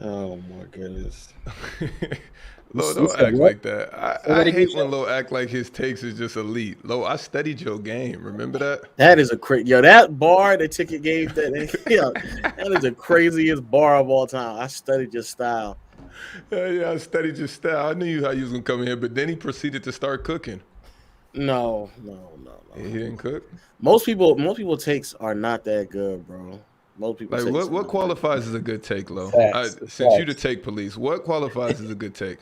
Oh my goodness. Lo, You don't said act what? like that. Say I that again, hate when Shaq? Lo act like his takes is just elite. Lo, I studied your game. Remember that? That is a crazy yo. That bar, the ticket gave that. Yeah, that is the craziest bar of all time. I studied your style. Yeah, I studied your style. I knew you how you was gonna come in here, but then he proceeded to start cooking. No, no, no, He no. didn't cook. Most people takes are not that good, bro. Most people Like takes are what not that good. qualifies as a good take, Lo? Facts. Since you the Facts. take police, what qualifies as a good take?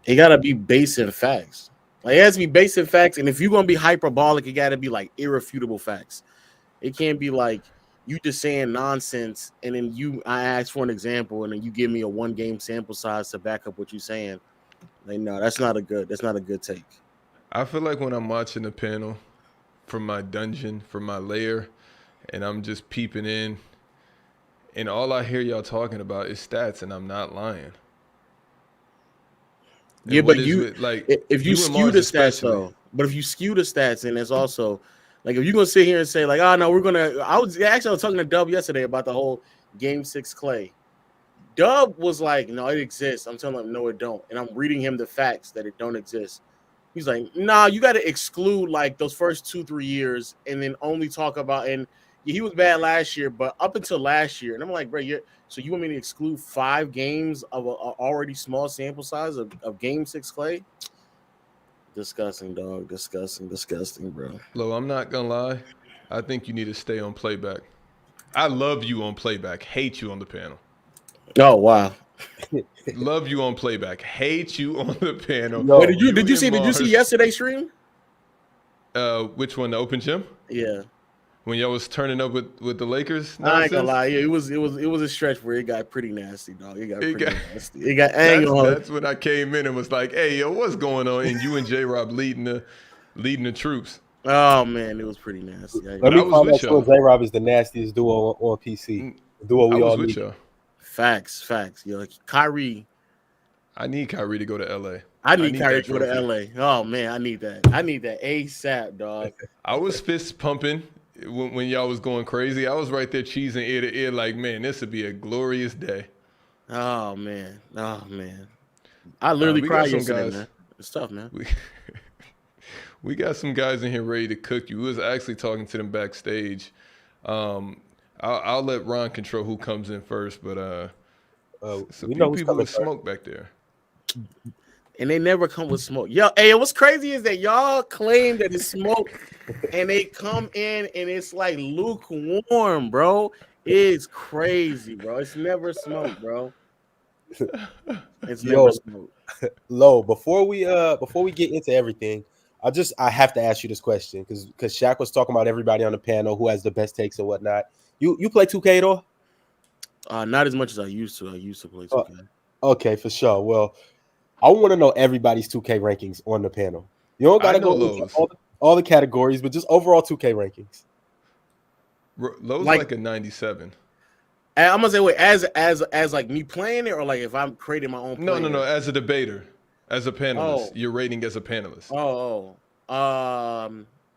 It gotta be based in facts. Like it has to be based in facts, and if you're gonna be hyperbolic, it gotta be like irrefutable facts. It can't be like you just saying nonsense, and then I ask for an example, and then you give me a one game sample size to back up what you're saying. Like no, that's not a good take. I feel like when I'm watching the panel from my dungeon, from my lair, and I'm just peeping in, and all I hear y'all talking about is stats, and I'm not lying. Yeah, And what but is with like if you you and skew the Mars stats especially? though, but if you skew the stats, and it's also like if you're gonna sit here and say like, oh no, we're gonna. I was talking to Dub yesterday about the whole Game Six Clay. Dub was like, no, it exists. I'm telling him, no, it don't, and I'm reading him the facts that it don't exist. He's like, nah, you got to exclude like those first 2 3 years, and then only talk about and. Yeah, he was bad last year, but up until last year, and I'm like, bro, so you want me to exclude 5 games of a already small sample size of Game Six Clay? Disgusting, dog. Disgusting, disgusting, bro. Lo, I'm not gonna lie. I think you need to stay on playback. I love you on playback. Hate you on the panel. Oh wow. Love you on playback. Hate you on the panel. Wait, Yo, You and did you see Mars. yesterday's stream? Which one? The open gym? Yeah. When y'all was turning up with the Lakers I ain't gonna nonsense? lie. Yeah, it was a stretch where it got pretty nasty, dog. It got It got, pretty nasty. It got I ain't gonna that's when I came in and was like, "Hey, yo, what's going on?" And you and J Rob leading the troops. oh man, it was pretty nasty. I ain't let But gonna I me lie. was find out with you and y'all. J Rob is the nastiest duo on PC. The duo I we was all with need. y'all. Facts, facts. Yo, like Kyrie. I need Kyrie to go to LA. I I need need Kyrie that to go to trophy. LA. Oh man, I need that. I need that ASAP, dog. I was fist pumping when y'all was going crazy. I was right there cheesing ear to ear, like, man, this would be a glorious day. Oh man. Oh man. I literally We got cried some yesterday, guys. man. It's tough, man. We, we got some guys in here ready to cook you. We was actually talking to them backstage. I'll let Ron control who comes in first, but it's a We few know who's people coming with first. smoke back there. And they never come with smoke. Yo, hey, what's crazy is that y'all claim that it's smoke and they come in and it's like lukewarm, bro. It's crazy, bro. It's never smoke, bro. It's never Yo, smoke. Lo, before we get into everything, I have to ask you this question because Shaq was talking about everybody on the panel who has the best takes and whatnot. You play 2K at all? Not as much as I used to. I used to play Uh, 2K. okay, for sure. Well, I want to know everybody's 2K rankings on the panel. You don't I gotta know go into Lowe's. all the categories, but just overall 2K rankings. Lowe's Like like a 97. I'm gonna say, wait, as like me playing it, or like if I'm creating my own No, no, no. player. As a debater, as a panelist, Oh, your rating as a panelist. oh.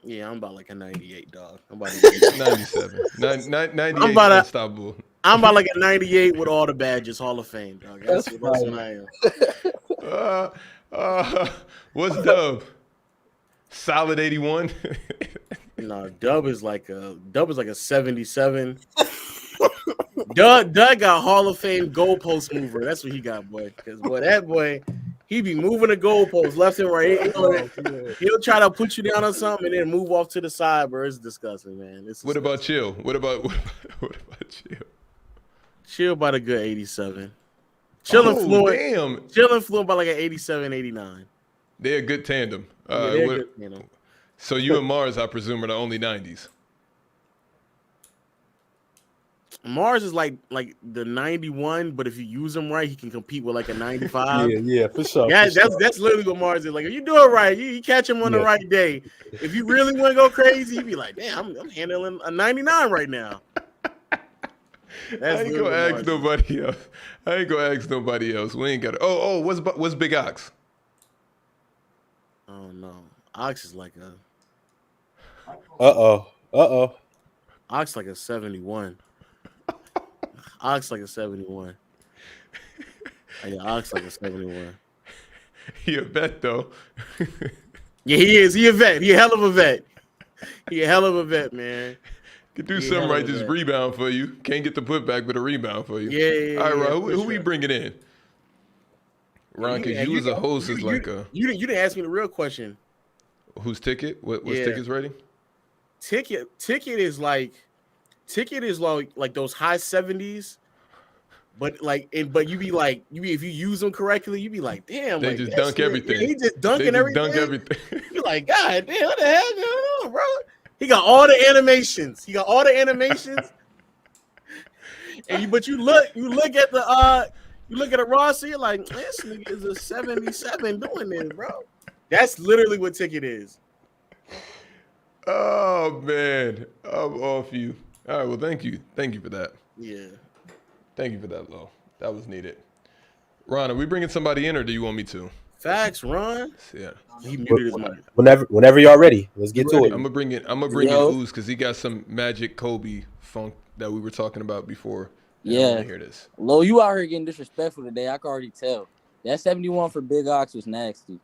Yeah, I'm about like a 98, dog. I'm about a 98. 97. I'm 98 about a unstoppable. I'm about like a 98 with all the badges, Hall of Fame, dog. That's That's fine. what I am. uh, uh, what's Dub? Solid 81. No, Dub is like a 77. Doug got Hall of Fame goalpost mover. That's what he got, boy. Because boy, that boy, he be moving the goalposts left and right. Oh, yeah. He'll try to put you down on something and then move off to the side, bro. It's disgusting, man. It's What about disgusting. Chill? What about Chill? Chill by the good 87. Oh, damn. Chill influent by like an 87, 89. They're a good tandem. Yeah, they're good, you know. So you and Mars, I presume, are the only 90s. Mars is like the 91, but if you use him right, he can compete with like a 95. Yeah, for sure. Yeah, For sure. that's literally what Mars is. Like, if you do it right, you catch him on the Yeah. right day. If you really want to go crazy, you be like, damn, I'm handling a 99 right now. I That's ain't literally gonna what ask Mars is. nobody else. I ain't gonna ask nobody else. We ain't got. What's Big Ox? Oh no. Ox is like a Uh-oh. Uh-oh. Ox like a 71. Ox like a 71. Yeah, Ox like a 71. He a vet though. Yeah, he is. He a vet. He a hell of a vet. He a hell of a vet, man. Could do He a something hell of right. a Just vet. rebound for you. Can't get the putback, but a rebound for you. Yeah. All right, Ron. for Who we sure. bringing in? Ron, because you as a host is like a You didn't ask me the real question. whose ticket? What's Yeah. ticket's rating? Ticket is like those high 70s, but you be like if you use them correctly, you be like, damn, They like just that dunk shit, everything. Yeah, he just They dunking just everything. dunk everything. You like, God damn, what the hell going on, bro? He got all the animations. But you look at the roster, you're like, this nigga is a 77 doing this, bro. That's literally what ticket is. Oh man, I'm off you. All right, well, thank you for that. Yeah. Thank you for that, Lo. That was needed. Ron, are we bringing somebody in, or do you want me to? Facts, Ron. Yeah, He muted his mic. Whenever y'all ready, let's get to it. I'm gonna bring in Ooze because he got some Magic Kobe funk that we were talking about before. And I wanna hear this. Lo, you out here getting disrespectful today. I can already tell. That 71 for Big Ox was nasty.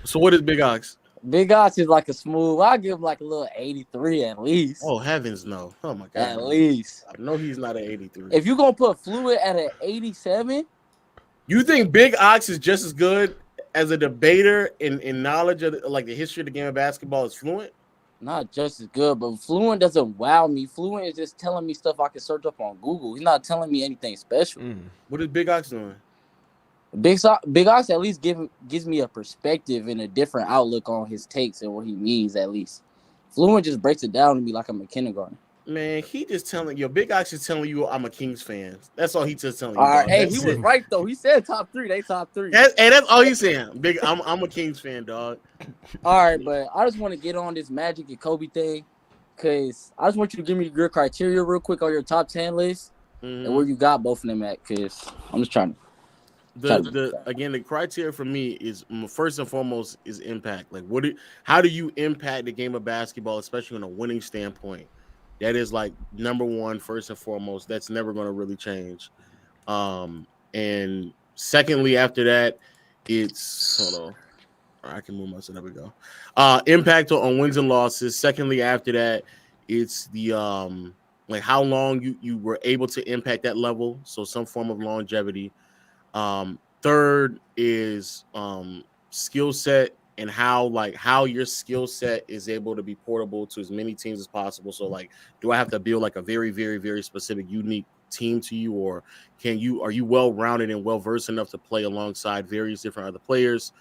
So what is Big Ox? Big Ox is like a smooth. I'll give him like a little 83 at least. Oh heavens no! Oh my god! At least. I know he's not an 83. If you gonna put Fluid at an 87, You think Big Ox is just as good as a debater in knowledge of like the history of the game of basketball as Fluent? not just as good, but Fluent doesn't wow me. Fluent is just telling me stuff I can search up on Google. He's not telling me anything special. What is Big Ox doing? Big Ox at least gives me a perspective and a different outlook on his takes and what he means. At least Fluent just breaks it down to me like I'm a kindergarten. Man, he just telling you. Big Ox is telling you I'm a Kings fan. That's all he just telling you. All right, dog. hey, That's he was it. right though. He said top three. They top three. That's all he's saying. I'm a Kings fan, dog. All right, but I just want to get on this Magic and Kobe thing because I just want you to give me your criteria real quick on your top 10 list and where you got both of them at. Because I'm just trying to. The criteria for me is first and foremost is impact. Like how do you impact the game of basketball, especially on a winning standpoint? That is like number one, first and foremost. That's never going to really change. And secondly, after that, it's hold on. I can move myself. There we go. Impact on wins and losses. Secondly, after that, it's the like how long you were able to impact that level. So some form of longevity. Third is skill set and how your skill set is able to be portable to as many teams as possible. So like, do I have to build like a very, very, very specific, unique team to you, or are you well rounded and well versed enough to play alongside various different other players?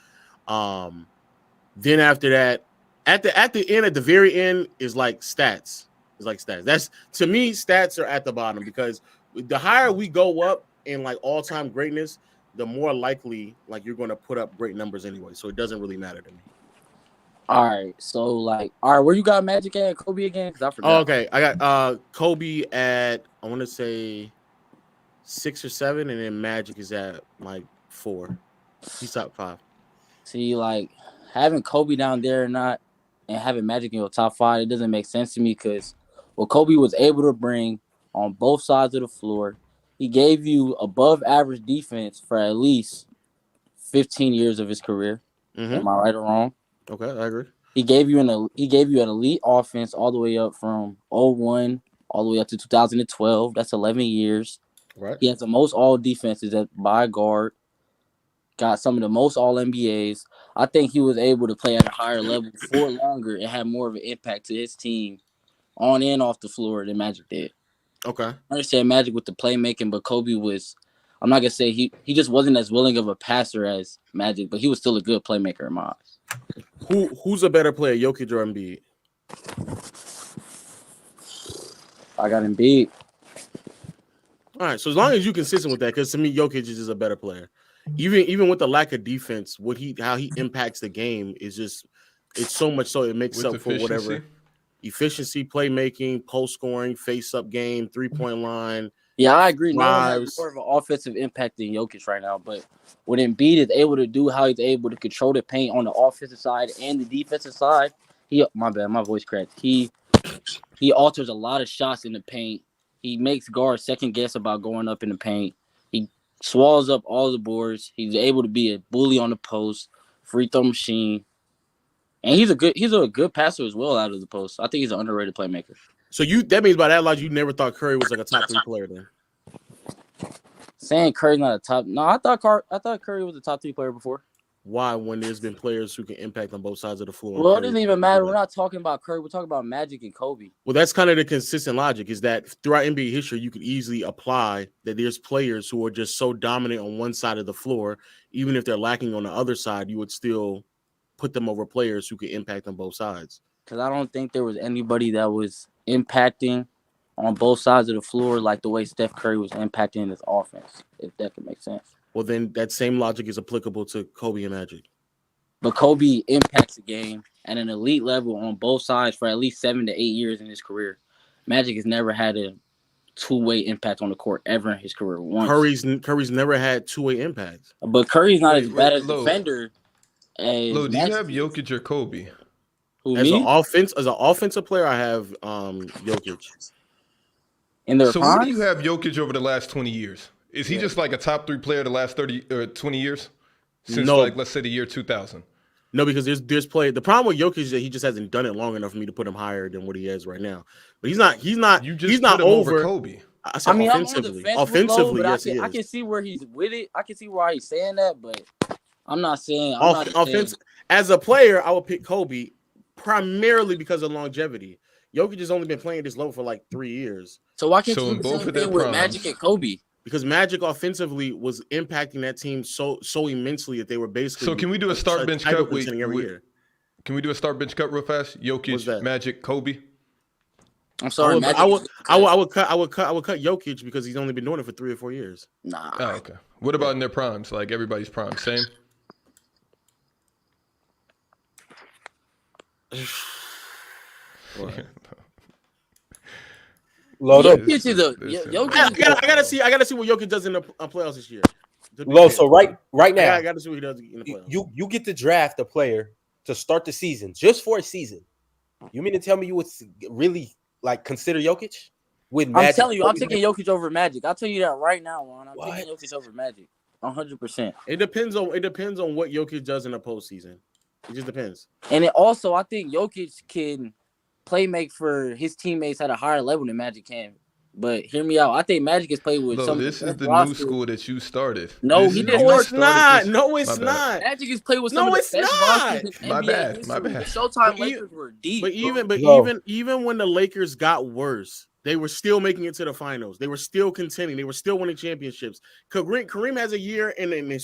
Then after that, at the very end is like stats. It's like stats. That's to me, stats are at the bottom because the higher we go up in like all-time greatness, the more likely like you're going to put up great numbers anyway. So it doesn't really matter to me. All right, so where you got Magic and Kobe again? Because I forgot. Oh, okay, I got Kobe at I want to say 6 or 7, and then Magic is at like 4. He's top 5. See, like having Kobe down there or not, and having Magic in your top 5, it doesn't make sense to me because what Kobe was able to bring on both sides of the floor. He gave you above average defense for at least 15 years of his career. Am I right or wrong? Okay, I agree. He gave you an elite offense all the way up from 01 all the way up to 2012. That's 11 years. Right. He has the most all defenses by guard. Got some of the most all NBAs. I think he was able to play at a higher level for longer and have more of an impact to his team on and off the floor than Magic did. Okay. I understand Magic with the playmaking, but Kobe was, I'm not going to say he just wasn't as willing of a passer as Magic, but he was still a good playmaker in my eyes. Who's a better player, Jokic or Embiid? I got Embiid. All right, so as long as you're consistent with that, because to me, Jokic is just a better player. Even with the lack of defense, how he impacts the game is just it's so much so it makes up for whatever efficiency, playmaking, post scoring, face up game, 3-point line. Yeah, I agree. No one has more of an offensive impact than Jokic right now. But what Embiid is able to do, how he's able to control the paint on the offensive side and the defensive side, my voice cracked. He alters a lot of shots in the paint He makes guards second guess about going up in the paint. He swallows up all the boards. He's able to be a bully on the post, free throw machine, and he's a good passer as well out of the post. I think he's an underrated playmaker. So that means by that logic, you never thought Curry was like a top 3 player then? Saying Curry's not a top. No, I thought Curry was a top 3 player before. Why, when there's been players who can impact on both sides of the floor? Well, it doesn't even matter. We're not talking about Curry. We're talking about Magic and Kobe. Well, that's kind of the consistent logic, is that throughout NBA history, you could easily apply that there's players who are just so dominant on one side of the floor, even if they're lacking on the other side, you would still put them over players who could impact on both sides. Because I don't think there was anybody that was impacting on both sides of the floor like the way Steph Curry was impacting his offense, if that could make sense. Well, then that same logic is applicable to Kobe and Magic. But Kobe impacts the game at an elite level on both sides for at least 7 to 8 years in his career. Magic has never had a two-way impact on the court ever in his career once. Curry's never had two-way impact. But Curry's not as bad as defender as Lo, do you have Jokic or Kobe? Who, as me? As an offensive player, I have Jokic. In their So prime? what do you have Jokic over the last 20 years? Is he just like a top 3 player the last 30 or 20 years? Since like, let's say the year 2000. No, because there's play. The problem with Jokic is that he just hasn't done it long enough for me to put him higher than what he is right now. But he's not You just he's not put him over over Kobe. I mean, offensively. I'm on the fence with Lo, Yes, but I can see where he's with it. I can see why he's saying that, but I'm not saying as a player, I would pick Kobe primarily because of longevity. Jokic has only been playing this level for like 3 years. So why can't So you in do both the of same their thing with primes- Magic and Kobe? Because Magic offensively was impacting that team so immensely that they were basically. So can we do a start bench cut every year? Can we do a start bench cut real fast? What's Jokic, that? Magic, Kobe. I'm sorry, I would cut Jokic because he's only been doing it for 3 or 4 years. Nah. Oh, okay. What about in their primes? Like everybody's prime, same. Load up. Jokic is a I gotta see what Jokic does in the playoffs this year. Low. So right now, I gotta see what he does in the playoffs. you get to draft a player to start the season just for a season. You mean to tell me you would really like consider Jokic with Magic? I'm telling you, I'm taking Jokic over Magic. I'll tell you that right now, Juan. I'm taking Jokic over Magic. 100%. It depends on what Jokic does in the postseason. It just depends. And it also, I think Jokic can make for his teammates at a higher level than Magic can. But hear me out. I think Magic has played with Look, some. this is the new school that you started. No, This he is- didn't. you No, it's started not. this- No, it's My bad. not. Magic has played with No, some of the it's best not. rosters in My NBA bad, history. my bad. The Showtime But Lakers were deep. But Bro. even when the Lakers got worse, they were still making it to the finals. They were still contending. They were still winning championships. Kareem has a year in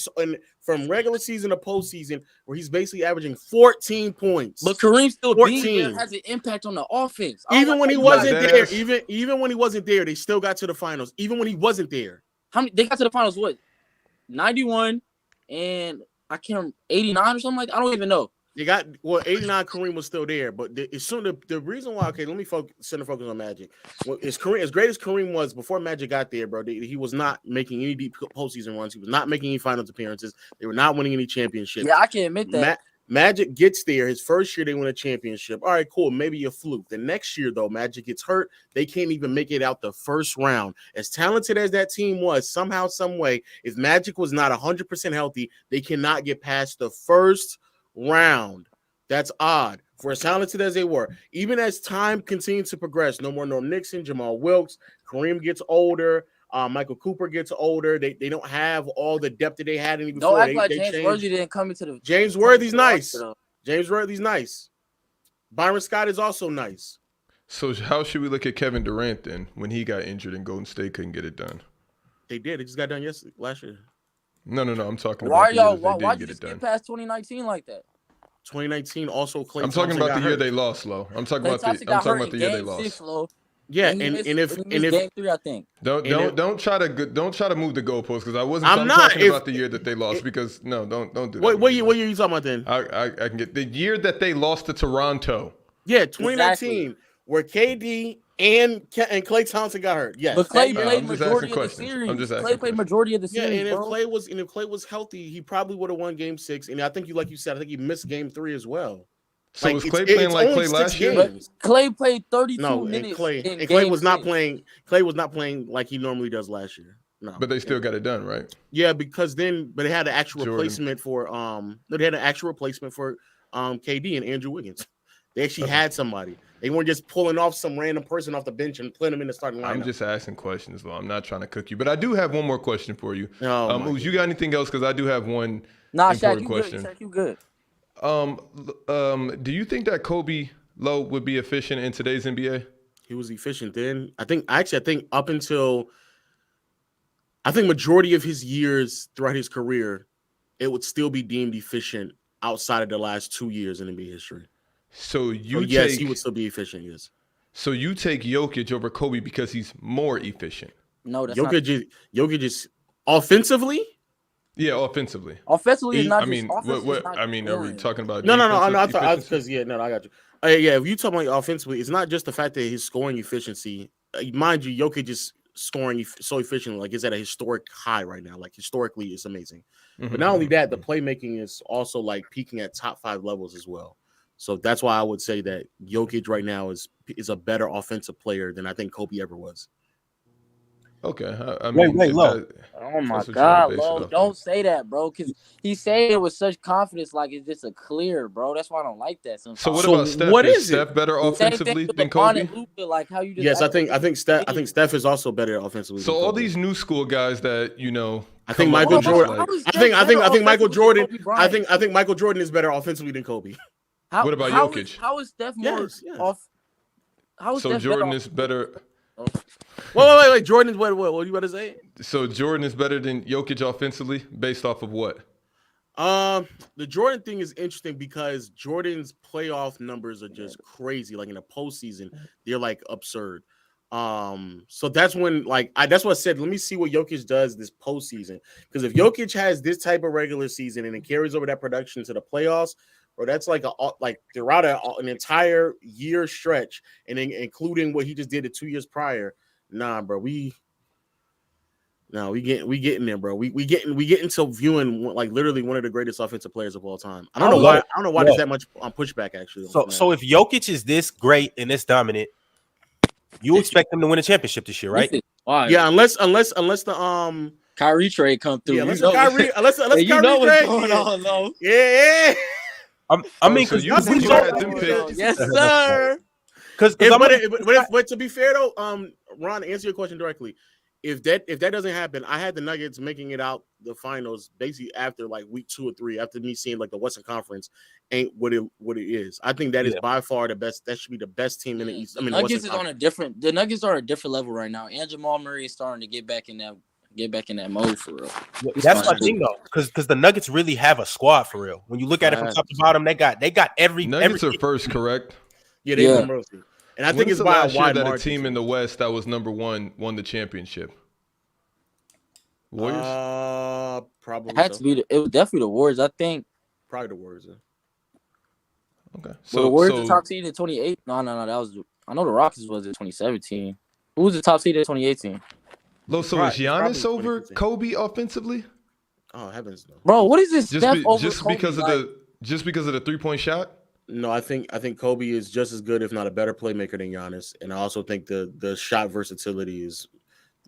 from regular season to postseason where he's basically averaging 14 points. But Kareem still being 14. there has an impact on the offense. Even when he how you wasn't got there, that. even when he wasn't there, they still got to the finals. Even when he wasn't there. How many? They got to the finals. What? 91 and I can't 89 or something like that. I don't even know. They got 89. Kareem was still there, but the reason why. Okay, let me center focus on Magic. Well, as great as Kareem was before Magic got there, bro, he was not making any deep postseason runs. He was not making any finals appearances. They were not winning any championships. Yeah, I can admit that. Magic gets there. His first year, they win a championship. All right, cool. Maybe a fluke. The next year, though, Magic gets hurt. They can't even make it out the first round. As talented as that team was, somehow, some way, if Magic was not 100% healthy, they cannot get past the first round. That's odd for as talented as they were. Even as time continues to progress, no more Norm Nixon, Jamal Wilkes, Kareem gets older, Michael Cooper gets older. They don't have all the depth that they had any before. Don't act like James Worthy didn't come into the. James Worthy's nice. James Worthy's nice. Byron Scott is also nice. So how should we look at Kevin Durant then when he got injured and Golden State couldn't get it done? They did. It just got done last year. No. I'm talking Why about why'd the year that they didn't you get it skip done. past 2019 like that? 2019 also Klay I'm talking Thompson about got the year hurt. they lost, Lo. I'm talking about Thompson the I'm got talking hurt about the in year they game lost. 6, Lo. Yeah, And he missed if game 3, I think. Don't try to move the goalposts because I wasn't. I'm not talking about the year that they lost because don't do that. What year are you talking about then? I can get the year that they lost to Toronto. Yeah, 2019, Exactly. where KD and Klay Thompson got hurt. Yes, But Clay that year. played I'm just majority asking of the questions. series. I'm just asking Clay played questions. majority of the Yeah, series, and if bro. Klay was healthy, he probably would have won Game 6. And I think, like you said, I think he missed Game 3 as well. So Like, was it's- Clay it's playing like only Clay 6 last year? games. Clay played 32 No, minutes. and Clay in Clay game was not 6. playing. Clay was not playing like he normally does last year. No, But they still got it done, right? yeah, because then, but they had an actual Jordan. replacement for they had an actual replacement for KD and Andrew Wiggins. They actually had somebody. They weren't just pulling off some random person off the bench and putting him in the starting lineup. I'm just asking questions, though. I'm not trying to cook you. But I do have one more question for you. Oh, my Ooze, you got anything else? Because I do have one Nah, important Shaq, you question. good. Shaq, you good. Do you think that Kobe Lowe would be efficient in today's NBA? He was efficient then. I think up until majority of his years throughout his career, it would still be deemed efficient outside of the last 2 years in NBA history. So yes, he would still be efficient. Yes. So you take Jokic over Kobe because he's more efficient. No, that's Jokic is offensively. Yeah, offensively. Offensively, is not I just. mean, are we talking about? No. I defensive thought efficiency? because I got you. Yeah, if you talk about offensively, it's not just the fact that his scoring efficiency. Mind you, Jokic is scoring so efficiently, like it's at a historic high right now. Like historically, it's amazing. But not only that, the playmaking is also like peaking at top 5 levels as well. So that's why I would say that Jokic right now is a better offensive player than I think Kobe ever was. Okay. I mean, wait, Lo. Oh my that's what you're God, basing it Lo, off don't of. say that, bro. Because he's saying it with such confidence, like it's just a clear, bro. That's why I don't like that sometimes. So what So about Steph? what Is is Steph better Same thing offensively with than LeBron Kobe? and Luka, like how you just. Yes, I think Steph. Steph is also better offensively. So than all Kobe. these new school guys that I think come up Michael with this, Jordan. like- I think Michael Jordan. I think. think Michael Jordan is better offensively than Kobe. What about Jokic? How is Steph more Yes. off? How is So Steph Jordan better is better. Wait. Jordan is what are you about to say? So Jordan is better than Jokic offensively, based off of what? The Jordan thing is interesting because Jordan's playoff numbers are just crazy. Like in the postseason, they're like absurd. So that's when that's what I said. Let me see what Jokic does this postseason. Because if Jokic has this type of regular season and it carries over that production to the playoffs, bro, that's like throughout an entire year stretch, and then including what he just did the 2 years prior. Nah, bro, we getting there, bro. We getting to viewing like literally one of the greatest offensive players of all time. I don't know why there's that much pushback actually. So if Jokic is this great and this dominant, you expect him to win a championship this year, right? Yeah, unless the Kyrie trade come through. Yeah, unless Kyrie you know what's trade, going on, though. Yeah. I mean, so because you had them picked. Yes, sir. But to be fair though, Ron, answer your question directly. If that doesn't happen, I had the Nuggets making it out the finals basically after like week 2 or 3, after me seeing like the Western Conference ain't what it is. I think that is by far the best. That should be the best team in the East. I mean, Nuggets is on a different. The Nuggets are a different level right now. And Jamal Murray is starting to get back in that mode for real. That's my thing though, because the Nuggets really have a squad for real. When you look at it from top to bottom, they got every. Nuggets are first, correct? Yeah, mostly. And I think it's by a wide that margin. A team in the West that was number 1 won the championship. Warriors? Probably. It had to be. It was definitely the Warriors. I think. Probably the Warriors. Okay. So the Warriors the top seed in 2018. No. That was. I know the Rockets was in 2017. Who was the top seed in 2018? So is Giannis over Kobe offensively? Oh heavens no, bro! What is this? Because of the 3-point shot? No, I think Kobe is just as good, if not a better playmaker than Giannis, and I also think the shot versatility is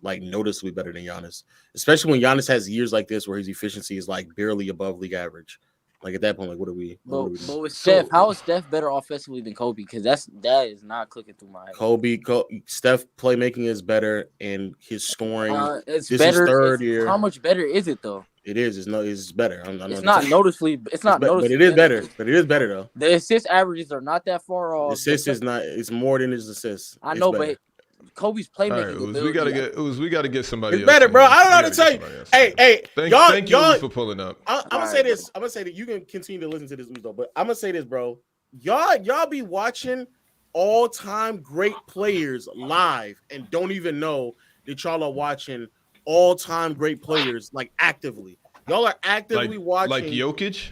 like noticeably better than Giannis, especially when Giannis has years like this where his efficiency is like barely above league average. Like at that point, like what are we? But with Steph, how is Steph better offensively than Kobe? Because that is not clicking through my head. Steph playmaking is better, and his scoring. It's this better. Is third year. How much better is it though? It is. It's better. It's not noticeably. It's not noticeably. But it is better. But it is better though. The assist averages are not that far off. Assist is not. It's more than his assists. I know, but Kobe's playmaking. Right, we gotta get somebody. It's else better, bro. I don't know how to tell you. Hey, thank you for pulling up. I'm gonna say this. I'm gonna say that you can continue to listen to this though, but I'm gonna say this, bro. Y'all be watching all-time great players live and don't even know that y'all are watching all-time great players like actively. Y'all are actively watching like Jokic.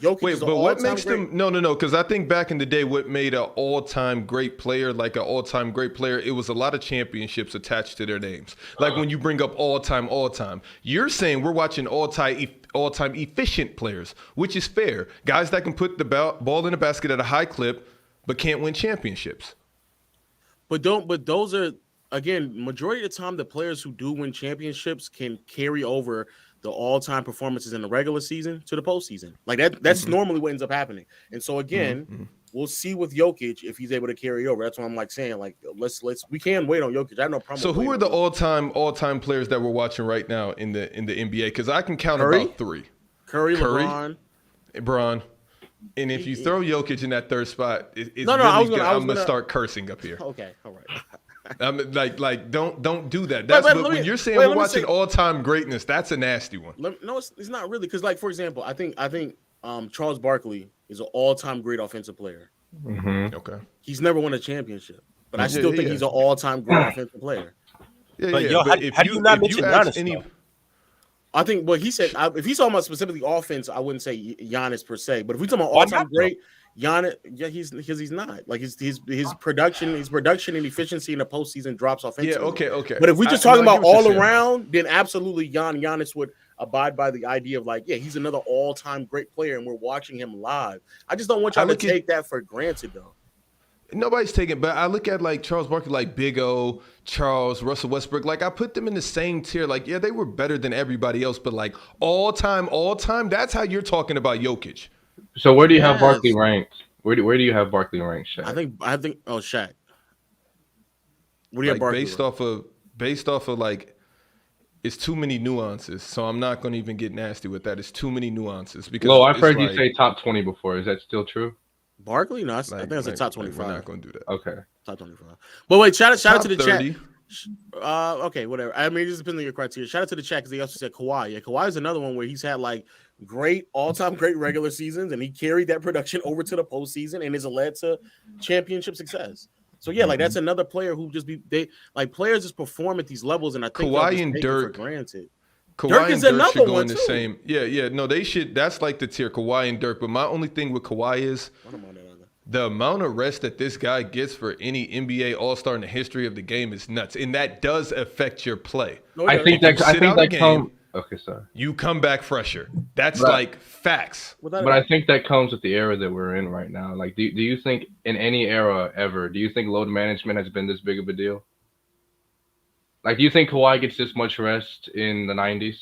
Jokic Wait, is an but what all-time makes great. them? No. Because I think back in the day, what made an all-time great player, like an all-time great player, it was a lot of championships attached to their names. Like when you bring up all-time, you're saying we're watching all-time efficient players, which is fair. Guys that can put the ball in the basket at a high clip, but can't win championships. But those are, again, majority of the time the players who do win championships can carry over the all-time performances in the regular season to the postseason. Like that's normally what ends up happening. And so again, we'll see with Jokic if he's able to carry over. That's what I'm like saying. Like let's we can wait on Jokic. I have no problem. So who are the all-time players that we're watching right now in the NBA? Because I can count Curry? about 3. Curry, LeBron. And if you throw Jokic in that third spot, I'm gonna start cursing up here. Okay, all right. I'm like don't do that. That's when you're saying we're watching all-time greatness. That's a nasty one. No, it's not really, because like for example, I think Charles Barkley is an all-time great offensive player. Mm-hmm. Okay, he's never won a championship, but I still think he's an all-time great offensive player. How do you not mention Giannis? I think what he said, if he's talking about specifically offense, I wouldn't say Giannis per se. But if we're talking about all-time great, Giannis, he's not. Like his production and efficiency in the postseason drops offensively. Yeah, okay. But if we're just talking about all around, then absolutely Giannis would abide by the idea of like, yeah, he's another all-time great player, and we're watching him live. I just don't want y'all to take that for granted, though. Nobody's taking, but I look at like Charles Barkley, like Big O, Charles, Russell Westbrook. Like I put them in the same tier. Like, yeah, they were better than everybody else, but like all time, that's how you're talking about Jokic. So where do you have Barkley ranked? Where do you have Barkley ranked, Shaq? I think Shaq. What do you have Barkley based off of like, it's too many nuances. So I'm not going to even get nasty with that. It's too many nuances. Because I've heard you say top 20 before. Is that still true? Barkley? No, I think it's a top 25. We're not going to do that. Okay. Top 25. But wait, shout out to the 30. chat. Okay, whatever. I mean, it just depends on your criteria. Shout out to the chat because they also said Kawhi. Yeah, Kawhi is another one where he's had like all-time great regular seasons, and he carried that production over to the postseason and has led to championship success. So yeah, like that's another player who players just perform at these levels, and I think Kawhi and Dirk for granted. Kawhi and Dirk should go in the same. Yeah. No, they should. That's like the tier, Kawhi and Dirk. But my only thing with Kawhi is the amount of rest that this guy gets for any NBA All-Star in the history of the game is nuts, and that does affect your play. I think that comes. Okay, sorry. You come back fresher. That's like facts. But I think that comes with the era that we're in right now. Like, do you think in any era ever, do you think load management has been this big of a deal? Like, do you think Kawhi gets this much rest in the 90s?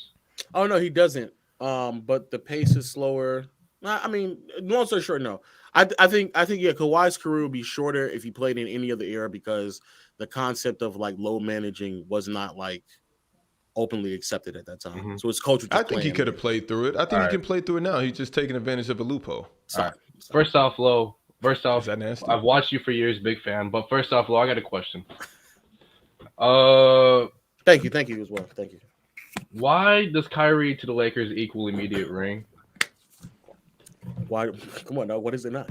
Oh, no, he doesn't. But the pace is slower. I mean, long story short, no. I think Kawhi's career would be shorter if he played in any other era, because the concept of like load managing was not like openly accepted at that time. Mm-hmm. So it's culture. I think he could have played through it. I think he can play through it now. He's just taking advantage of a loophole. Sorry. First off, Lo. Is that nasty? I've watched you for years, big fan. But first off, Lo, I got a question. Thank you as well. Thank you. Why does Kyrie to the Lakers equal immediate ring? Why? Come on, no. What is it not?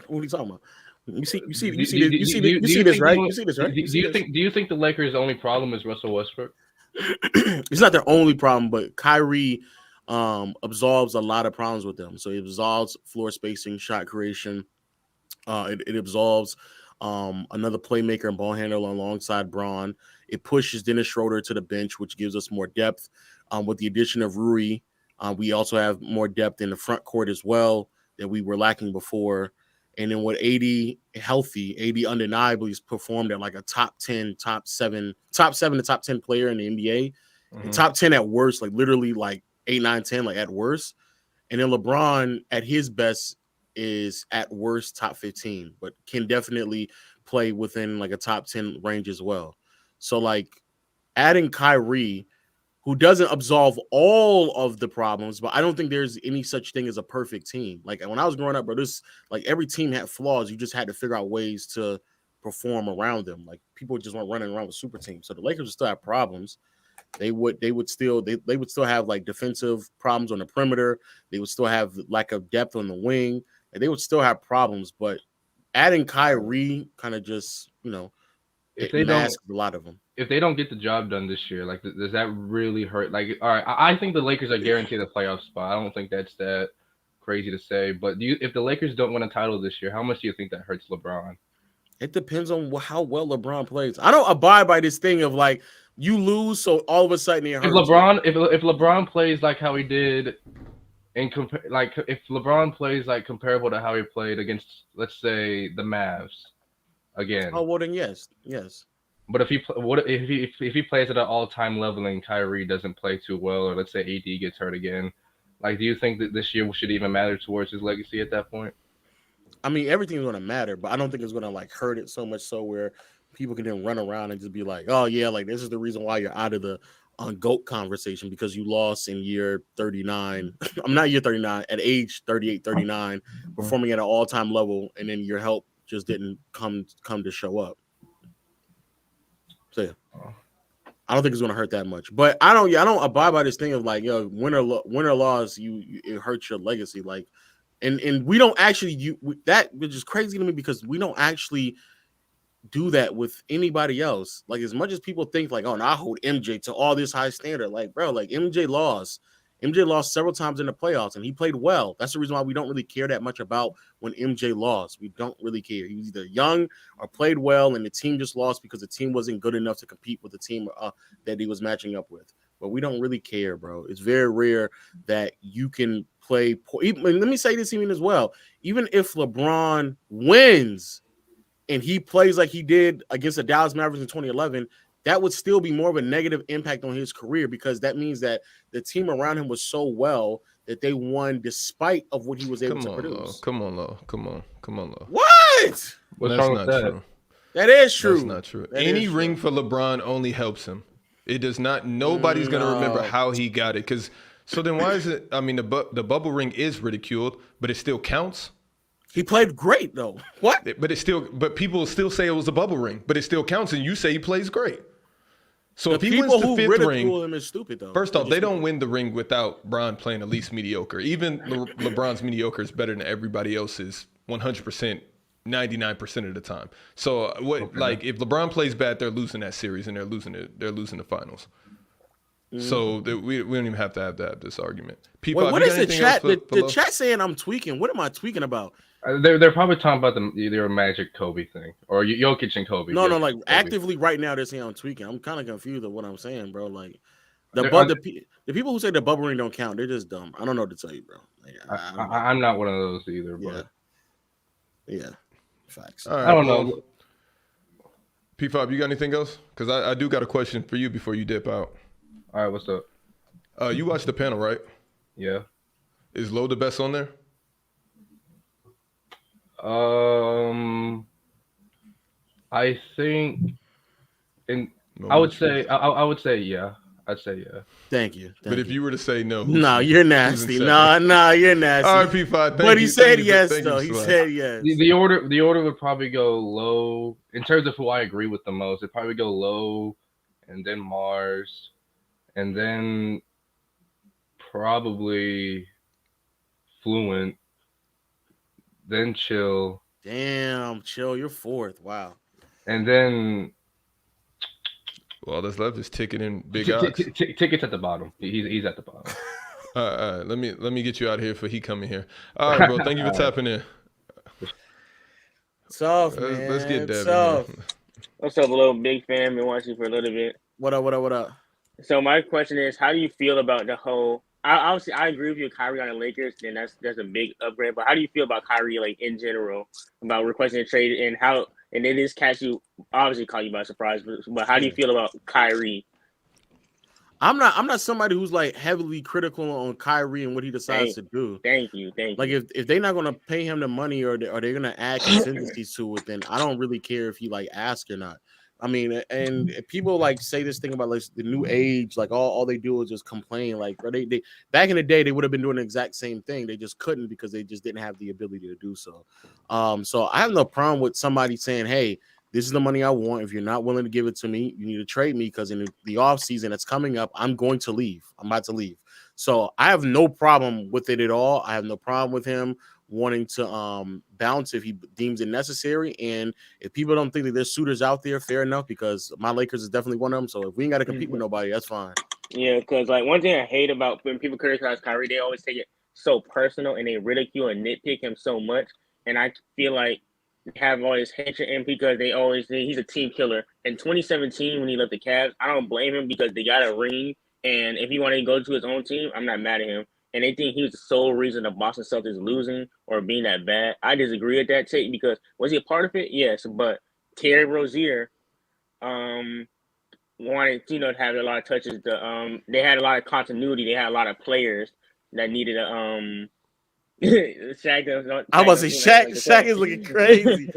What are you talking about? You see this, right? Do you think the Lakers' only problem is Russell Westbrook? It's not their only problem, but Kyrie absolves a lot of problems with them. So it absolves floor spacing, shot creation. It absolves another playmaker and ball handler alongside Braun. It pushes Dennis Schroeder to the bench, which gives us more depth. With the addition of Rui, we also have more depth in the front court as well that we were lacking before. And then with AD healthy, AD undeniably has performed at like a top 7 to top 10 player in the NBA. Mm-hmm. Top 10 at worst, like literally like 8, 9, 10, like at worst. And then LeBron at his best is at worst top 15, but can definitely play within like a top 10 range as well. So like adding Kyrie, who doesn't absolve all of the problems, but I don't think there's any such thing as a perfect team. Like when I was growing up, bro, like every team had flaws. You just had to figure out ways to perform around them. Like people just weren't running around with super teams. So the Lakers would still have problems. They would still have like defensive problems on the perimeter. They would still have lack of depth on the wing. And they would still have problems. But adding Kyrie kind of just, it masks a lot of them. If they don't get the job done this year, like, does that really hurt? Like, all right, I think the Lakers are guaranteed a playoff spot. I don't think that's that crazy to say, but if the Lakers don't win a title this year, how much do you think that hurts LeBron? It depends on how well LeBron plays. I don't abide by this thing of like you lose, so all of a sudden it hurts. If LeBron plays like how he did, if LeBron plays like comparable to how he played against, let's say, the Mavs again. Oh well, then yes. But if he plays at an all-time level and Kyrie doesn't play too well, or let's say AD gets hurt again, like, do you think that this year should even matter towards his legacy at that point? I mean, everything's going to matter, but I don't think it's going to like hurt it so much so where people can then run around and just be like, oh yeah, like this is the reason why you're out of the GOAT conversation because you lost in year 39. I'm not year 39, at age 38, 39, performing at an all-time level, and then your help just didn't come to show up. So yeah. I don't think it's going to hurt that much, but I don't abide by this thing of like, win or loss, it hurts your legacy. Like, and we don't actually that, which is crazy to me because we don't actually do that with anybody else. Like, as much as people think like, oh, no, I hold MJ to all this high standard. Like, bro, like MJ lost several times in the playoffs and he played well. That's the reason why we don't really care that much about when MJ lost. We don't really care. He was either young or played well, and the team just lost because the team wasn't good enough to compete with the team that he was matching up with. But we don't really care, bro. It's very rare that you can play. Let me say this even as well. Even if LeBron wins and he plays like he did against the Dallas Mavericks in 2011, that would still be more of a negative impact on his career because that means that the team around him was so well that they won despite of what he was able to produce. Come on, Lo. What? What's wrong with that? True. That is true. That's not true. Any ring for LeBron only helps him. It does not. Nobody's going to remember how he got it. So then why is it? I mean, the bubble ring is ridiculed, but it still counts. He played great though. What? But people still say it was a bubble ring, but it still counts, and you say he plays great. So if he wins the fifth ring, him is stupid though. First off, they don't win the ring without Bron playing at least mediocre. Even LeBron's mediocre is better than everybody else's 100%, 99% of the time. So like if LeBron plays bad, they're losing that series and they're losing the finals. So we don't even have to have this argument. People, what is the chat? The chat saying I'm tweaking. What am I tweaking about? They're probably talking about their Magic Kobe thing or Jokic and Kobe. No, like Kobe. Actively right now they're saying I'm tweaking. I'm kind of confused of what I'm saying, bro. Like the people who say the bubble ring don't count, they're just dumb. I don't know what to tell you, bro. Like, I'm not one of those either. But yeah, facts. Right, I don't know. P5, you got anything else? Because I do got a question for you before you dip out. All right, what's up? You watched the panel, right? Yeah. Is Lo the best on there? I think, I would say yeah. I'd say yeah. Thank you. But if you were to say no, you're nasty. No, you're nasty. All right, P5. But he said yes, though. He said yes. The order would probably go Low in terms of who I agree with the most. It'd probably go Low, and then Mars, and then probably Fluent, then Chill. Damn, Chill, you're fourth. Wow. And then all that's left is Ticket and Big Ox. Ticket's at the bottom. He's at the bottom. All right. Let me get you out of here for he coming here. All right, bro. Thank you for tapping in. Soft, man. Let's get Devin. What's up, little big fan? Been watching you for a little bit. What up? So my question is, how do you feel about the whole? Obviously, I agree with you, Kyrie on the Lakers, and that's a big upgrade. But how do you feel about Kyrie, like in general, about requesting a trade and how? And it is catch you, obviously caught you by surprise. But how do you feel about Kyrie? I'm not somebody who's like heavily critical on Kyrie and what he decides to do. Thank you. Like if they're not gonna pay him the money or they're gonna add contingencies to it, then I don't really care if he like asks or not. I mean, and people like say this thing about like the new age, like all they do is just complain. Like they back in the day they would have been doing the exact same thing. They just couldn't because they just didn't have the ability to do so. So I have no problem with somebody saying, hey, this is the money I want. If you're not willing to give it to me, you need to trade me because in the off season that's coming up, I'm going to leave. I'm about to leave. So I have no problem with it at all. I have no problem with him wanting to bounce if he deems it necessary. And if people don't think that there's suitors out there, fair enough, because my Lakers is definitely one of them. So if we ain't got to compete with nobody, that's fine. Yeah, because like one thing I hate about when people criticize Kyrie, they always take it so personal and they ridicule and nitpick him so much. And I feel like they have all this hatred in because they always think he's a team killer. In 2017, when he left the Cavs, I don't blame him because they got a ring. And if he wanted to go to his own team, I'm not mad at him. And they think he was the sole reason the Boston Celtics losing or being that bad. I disagree with that take because was he a part of it? Yes, but Terry Rozier wanted to have a lot of touches. They had a lot of continuity. They had a lot of players that needed a Shaq. I'm about to say Shaq is looking crazy.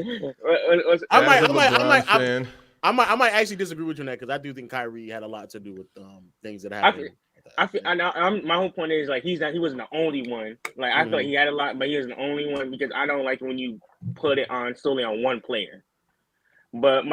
I might actually disagree with you on that because I do think Kyrie had a lot to do with things that happened. My whole point is like he wasn't the only one. Like I feel like he had a lot, but he was the only one because I don't like when you put it on solely on one player. But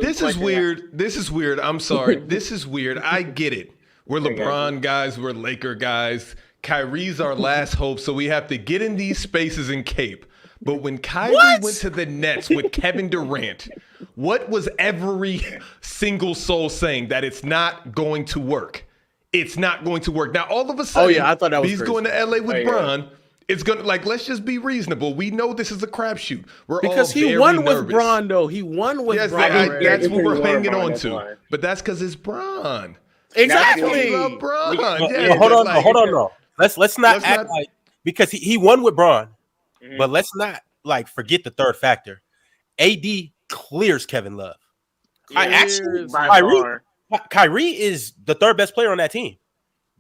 this is weird. I'm sorry. This is weird. I get it. We're LeBron guys. We're Laker guys. Kyrie's our last hope, so we have to get in these spaces and cape. But when Kyrie went to the Nets with Kevin Durant, what was every single soul saying? That it's not going to work. It's not going to work. Now, all of a sudden, I thought that was he's crazy. going to LA with Bron. It's going to, let's just be reasonable. We know this is a crapshoot. Because he won with Bron, though. He won with Bron. That's what we're hanging on to. But that's because it's Bron. Exactly. Bron. Hold on. No. Let's not act like because he won with Bron, but let's not forget the third factor. AD clears Kevin Love. Kyrie is the third best player on that team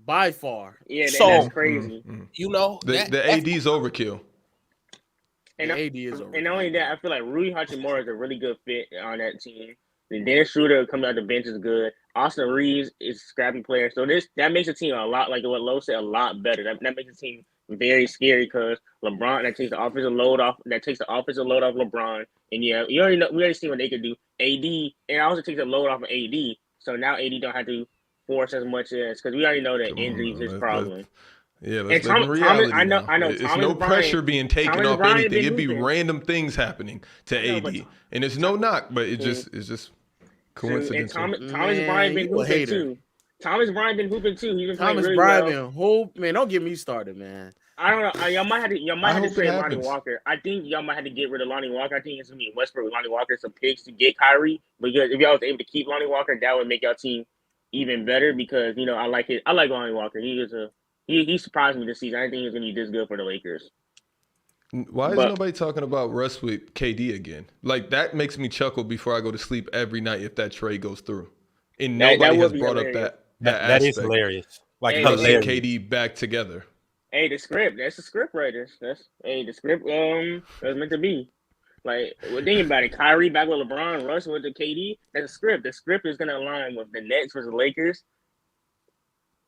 by far. Yeah, that's crazy. The AD's overkill. And AD is overkill. And not only that, I feel like Rui Hachimura is a really good fit on that team. The Dennis Schroeder coming out the bench is good. Austin Reeves is a scrappy player. So that makes the team a lot, like what Lo said, a lot better. That makes the team very scary because LeBron, that takes the offensive load off LeBron. And we already see what they could do. AD, and it also takes the load off of AD. So now AD don't have to force as much because we already know that injuries is his problem. Let's live in reality. I know. It's no pressure being taken off anything. It'd be random things happening to AD, and it's no knock, but it's just coincidence. And Thomas Bryant been hooping too. Thomas Bryant been hooping too. He's been playing really well. Man, don't get me started, man. I don't know. Y'all might have to trade Lonnie Walker. I think y'all might have to get rid of Lonnie Walker. I think it's gonna be Westbrook with Lonnie Walker, some picks to get Kyrie. Because if y'all was able to keep Lonnie Walker, that would make y'all team even better. Because I like Lonnie Walker. He surprised me this season. I didn't think he was gonna be this good for the Lakers. Why is nobody talking about Russ with KD again? That makes me chuckle before I go to sleep every night if that trade goes through. And nobody has brought up that that is hilarious. Hilarious. KD back together. Hey, the script. That's the script writers. The script. That's meant to be. Think about it. Kyrie back with LeBron, Russ with the KD. That's a script. The script is gonna align with the Nets versus the Lakers.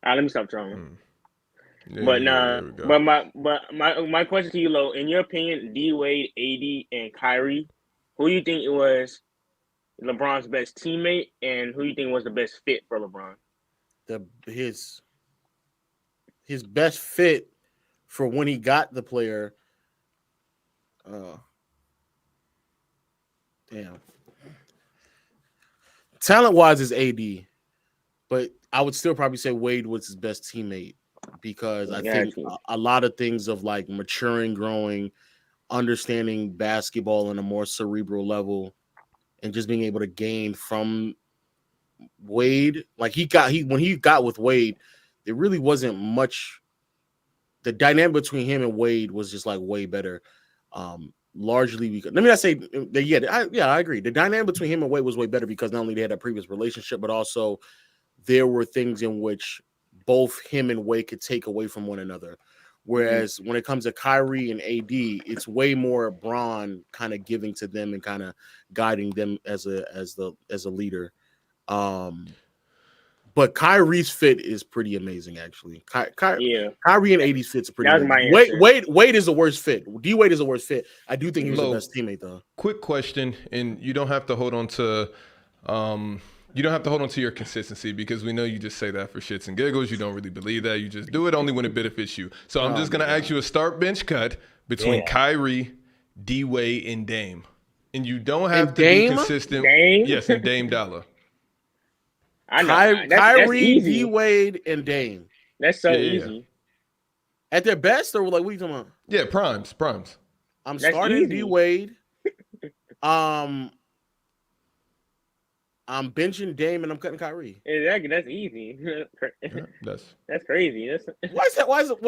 All right, let me stop trolling. But my question to you, Lo, in your opinion, D Wade, AD, and Kyrie, who you think was LeBron's best teammate, and who you think was the best fit for LeBron? His best fit for when he got the player. Talent-wise is AD, but I would still probably say Wade was his best teammate because I think a lot of things of maturing, growing, understanding basketball on a more cerebral level, and just being able to gain from Wade. When he got with Wade, there really wasn't much. The dynamic between him and Wade was just way better. Largely because let me not say that. I agree. The dynamic between him and Wade was way better because not only they had a previous relationship, but also there were things in which both him and Wade could take away from one another. Whereas when it comes to Kyrie and AD, it's way more Bron kind of giving to them and kind of guiding them as a leader. But Kyrie's fit is pretty amazing, actually. Kyrie and AD's fits are pretty amazing. Wade is the worst fit. D Wade is the worst fit. I do think he was the best teammate, though. Quick question, and you don't have to hold on to your consistency because we know you just say that for shits and giggles. You don't really believe that. You just do it only when it benefits you. So I'm just gonna ask you a start bench cut between Kyrie, D Wade, and Dame, and you don't have to be consistent. Yes, and Dame Dollar. Kyrie, D Wade, and Dame. That's so easy. At their best, or like what are you talking about? Yeah, primes. I'm That's starting easy. D Wade. I'm benching Dame and I'm cutting Kyrie. Exactly. That's easy. Yeah, That's crazy. Why is that? Why is it?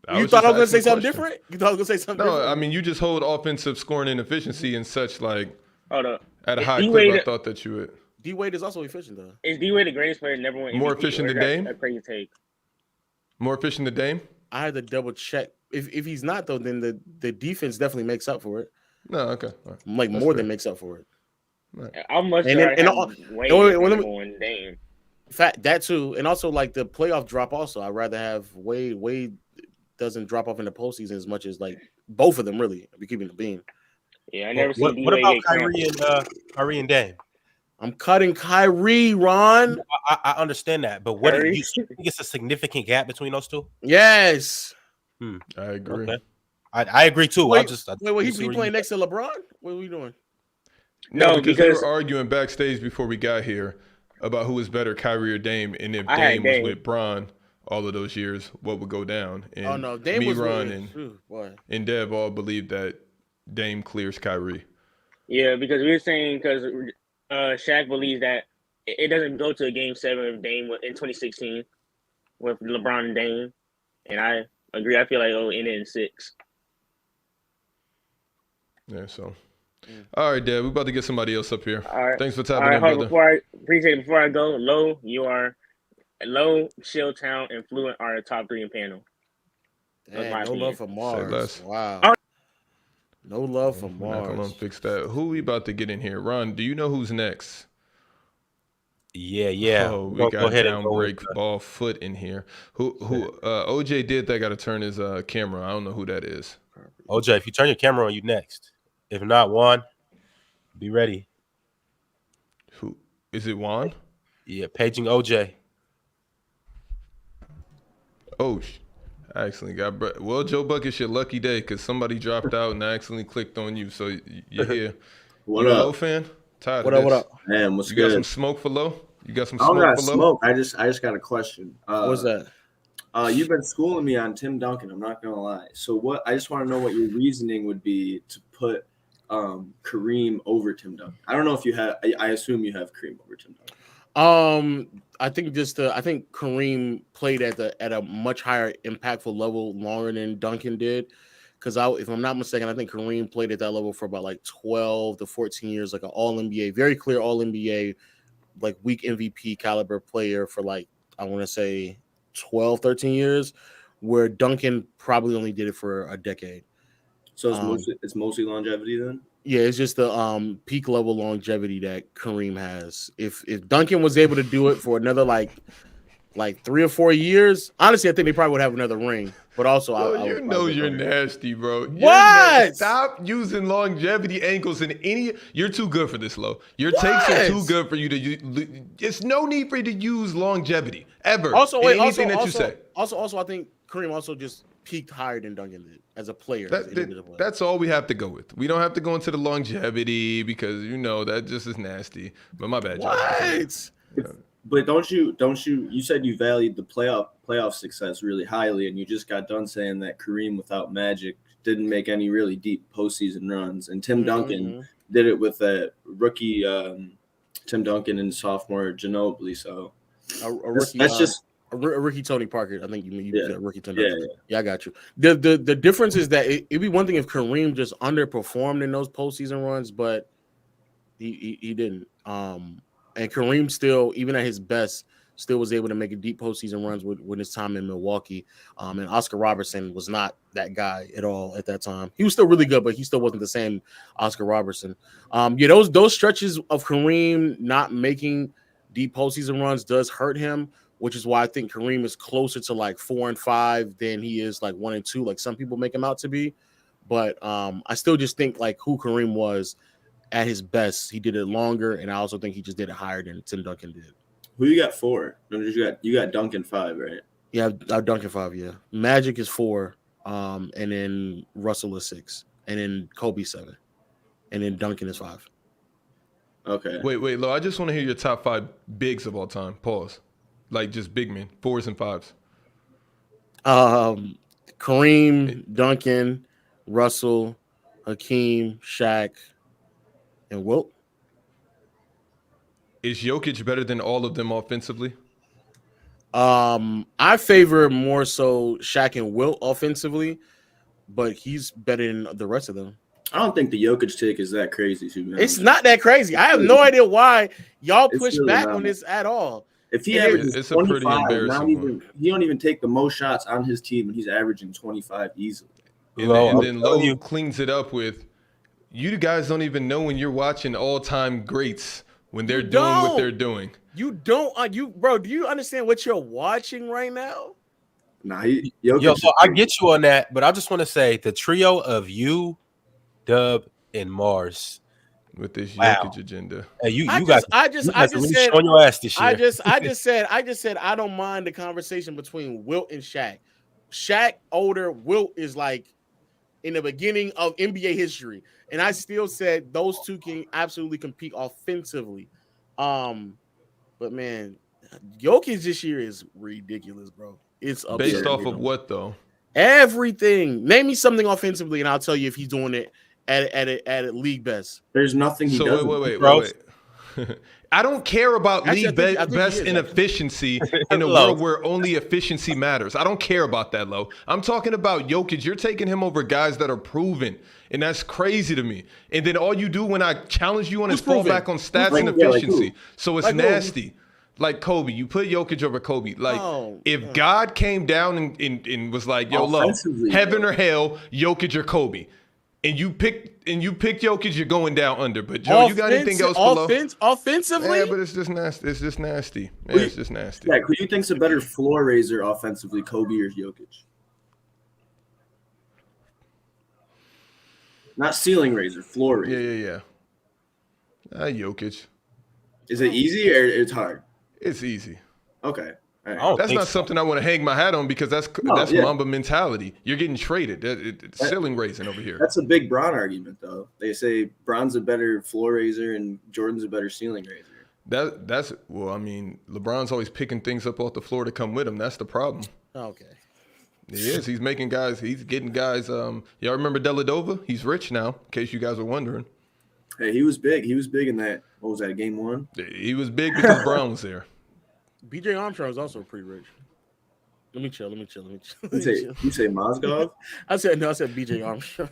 I You was thought just I was gonna asking say a something question. different? You thought I was gonna say something No, different? I mean you just hold offensive scoring and efficiency and such like Hold up. at a Is high D-Wade, clip. I thought that you would D Wade is also efficient though. is D-Wade the greatest player to never win MVP? More efficient or is than that Dame? a crazy take? More efficient than Dame. I had to double check. If he's not though, then the defense definitely makes up for it. No, okay. All right. Like That's more fair. than makes up for it. I'm much And rather then- have and Wade wait, as let me- number one Dame. Fact that too, and also like the playoff drop. Also, I'd rather have Wade. Wade doesn't drop off in the postseason as much as like both of them. Really, if we keeping the beam. Yeah, I never seen What D-Wade about get cramped. Kyrie and Dame? I'm cutting Kyrie, Ron. I understand that, but what do you think it's a significant gap between those two? Yes. I agree. Okay. I agree too. Wait, I he playing next to LeBron? What are we doing? No, No, because they because- were arguing backstage before we got here about who was better, Kyrie or Dame, and if I had Dame was Dame. with Bron all of those years, what would go down? And Oh no, Dame me, was Ron, really, and Dev all believe that Dame clears Kyrie. Yeah, because we were saying because Shaq believes that it doesn't go to a game 7 of Dame in 2016 with LeBron and Dame, and I agree. I feel like it'll end in 6. Yeah, so. All right, Dev, we're about to get somebody else up here. All right. Thanks for All tapping right, in, hold on, brother. before I go, Low, Chilltown, and Fluent are the top 3 in panel. Dang, my no opinion. love for Mars. less. Wow. All right. No love for We're not gonna Mars. fix that. Who we about to get in here? Ron, do you know who's next? Yeah. Oh, We're we gonna got go ahead and go with, downbreak ball foot in here. Who OJ did that got to turn his camera. I don't know who that is. OJ, if you turn your camera on, you next. If not, Juan, be ready. Who is it? Juan? Yeah, paging OJ. Oh, I accidentally got. Well, Joe Buck, it's your lucky day because somebody dropped out and I accidentally clicked on you. So you're here. What you up? a Low fan? Tired What of up? What this. up? Man, what's You good? got some smoke for Low? You got some I don't smoke got for Low? smoke. I just got a question. What's that? You've been schooling me on Tim Duncan. I'm not gonna lie. So what? I just want to know what your reasoning would be to put Kareem over Tim Duncan. I don't know if you have. I assume you have Kareem over Tim Duncan. I think I think Kareem played at a much higher impactful level longer than Duncan did. Because if I'm not mistaken, I think Kareem played at that level for about like 12 to 14 years, like an All NBA, very clear All NBA, like weak MVP caliber player for like I want to say 12, 13 years, where Duncan probably only did it for a decade. So it's mostly longevity then. Yeah, it's just the peak level longevity that Kareem has. If Duncan was able to do it for another like 3 or 4 years, honestly, I think they probably would have another ring. But also, You're nasty, bro. What? Stop using longevity angles in any. You're too good for this, Low. Your takes are too good for you to use. It's no need for you to use longevity ever. Also, in anything that you say. Also, I think Kareem also just peaked higher than Duncan did as a player. That's all we have to go with. We don't have to go into the longevity because that just is nasty. But my bad, What? But don't you? You said you valued the playoff success really highly, and you just got done saying that Kareem without Magic didn't make any really deep postseason runs, and Tim Duncan did it with a rookie Tim Duncan and sophomore Ginobili. So a rookie, that's just a rookie Tony Parker. I think you said rookie Tim Duncan. Yeah, I got you. The difference is that it'd be one thing if Kareem just underperformed in those postseason runs, but he didn't. And Kareem still, even at his best, still was able to make a deep postseason runs with his time in Milwaukee. And Oscar Robertson was not that guy at all at that time. He was still really good, but he still wasn't the same Oscar Robertson. Those stretches of Kareem not making deep postseason runs does hurt him, which is why I think Kareem is closer to like 4 and 5 than he is like 1 and 2, like some people make him out to be. But I still just think like who Kareem was at his best, he did it longer, and I also think he just did it higher than Tim Duncan did. Who you got 4? No, you got Duncan 5, right? Yeah, Duncan 5. Yeah, Magic is 4, and then Russell is 6, and then Kobe 7, and then Duncan is 5. Okay. Wait, Lo. I just want to hear your top 5 bigs of all time. Pause. Like just big men, 4s and 5s. Kareem, Duncan, Russell, Hakeem, Shaq, and Wilt. Is Jokic better than all of them offensively? I favor more so Shaq and Wilt offensively, but he's better than the rest of them. I don't think the Jokic take is that crazy. To be honest. It's not that crazy. I have no idea why y'all push really back not. on this at all. If he averages it's a pretty 25, embarrassing one. he don't even take the most shots on his team, and he's averaging 25 easily. And then Lowe cleans it up with, you guys don't even know when you're watching all-time greats when they're doing what they're doing. You don't, bro. Do you understand what you're watching right now? Nah, so I get you on that, but I just want to say the trio of you, Dub, and Mars with this Jokic agenda. Hey, you I guys just said showing your ass this year. I just said I don't mind the conversation between Wilt and Shaq. Shaq older, Wilt is like in the beginning of NBA history, and I still said those two can absolutely compete offensively. But man, Jokic this year is ridiculous, bro. It's based off of what though? Everything. Name me something offensively, and I'll tell you if he's doing it at league best. There's nothing. Wait. I don't care about league best in efficiency in a world where only efficiency matters. I don't care about that, Lo. I'm talking about Jokic. You're taking him over guys that are proven, and that's crazy to me. And then all you do when I challenge you on is fall back on stats and efficiency. So it's nasty. Like Kobe, you put Jokic over Kobe. Like, if God came down and was like, yo, Lo, heaven or hell, Jokic or Kobe, and you picked Jokic, you're going down under. But Joe, you got anything else below? Offensively? Yeah, but it's just nasty. It's just nasty. It's just nasty. Yeah, who do you think's a better floor raiser offensively, Kobe or Jokic? Not ceiling raiser, floor raiser. Yeah. Jokic. Is it easy or it's hard? It's easy. Okay. Right. That's not something I want to hang my hat on because that's Mamba mentality. You're getting traded. It's ceiling raising over here. That's a big Bron argument, though. They say Bron's a better floor raiser and Jordan's a better ceiling raiser. That's well, I mean, LeBron's always picking things up off the floor to come with him. That's the problem. Okay. He is. He's making guys. He's getting guys. Y'all remember Deladova? He's rich now. In case you guys were wondering. Hey, he was big. He was big in that. What was that? Game 1. He was big because Brown was there. BJ Armstrong is also pretty rich. Let me chill. You say Mozgov? I said BJ Armstrong.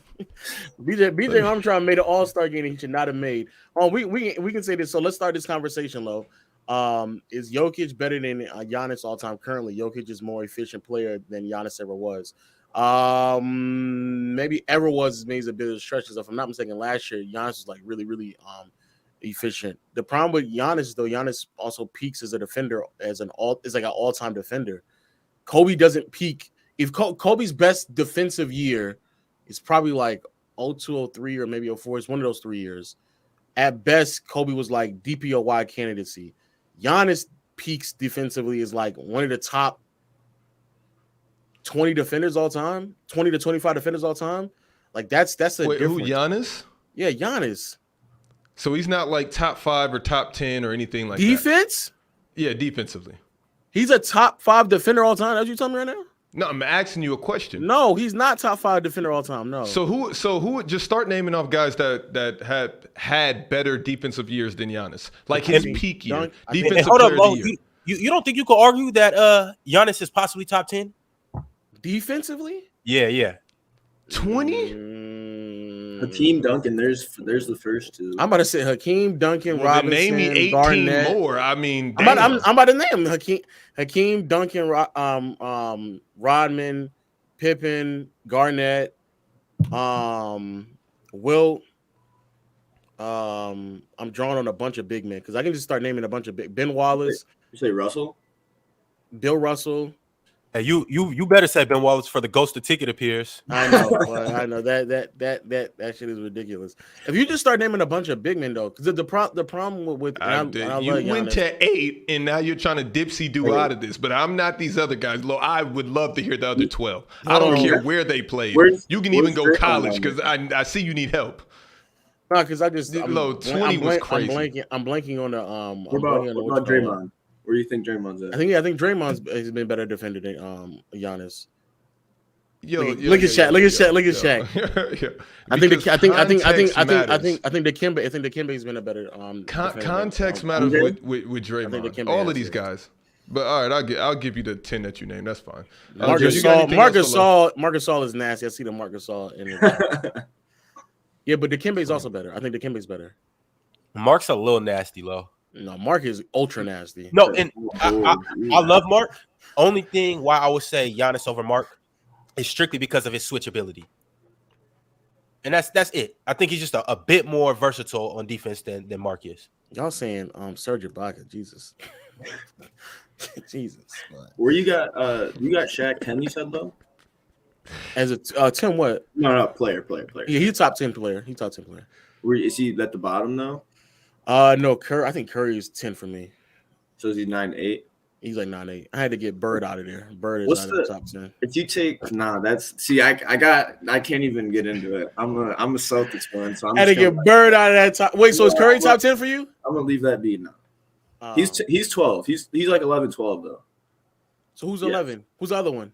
BJ Armstrong made an all-star game that he should not have made. We can say this. So let's start this conversation, Lo. Is Jokic better than Giannis all time currently? Jokic is more efficient player than Giannis ever was. Maybe ever was maybe a bit of stretches. If I'm not mistaken, last year Giannis was like really, really efficient. The problem with Giannis, though, Giannis also peaks as a defender, is like an all-time defender. Kobe doesn't peak. If Kobe's best defensive year is probably like 02, 03, or maybe 04, it's one of those 3 years. At best, Kobe was like DPOY candidacy. Giannis peaks defensively is like one of the top 20 defenders all time, 20 to 25 defenders all time. Like that's a difference. Who, Giannis? Yeah, Giannis. So he's not like top 5 or top 10 or anything like Defense? that. Yeah, defensively. He's a top 5 defender all time. That's what you telling me right now? No, I'm asking you a question. No, he's not top 5 defender all time. No. So who would just start naming off guys that had better defensive years than Giannis? Like his peak year. Defensive hold player up, of the year. You don't think you could argue that Giannis is possibly top 10? Defensively? Yeah. 20? Hakeem Duncan, there's the first two. I'm about to say Hakeem Duncan, Robinson, name me 18 Garnett. more. I mean, I'm about to name Hakeem Duncan, Rodman, Pippen, Garnett, Wilt. I'm drawing on a bunch of big men because I can just start naming a bunch of big. Ben Wallace. You say Russell? Bill Russell. Hey, you better say Ben Wallace for the ghosted ticket appears. I know, I know that shit is ridiculous. If you just start naming a bunch of big men though, because the problem with you went to 8 and now you're trying to dipsy do out of this, but I'm not these other guys. I would love to hear the other 12. I don't care where they played. You can even go college because I see you need help. No, because I just 20 was crazy. I'm blanking on the What about Draymond? Where do you think Draymond's at? I think Draymond's has been better defender than Giannis. Look at Shaq. Yeah. I think the Kimbe's been a better context matters with Draymond. All of these guys. But all right, I'll give you the 10 that you named. That's fine. Marcus Gasol is nasty. I see the Marcus Gasol in it. Yeah, but the Kimbe's also better. I think the Kimbe's better. Mark's a little nasty, low. No, Mark is ultra nasty. No, and I love Mark. Only thing why I would say Giannis over Mark is strictly because of his switchability. And that's it. I think he's just a bit more versatile on defense than Mark is. Y'all saying Serge Ibaka, Jesus. Jesus. Where you got Shaq 10, you said though? As a 10 what? No, player. Yeah, he's top 10 player. He's top 10 player. Is he at the bottom though? No, Curry. I think Curry is 10 for me. So is he 9-8? He's like 9-8. I had to get Bird out of there. Bird is out of the top 10. If you take I can't even get into it. I'm a Celtics fan, so I had to get Bird out of that top. Wait, so is Curry top 10 for you? I'm gonna leave that be now. He's 12. He's like 11, 12 though. So who's 11? Who's the other one?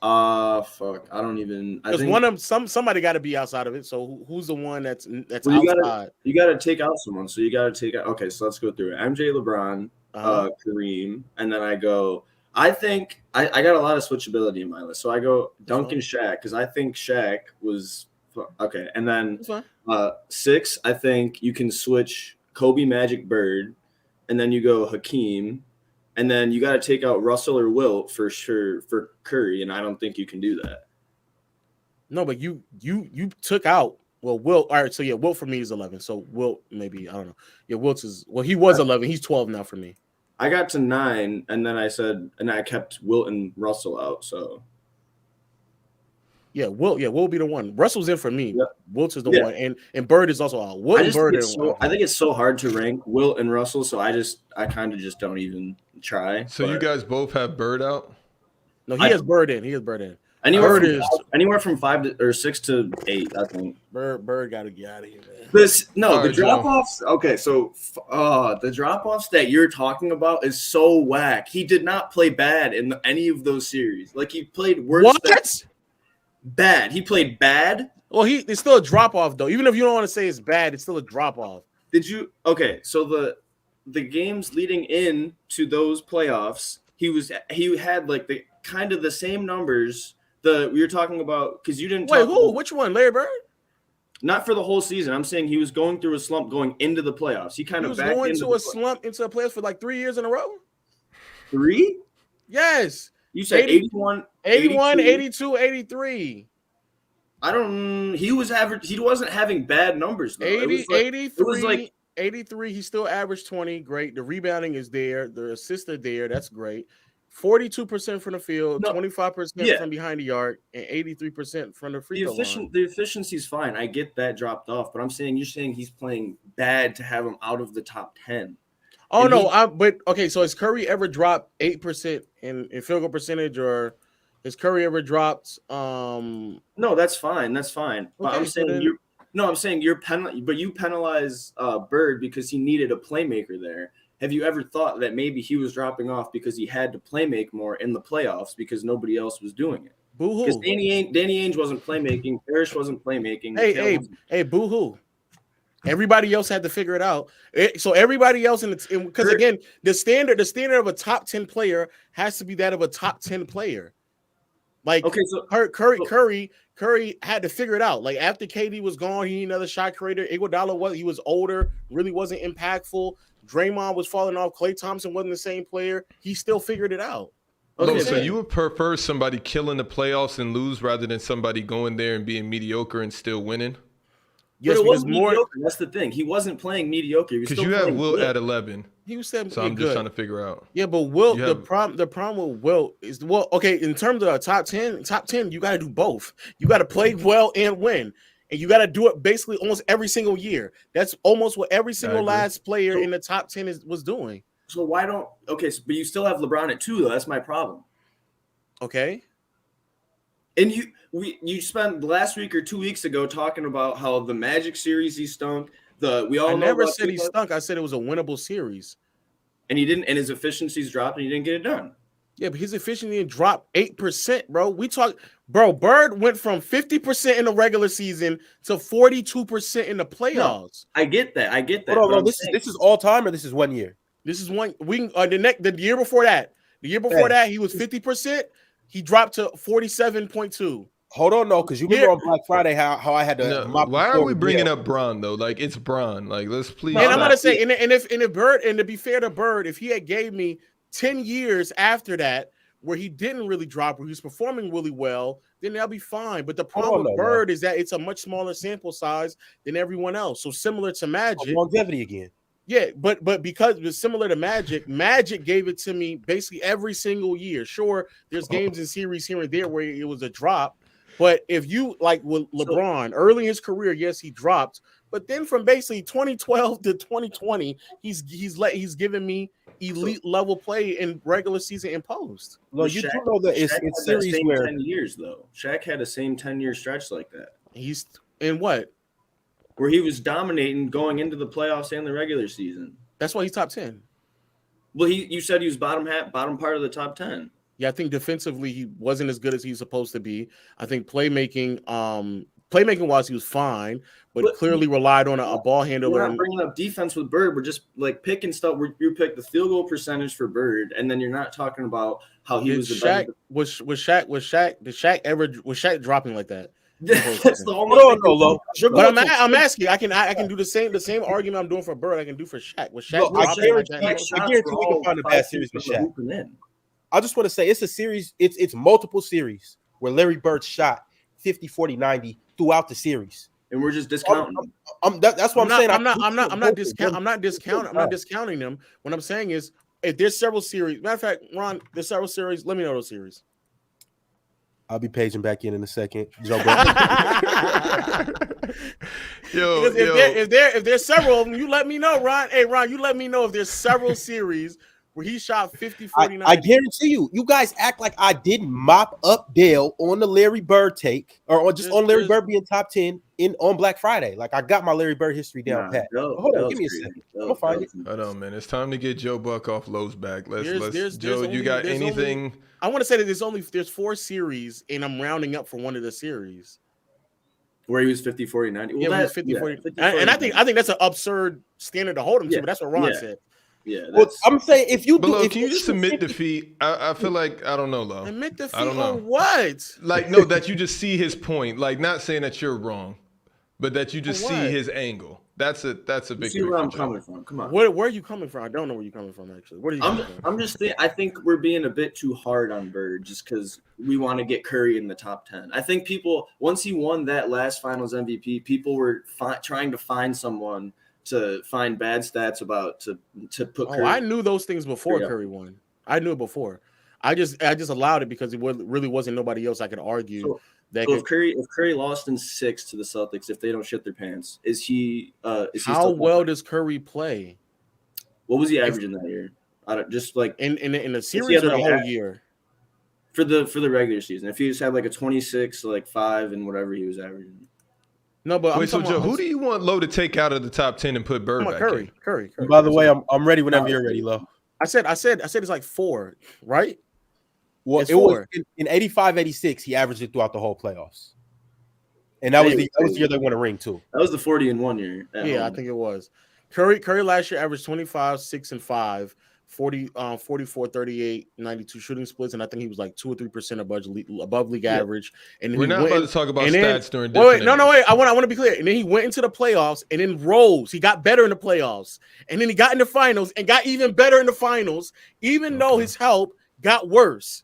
Fuck. I don't even. Because one of somebody got to be outside of it. So who's the one that's outside? You gotta take out someone. So you gotta take out. Okay, so let's go through it. MJ, LeBron, Kareem, and then I go. I think I got a lot of switchability in my list. So I go Duncan, Shaq, because I think Shaq was okay, and then 6. I think you can switch Kobe, Magic, Bird, and then you go Hakeem. And then you got to take out Russell or Wilt for sure for Curry, and I don't think you can do that. No, but you took out Wilt. All right, so yeah, Wilt for me is 11. So Wilt maybe I don't know. Yeah, Wilt is he was 11. He's 12 now for me. I got to 9, and then I kept Wilt and Russell out. So yeah, Wilt will be the one. Russell's in for me. Yep. Wilt is the one, and Bird is also out. Wilt and Bird I think it's so hard to rank Wilt and Russell, so I kind of just don't even try. So you guys both have Bird out? No, he has Bird in. Anywhere from 5 or 6 to 8, I think. Bird got to get out of here, man. The drop offs. Okay, so the drop offs that you're talking about is so whack. He did not play bad in any of those series. Like he played worse. What? Bad. He played bad. Well, it's still a drop off though. Even if you don't want to say it's bad, it's still a drop off. Did you? Okay, so the games leading in to those playoffs, he had like the kind of the same numbers. We were talking about because you didn't. Wait, who? Which one? Larry Bird? Not for the whole season. I'm saying he was going through a slump going into the playoffs. He was going into a slump into the playoffs for like 3 years in a row. 3? Yes. You said 81, 82, 83. He was average. He wasn't having bad numbers though. 83. It was like 83. He still averaged 20. Great. The rebounding is there. The assists are there. That's great. 42% from the field, 25% from behind the arc, and 83% from the free throw line. The efficiency's fine. I get that dropped off, but you're saying he's playing bad to have him out of the top 10. Oh, and but okay, so has Curry ever dropped 8% in field goal percentage, or has Curry ever dropped No, that's fine. That's fine. But okay, I'm saying you penalize Bird because he needed a playmaker there. Have you ever thought that maybe he was dropping off because he had to play make more in the playoffs because nobody else was doing it? Boo-hoo. Because Danny Ainge wasn't playmaking. Parrish wasn't playmaking. Hey, boo-hoo. Everybody else had to figure it out. So everybody else because again, the standard of a top 10 player has to be that of a top 10 player. Like Curry had to figure it out. Like after KD was gone, he needed another shot creator. Iguodala he was older, really wasn't impactful. Draymond was falling off. Klay Thompson wasn't the same player. He still figured it out. Okay, so you would prefer somebody killing the playoffs and lose rather than somebody going there and being mediocre and still winning? Yes, but it wasn't mediocre. That's the thing. He wasn't playing mediocre. Because you have Wilt at 11. He was 7. So I'm just trying to figure out. Yeah, but Wilt, the problem with Wilt is okay. In terms of top 10, you got to do both. You got to play well and win, and you got to do it basically almost every single year. That's almost what every single last player in the top 10 was doing. So why don't but you still have LeBron at 2 though. That's my problem. Okay. And you spent last week or 2 weeks ago talking about how the Magic series he stunk. I never said he stunk. I said it was a winnable series. And he didn't, and his efficiencies dropped, and he didn't get it done. Yeah, but his efficiency dropped 8%, bro. Bird went from 50% in the regular season to 42% in the playoffs. I get that. Hold on, this is all time or this is 1 year? This is one the year before that. The year before that, he was 50%. He dropped to 47.2. Hold on, no, because you remember on Black Friday how I had to. No, why are we bringing up Bron though? Like it's Bron. Like let's please. And I'm gonna say, and if Bird, and to be fair to Bird, if he had gave me 10 years after that where he didn't really drop, where he was performing really well, then that'll be fine. But the problem with Bird is that it's a much smaller sample size than everyone else. So similar to Magic, longevity again. Yeah, but because it was similar to Magic gave it to me basically every single year. Sure, there's games and series here and there where it was a drop, but if you like with LeBron early in his career, yes, he dropped, but then from basically 2012 to 2020, he's given me elite level play in regular season and post. Well, you do know that it's series where 10 years though. Shaq had the same 10-year stretch like that. He's in what? Where he was dominating going into the playoffs and the regular season. That's why he's top 10. Well, you said he was bottom part of the top 10. Yeah, I think defensively he wasn't as good as he's supposed to be. I think playmaking wise he was fine, but clearly relied on a ball handler. We're not bringing up defense with Bird. We're just like picking stuff. You pick the field goal percentage for Bird, and then you're not talking about how he was the Shaq. Was Shaq dropping like that? That's the only thing. But I'm asking. I can do the same argument I'm doing for Bird. I can do for Shaq. Was Shaq? I guarantee we can find a bad series with Shaq. I just want to say it's a series. It's multiple series where Larry Bird shot 50, 40, 90 throughout the series, and we're just discounting. That's what I'm saying. I'm not discounting them. What I'm saying is, if there's several series. Matter of fact, Ron, there's several series. Let me know those series. I'll be paging back in a second. If there's several of them, you let me know, Ron. Hey, Ron, you let me know if there's several series where he shot 50, 49. I guarantee you guys act like I didn't mop up Dale on the Larry Bird take or just on Larry Bird being top 10 on Black Friday. Like I got my Larry Bird history down pat. Hold on, give me a second. I'm gonna find it. Hold on, man. It's time to get Joe Buck off Lowe's back. Joe, you got anything? I want to say that there's 4 series, and I'm rounding up for one of the series. Where he was 50, 40, 90. Well, yeah, he was 50, 40. 50, 40, and I think that's an absurd standard to hold him to, but that's what Ron said. Yeah, well, I'm saying if you can you just admit defeat? I feel like I don't know, though. Admit defeat on what? Like no, that you just see his point. Like not saying that you're wrong, but that you just see his angle. That's a big. See where I'm coming from. Come on. Where are you coming from? I don't know where you're coming from actually. What are you? I'm just thinking. I think we're being a bit too hard on Bird just because we want to get Curry in the top 10. I think people once he won that last Finals MVP, people were trying to find someone to find bad stats about to put. Curry. I knew those things before Curry won. I knew it before. I just allowed it because it really wasn't nobody else I could argue. So if Curry lost in 6 to the Celtics, if they don't shit their pants, is he? How well does Curry play? What was he averaging that year? Just like in the series or the whole year? For the regular season, if he just had like a 26, like 5 and whatever he was averaging. No, but wait. So Joe, who do you want Lowe to take out of the top 10 and put Bird back in? Curry. By the way, I'm ready whenever you're ready, Lowe. I said it's like 4, right? Well, it was in 85, 86, he averaged it throughout the whole playoffs. And that was the year they won a ring too. That was the 40 in 1 year. Yeah, I think it was. Curry last year averaged 25, 6 and 5, 40, 44, 38, 92 shooting splits, and I think he was like 2 or 3% above league average. And we're not about to talk about stats during. Wait. I want to be clear. And then he went into the playoffs and then rose. He got better in the playoffs, and then he got in the finals and got even better in the finals, even though his help got worse.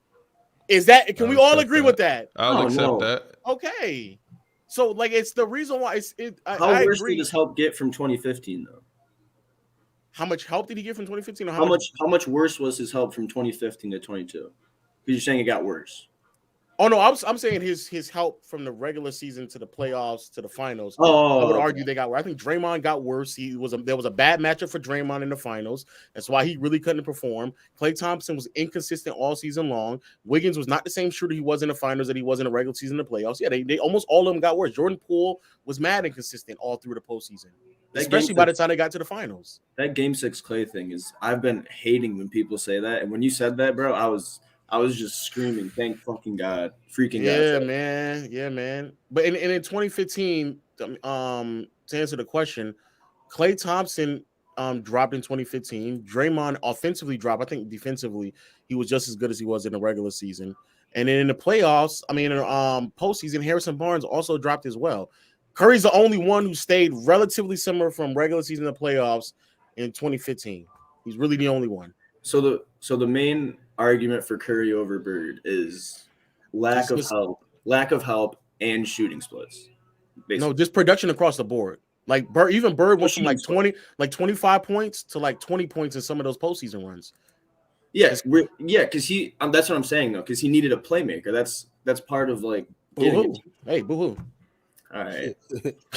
Can we all agree with that? I'll accept that. Okay. So like it's the reason why How worse did his help get from 2015 though? How much help did he get from 2015? Or how much worse was his help from 2015 to 22? Because you're saying it got worse. Oh no, I'm saying his help from the regular season to the playoffs to the finals. I would argue they got worse. I think Draymond got worse. There was a bad matchup for Draymond in the finals. That's why he really couldn't perform. Klay Thompson was inconsistent all season long. Wiggins was not the same shooter he was in the finals that he was in the regular season in the playoffs. Yeah, they almost all of them got worse. Jordan Poole was mad inconsistent all through the postseason, especially by the time they got to the finals. That Game 6 Klay thing I've been hating when people say that, and when you said that, bro, I was I was just screaming, "Thank fucking God, freaking Yeah, God!" man. Yeah, man. But in 2015, to answer the question, Klay Thompson dropped in 2015. Draymond offensively dropped. I think defensively he was just as good as he was in the regular season. And then in the playoffs, I mean, postseason, Harrison Barnes also dropped as well. Curry's the only one who stayed relatively similar from regular season to playoffs in 2015. He's really the only one. So the main argument for Curry over Bird is lack of help and shooting splits. Basically. No, just production across the board. Like even Bird went from like 25 points to like 20 points in some of those postseason runs. Yeah, because he. That's what I'm saying though, because he needed a playmaker. That's part of like. Hey, boo-hoo. All right.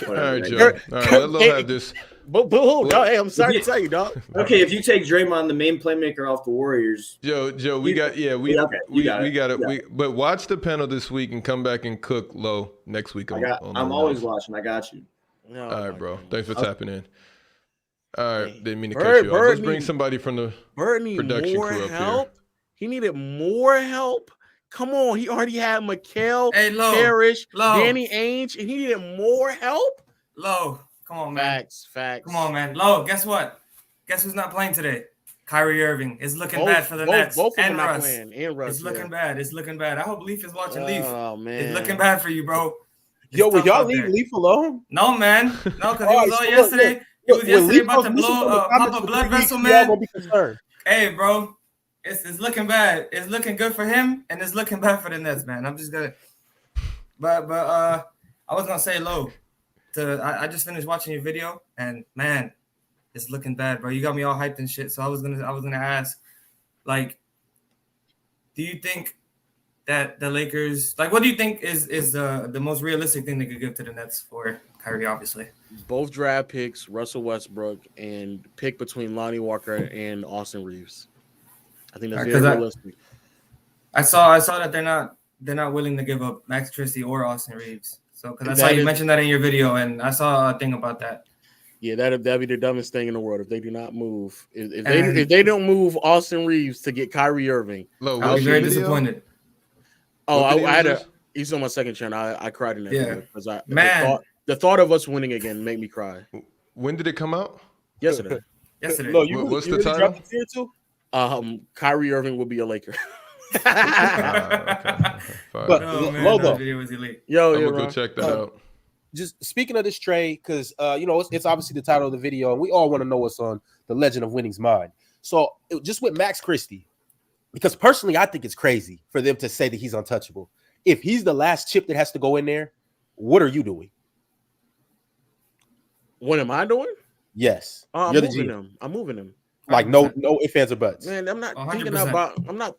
All right, Joe. All right, let Lo have this. Boo-hoo. No, hey, I'm sorry to tell you, dog. Okay, if you take Draymond, the main playmaker, off the Warriors. Joe, we got it. But watch the panel this week and come back and cook Lo next week. I'm always watching. I got you. No, all right, bro. Thanks for tapping in. All right, didn't mean to cut you off. Let's bring somebody from the production crew up here. He needed more help. Come on, he already had Mikal, Parrish, Danny Ainge, and he needed more help. Lo, come on, man. Facts. Come on, man. Lo, guess what? Guess who's not playing today? Kyrie Irving. It's looking bad for the Nets. Both of them and not Russ. playing. And Russ. It's looking bad. It's looking bad. I hope Leaf is watching Leaf. Oh, man. It's looking bad for you, bro. Yo, will y'all leave Leaf alone? No, man. No, because he was on yesterday. He was yesterday about to blow pop a blood vessel, man. Hey, bro. It's looking bad. It's looking good for him, and it's looking bad for the Nets, man. I'm just gonna. But I was gonna say, Lo, I just finished watching your video, and man, it's looking bad, bro. You got me all hyped and shit. So I was gonna ask, like, do you think that the Lakers, like, what do you think is the most realistic thing they could give to the Nets for Kyrie? Obviously, both draft picks, Russell Westbrook, and pick between Lonnie Walker and Austin Reeves. I think that's very realistic. I saw that they're not willing to give up Max Christie or Austin Reeves. So because I saw you mentioned that in your video, and I saw a thing about that. Yeah, that'd be the dumbest thing in the world if they do not move. If they don't move Austin Reeves to get Kyrie Irving, I'll be very disappointed. Oh, I had he's on my second channel. I cried in that video because the thought of us winning again made me cry. When did it come out? Yesterday. No, what's the title? Kyrie Irving will be a Laker. But that video was elite. I'm gonna go check that out. Just speaking of this trade, because it's obviously the title of the video, and we all want to know what's on the Legend of Winning's mind. So just with Max Christie, because personally, I think it's crazy for them to say that he's untouchable. If he's the last chip that has to go in there, what are you doing? What am I doing? Yes, I'm moving him. Like no ifs, ands, or buts. Man, I'm not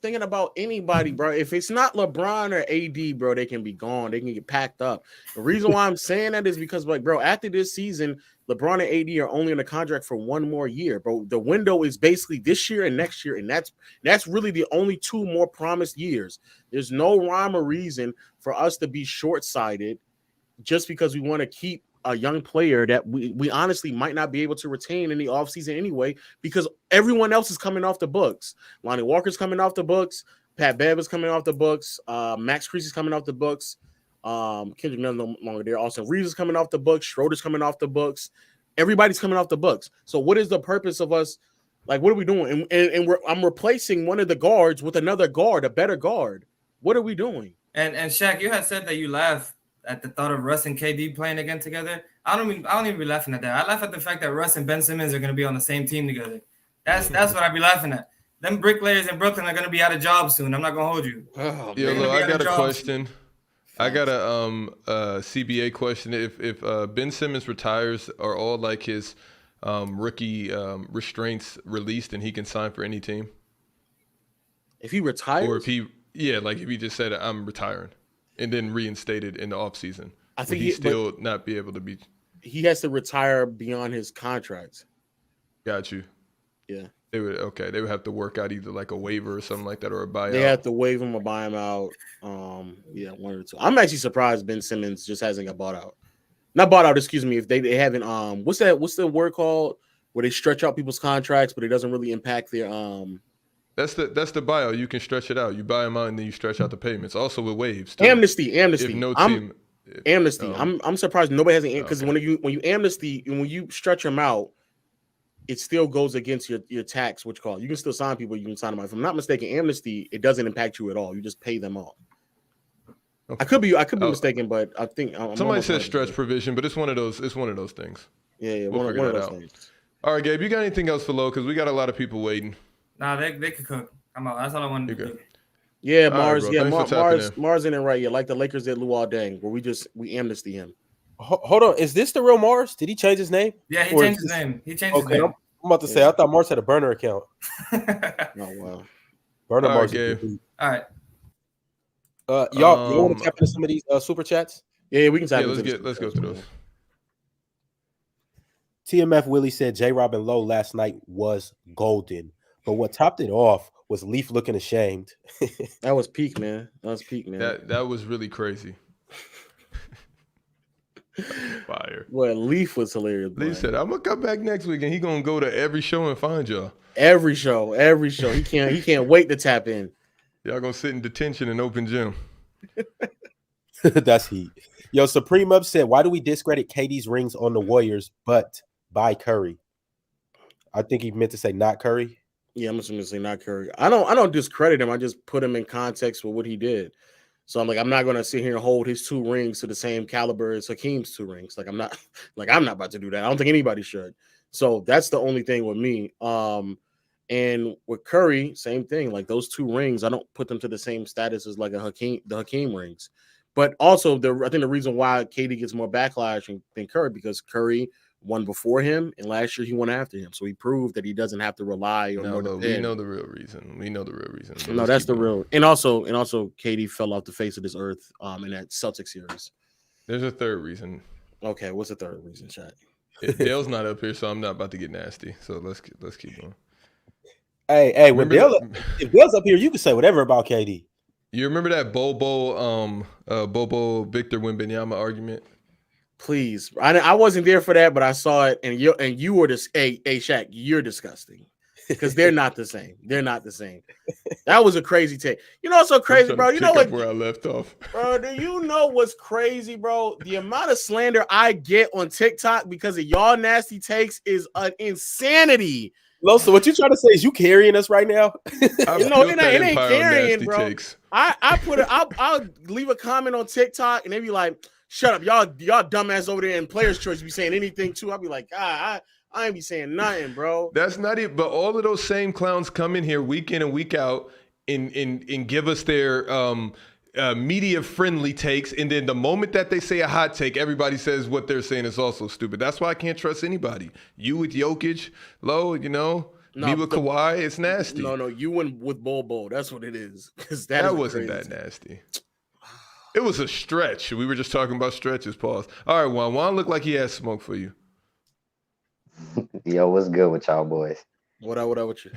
thinking about anybody, bro. If it's not LeBron or AD, bro, they can be gone. They can get packed up. The reason why I'm saying that is because, like, bro, after this season, LeBron and AD are only in a contract for one more year, bro. The window is basically this year and next year, and that's really the only two more promised years. There's no rhyme or reason for us to be short-sighted just because we want to keep a young player that we honestly might not be able to retain in the offseason anyway, because everyone else is coming off the books. Lonnie Walker's coming off the books. Pat Bev is coming off the books. Max Christie's coming off the books. Kendrick Nunn no longer there. Austin Reeves is coming off the books. Schroeder's coming off the books. Everybody's coming off the books. So what is the purpose of us? Like, what are we doing? And I'm replacing one of the guards with another guard, a better guard. What are we doing? And Shaq, you had said that you laughed at the thought of Russ and KD playing again together. I don't even be laughing at that. I laugh at the fact that Russ and Ben Simmons are going to be on the same team together. That's what I be laughing at. Them bricklayers in Brooklyn are going to be out of jobs soon. I'm not going to hold you. I got a question. I got a CBA question. If Ben Simmons retires, are all like his rookie restraints released and he can sign for any team? If he retires? Or if he just said, I'm retiring, and then reinstated in the offseason, I think he still not be able to be. He has to retire beyond his contract. Got you. Yeah. They would have to work out either like a waiver or something like that, or a buyout. They have to waive him or buy him out. One or two. I'm actually surprised Ben Simmons just hasn't got bought out. Not bought out, excuse me. If they haven't what's the word called where they stretch out people's contracts, but it doesn't really impact their That's the buyout. You can stretch it out. You buy them out and then you stretch out the payments. Also with waves too. Amnesty. If no team. Amnesty. I'm surprised nobody has an because when you amnesty and when you stretch them out, it still goes against your tax. Which call you can still sign people. You can sign them out. If I'm not mistaken, amnesty it doesn't impact you at all. You just pay them off. Okay. I could be mistaken, but I think somebody said stretch provision, but it's one of those. It's one of those things. Yeah, we'll figure that out. Things. All right, Gabe, you got anything else for Low? Because we got a lot of people waiting. Nah, they could cook. I'm out. That's all I wanted to do. Yeah, Mars. Right, Mars in it right. Yeah, like the Lakers did Luol Deng, where we amnesty him. Hold on, is this the real Mars? Did he change his name? Yeah, he changed his name. His name. I'm about to say, I thought Mars had a burner account. Oh wow, burner all Mars. Right, all right. Y'all want to tap into some of these super chats? Yeah, we can tap into. Let's go through those. TMF Willie said J-Rob and Low last night was golden, but what topped it off was Leaf looking ashamed. That was peak, man. That was really crazy. Fire. Well, Leaf was hilarious. Leaf said, "I'm gonna come back next week, and he gonna go to every show and find y'all. Every show. He can't wait to tap in. Y'all gonna sit in detention in open gym. That's heat. Yo, Supreme Up said, why do we discredit KD's rings on the Warriors, but buy Curry? I think he meant to say not Curry. Yeah, I'm just gonna say not Curry. I don't discredit him. I just put him in context with what he did. So I'm like, I'm not gonna sit here and hold his 2 rings to the same caliber as Hakeem's 2 rings. I'm not about to do that. I don't think anybody should. So that's the only thing with me. And with Curry, same thing. Like those 2 rings, I don't put them to the same status as like the Hakeem rings. But also, I think the reason why KD gets more backlash than Curry because Curry won before him, and last year he won after him. So he proved that he doesn't have to rely on. No, we know the real reason. So no, that's the real. And also, KD fell off the face of this earth in that Celtics series. There's a third reason. Okay, what's the third reason, chat? Dale's not up here, so I'm not about to get nasty. So let's keep going. Hey, when if Dale's up here, you can say whatever about KD. You remember that Bobo Victor Wembanyama argument? Please, I wasn't there for that, but I saw it, and you were just hey Shaq, you're disgusting because they're not the same. They're not the same. That was a crazy take. You know what's so crazy, bro? You know what? Where I left off, bro. Do you know what's crazy, bro? The amount of slander I get on TikTok because of y'all nasty takes is an insanity. So what you trying to say is you carrying us right now? No, it ain't carrying, bro. I'll leave a comment on TikTok and they be like, "Shut up, y'all dumbass over there." And Players Choice be saying anything too. I'll be like, I ain't be saying nothing, bro. That's not it. But all of those same clowns come in here week in and week out and give us their media-friendly takes, and then the moment that they say a hot take, everybody says what they're saying is also stupid. That's why I can't trust anybody. You with Jokic, Low, me with Kawhi, it's nasty. No, you went with Bobo. That's what it is. Because that wasn't that nasty. It was a stretch. We were just talking about stretches, pause. All right, Juan looked like he had smoke for you. Yo, what's good with y'all boys? What up with you?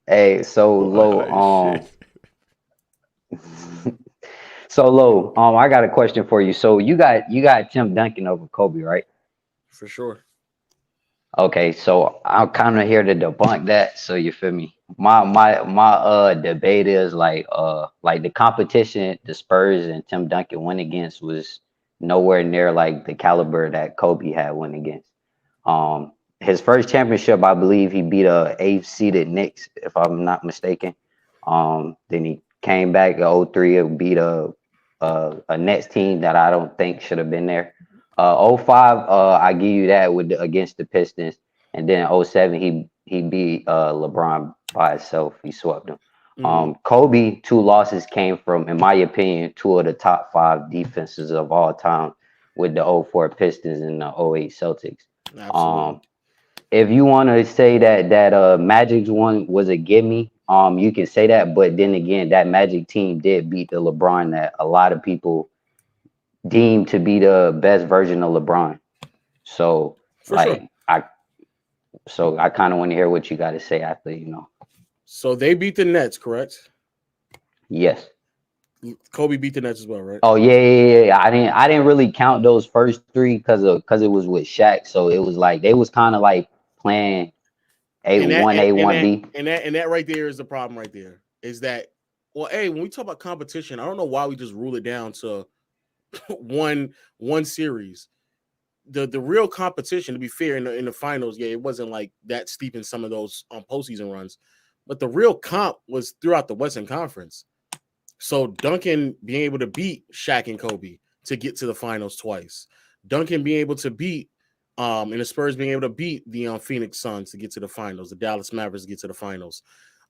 Hey, so Low, So Low, I got a question for you. So you got Tim Duncan over Kobe, right? For sure. Okay, so I'm kind of here to debunk that. So you feel me? My debate is like the competition the Spurs and Tim Duncan went against was nowhere near like the caliber that Kobe had went against. His first championship, I believe he beat a 8th seeded Knicks, if I'm not mistaken. Then he came back in 03 and beat a Nets team that I don't think should have been there. 05, I give you that against the Pistons, and then 07 he beat LeBron by himself. He swept him. Kobe, 2 losses came from, in my opinion, 2 of the top 5 defenses of all time with the 04 Pistons and the 08 Celtics. Absolutely. If you want to say that Magic's one was a gimme, you can say that, but then again, that Magic team did beat the LeBron that a lot of people deemed to be the best version of LeBron. So I kind of want to hear what you got to say after, So they beat the Nets, correct? Yes. Kobe beat the Nets as well, right? Oh yeah. I didn't really count those first 3 because it was with Shaq. So it was like they was kind of like playing A1, A1B. And that right there is the problem right there. Is that, well, hey, when we talk about competition, I don't know why we just rule it down to one series. The real competition, to be fair, in the finals, yeah, it wasn't like that steep in some of those postseason runs, but the real comp was throughout the Western Conference. So Duncan being able to beat Shaq and Kobe to get to the finals twice, Duncan being able to beat, and the Spurs being able to beat the Phoenix Suns to get to the finals, the Dallas Mavericks to get to the finals,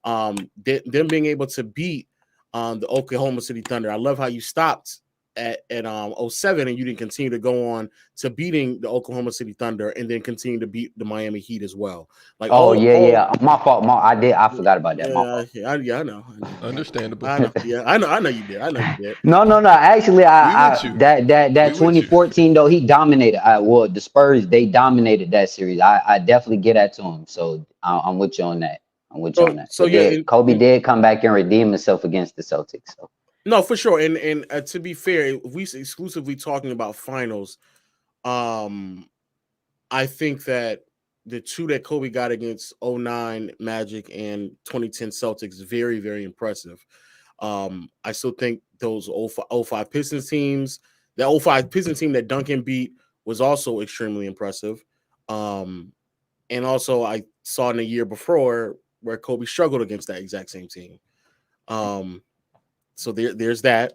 them being able to beat the Oklahoma City Thunder. I love how you stopped at 07 and you didn't continue to go on to beating the Oklahoma City Thunder and then continue to beat the Miami Heat as well. Like, yeah. My fault. I forgot about that. My fault. I know. Understandable. I know. Yeah, I know you did. No. Actually, that 2014 though, he dominated. The Spurs, they dominated that series. I definitely get that to him. So I'm with you on that. So yeah, Kobe did come back and redeem himself against the Celtics. So. No, for sure. And to be fair, if we exclusively talking about finals, I think that the two that Kobe got against 09 Magic and 2010 Celtics is very, very impressive. I still think those 05 Pistons teams, that 05 Pistons team that Duncan beat was also extremely impressive. And also I saw in the year before where Kobe struggled against that exact same team. So there's that.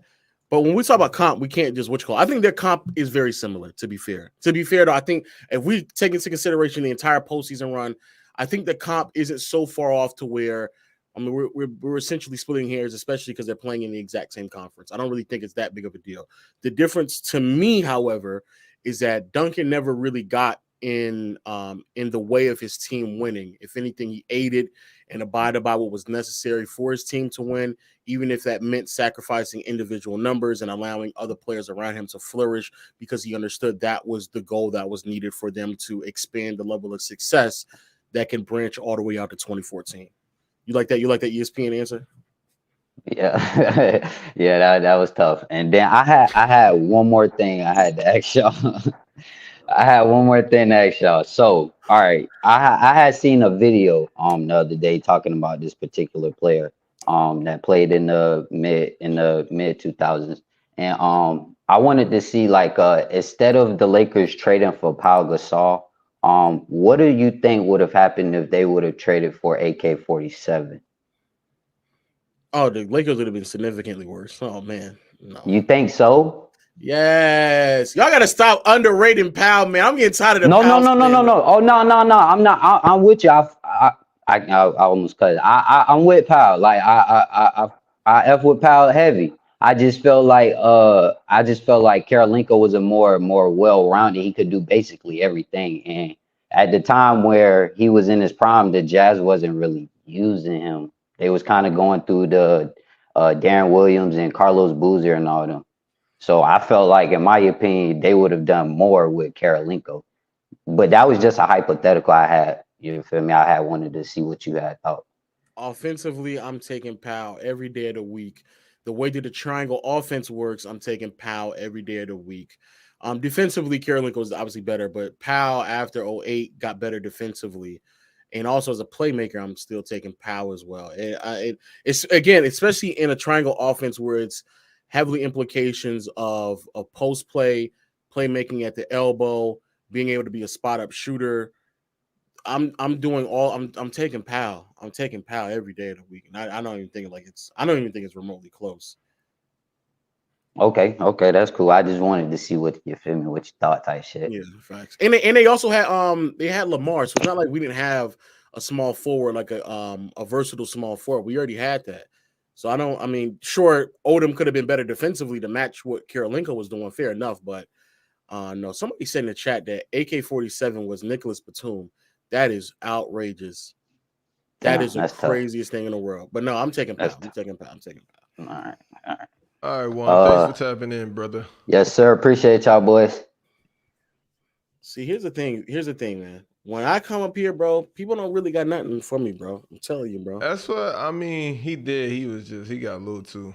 But when we talk about comp, we can't just I think their comp is very similar, to be fair. To be fair, though, I think if we take into consideration the entire postseason run, I think the comp isn't so far off to where, I mean, we're essentially splitting hairs, especially because they're playing in the exact same conference. I don't really think it's that big of a deal. The difference to me, however, is that Duncan never really got in the way of his team winning. If anything, he aided and abided by what was necessary for his team to win, even if that meant sacrificing individual numbers and allowing other players around him to flourish, because he understood that was the goal that was needed for them to expand the level of success that can branch all the way out to 2014. You like that? You like that ESPN answer? Yeah. Yeah, that was tough. And then I had one more thing I had to ask y'all. I had one more thing to ask y'all. So, all right, I had seen a video the other day talking about this particular player that played in the mid 2000s, and I wanted to see, like, instead of the Lakers trading for Pau Gasol, what do you think would have happened if they would have traded for AK-47? Oh, the Lakers would have been significantly worse. Oh man, no. You think so? Yes, y'all gotta stop underrating Powell, man. I'm getting tired of the No. Oh no. I'm not. I'm with you. I almost cut it. I'm with Powell. Like I f with Powell heavy. I just felt like Karolinko was a more well-rounded. He could do basically everything. And at the time where he was in his prime, the Jazz wasn't really using him. They was kind of going through the Darren Williams and Carlos Boozer and all them. So I felt like, in my opinion, they would have done more with Karolinko. But that was just a hypothetical I had. You feel me? I had wanted to see what you had thought. Offensively, I'm taking Powell every day of the week. The way that the triangle offense works, I'm taking Powell every day of the week. Defensively, Karolinko is obviously better, but Powell after 08 got better defensively. And also as a playmaker, I'm still taking Powell as well. It's again, especially in a triangle offense where it's heavily implications of post play, playmaking at the elbow, being able to be a spot up shooter. I'm taking Powell. I'm taking Powell every day of the week. And I don't even think it's remotely close. Okay, that's cool. I just wanted to see what you thought type shit. Yeah, facts. And they also had Lamar, so it's not like we didn't have a small forward, like a versatile small forward. We already had that. So sure, Odom could have been better defensively to match what Karolinko was doing, fair enough, but no, somebody said in the chat that AK-47 was Nicholas Batum. That is outrageous. That is the craziest thing in the world. But no, I'm taking Powell. I'm taking Powell. All right. All right, Juan. Thanks for tapping in, brother. Yes, sir. Appreciate y'all, boys. See, here's the thing, man. When I come up here, bro, people don't really got nothing for me, bro. I'm telling you, bro. That's what he did. He got a little too.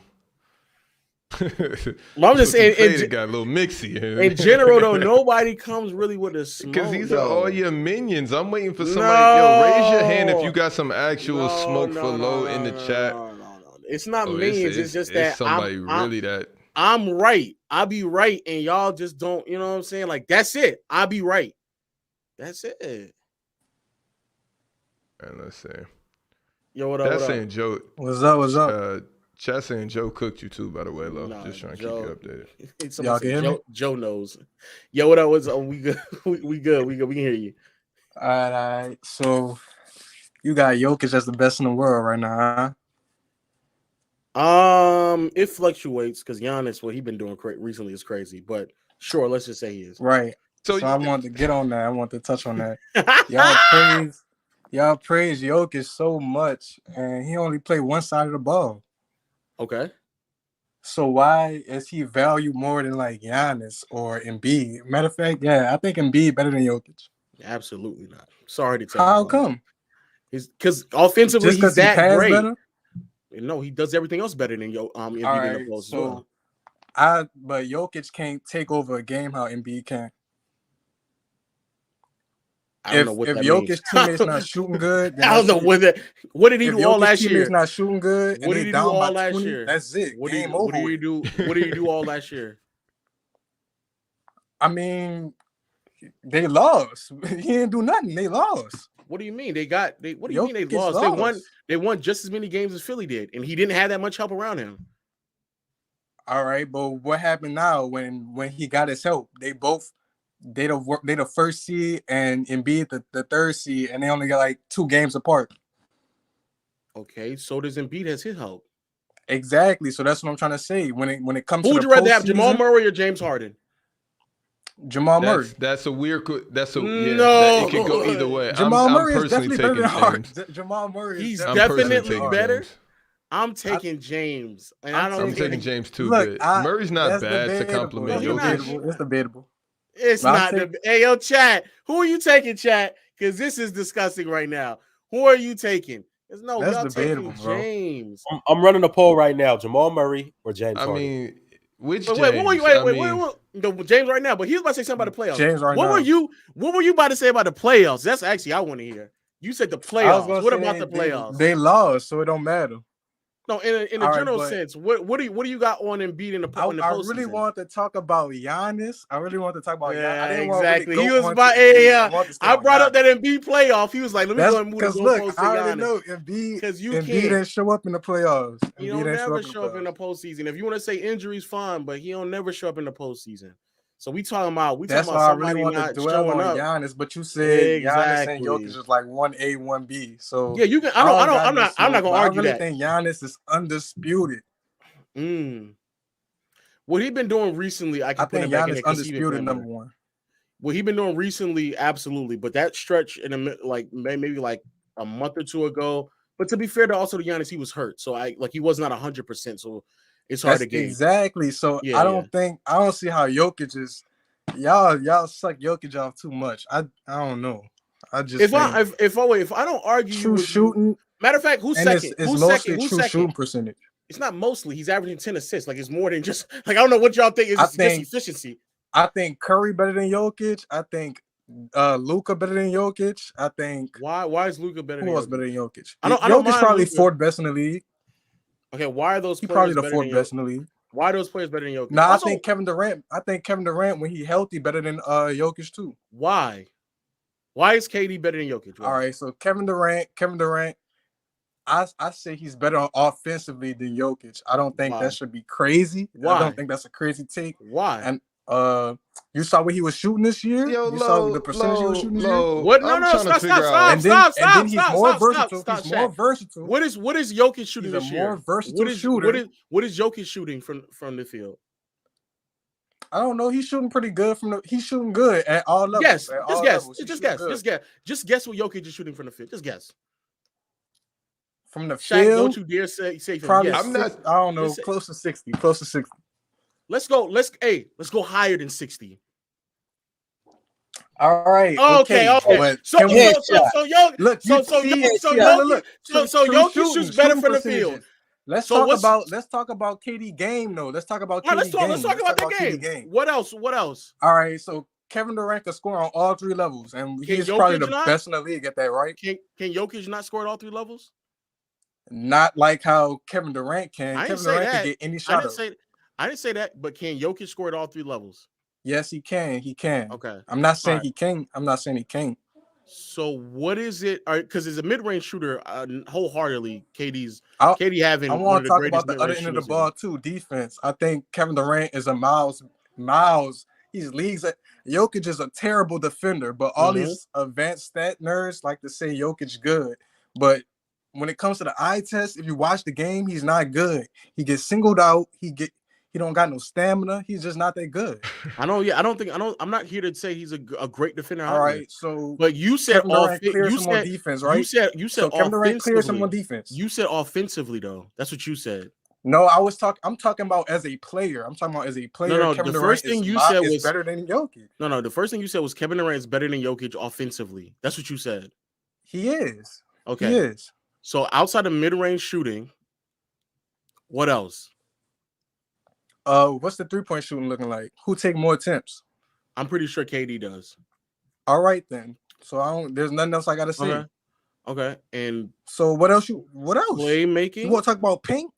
I'm just saying, it got a little mixy. In general, though, nobody comes really with a smoke. Because these are all your minions. I'm waiting for somebody. No. Yo, raise your hand if you got some actual smoke for low in the chat. No. It's not minions. It's just that somebody that. I'm right. I'll be right, and y'all just don't. You know what I'm saying? Like that's it. I'll be right. That's it. And let's see. Yo, what up? That's saying Joe. What's up? Chat saying Joe cooked you too, by the way, Lo. Just trying to keep you updated. Y'all can hear me? Joe knows. Yo, what up? We good? We good. We can hear you. All right. So you got Jokic as the best in the world right now, huh? It fluctuates because Giannis, what he been doing recently is crazy. But sure, let's just say he is. Right. So I wanted to get on that. I want to touch on that. Y'all praise Jokic so much, and he only played one side of the ball. Okay. So why is he valued more than like Giannis or Embiid? Matter of fact, yeah, I think Embiid better than Jokic. Absolutely not. Sorry to tell you. How come? He's because offensively he's that great. Better? No, he does everything else better than Embiid in the post as well. But Jokic can't take over a game how Embiid can. I don't know what if that Jokic's means. teammates not shooting good, I don't know what did he do all last year? If not shooting good, what did he do all last year? That's it. What did he do? What did he do all last year? I mean, they lost. He didn't do nothing. They lost. What do you mean? What do you mean they lost? They won just as many games as Philly did, and he didn't have that much help around him. All right, but what happened now when he got his help? They the first seed and Embiid the third seed, and they only got like 2 games apart. Okay, so does Embiid has his help. Exactly. So that's what I'm trying to say. When it comes to who would you rather have, Jamal Murray or James Harden? Jamal Murray. That's a weird. That's a no. It can go either way. Jamal Murray I'm is definitely better than Harden. Jamal Murray. He's definitely better. I'm taking James, and I'm taking James too. Look, Murray's not bad to compliment Jokic. It's debatable. It's not. Hey, yo, chat. Who are you taking, chat? Because this is disgusting right now. Who are you taking? There's no. That's debatable, bro. James. I'm running a poll right now. Jamal Murray or James Harden? I mean, which James? Wait. No, James right now. But he was about to say something about the playoffs. James right now. What were you about to say about the playoffs? That's actually I want to hear. You said the playoffs. What about the playoffs? They lost, so it don't matter. No, in a general sense, what do you got on Embiid in the postseason? I really want to talk about Giannis. Yeah, exactly. He was about I brought up that Embiid playoff. He was like, let me go and move the goalpost to Giannis. I already know Embiid didn't show up in the playoffs. He don't never show up in the postseason. If you want to say injuries, fine, but he don't never show up in the postseason. So we talking about that's why I really want to dwell on Giannis, but you said Giannis and Jokic is like 1A, 1B. So yeah, you can. I'm not gonna argue that. I really think Giannis is undisputed. What he been doing recently, I think Giannis undisputed number 1. What he been doing recently, absolutely. But that stretch in maybe like a month or 2 ago. But to be fair to also to Giannis, he was hurt, so he was not 100%. So. It's hard to gauge. Exactly. So I don't see how Jokic is. Y'all suck Jokic off too much. I don't know. I just if I don't argue true shooting. Matter of fact, who's second? It's mostly true shooting percentage. It's not mostly. He's averaging 10 assists. Like it's more than just I don't know what y'all think is just efficiency. I think Curry better than Jokic. I think Luka better than Jokic. I think why is Luka better? Who else better than Jokic? Jokic's probably 4th best in the league. Okay, why are those players probably the 4th best in the league? Why are those players better than Jokic? No, I think Kevin Durant when he healthy better than Jokic too. Why? Why is KD better than Jokic? All right, so Kevin Durant, I say he's better offensively than Jokic. I don't think that should be crazy. Why? I don't think that's a crazy take. Why? And you saw what he was shooting this year? You saw the percentage he was shooting this year? What? No, stop. And then he's more versatile. He's more versatile. What is Jokic shooting this year? More versatile shooter. What is Jokic shooting from the field? I don't know. He's shooting pretty good he's shooting good at all levels. Yes, just guess what Jokic is shooting from the field. Just guess. From the Shaq, field? Don't you dare say probably yes. I don't know. Close to 60. Let's go higher than 60. All right. Okay. So Jokic shoots better from the field. Let's So talk about KD game though. Let's talk about all right, KD game. let's talk about that KD game. What else? All right, so Kevin Durant can score on all 3 levels, and he's Jokic probably the not? best in the league at that, right? Can Jokic not score at all 3 levels? Not like how Kevin Durant can. I didn't Kevin say Durant that. can get any shot up. I didn't say that, but can Jokic score at all 3 levels? Yes, he can. He can. Okay. I'm not saying All right. he can. I'm not saying he can. So what is it? Because as a mid-range shooter, wholeheartedly, KD having I one want of to the talk greatest about the other mid-range end of the shooters ball too. Defense. I think Kevin Durant is a miles. He's leagues. Jokic is a terrible defender, but all these advanced stat nerds like to say Jokic good. But when it comes to the eye test, if you watch the game, he's not good. He gets singled out. He don't got no stamina. He's just not that good. I know. Yeah, I'm not here to say he's a great defender. All right, so but you said Kevin Durant clears him on defense, right? You said so Kevin Durant clears him on defense. You said offensively though. That's what you said. No, I'm talking about as a player. I'm talking about as a player. No, Kevin the Durant first thing you said was better than Jokic. No, the first thing you said was Kevin Durant is better than Jokic offensively. That's what you said. He is. Okay. He is. So outside of mid-range shooting, what else? What's the 3-point shooting looking like? Who take more attempts? I'm pretty sure KD does. All right then. So there's nothing else I gotta say. Okay. And so what else? Playmaking. You want to talk about paint?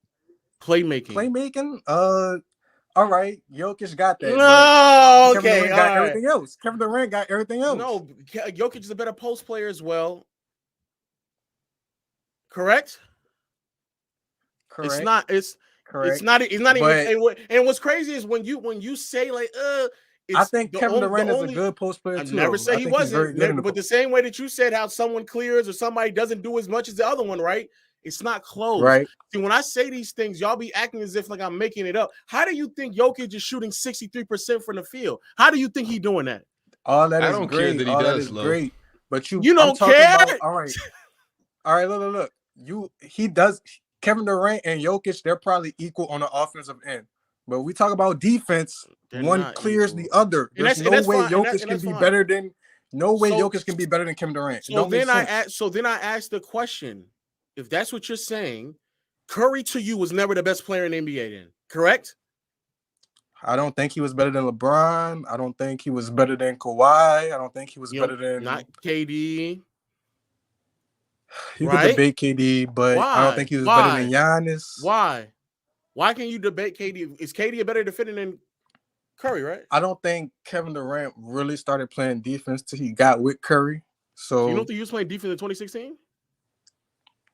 Playmaking. All right. Jokic got that. No, Kevin Durant got everything else. Kevin Durant got everything else. No, Jokic is a better post player as well. Correct. It's not. It's correct. It's not even. And what's crazy is when you say like, I think Kevin Durant is a good post player too. I never said he wasn't. But the same way that you said how someone clears or somebody doesn't do as much as the other one, right? It's not close. Right. See, when I say these things, y'all be acting as if like I'm making it up. How do you think Jokic is shooting 63% from the field? How do you think he's doing that? All that is I don't great. care that he all does, that is great. But you don't care. All right. Look. He does. Kevin Durant and Jokic, they're probably equal on the offensive end. But we talk about defense. One clears the other. There's no way Jokic can be better than. No way Jokic can be better than Kevin Durant. So then I asked the question: if that's what you're saying, Curry to you was never the best player in the NBA, then correct? I don't think he was better than LeBron. I don't think he was better than Kawhi. I don't think he was better than not KD. You could debate KD, but I don't think he was better than Giannis. Why? Why can you debate KD? Is KD a better defender than Curry, right? I don't think Kevin Durant really started playing defense till he got with Curry. So you don't think he was playing defense in 2016?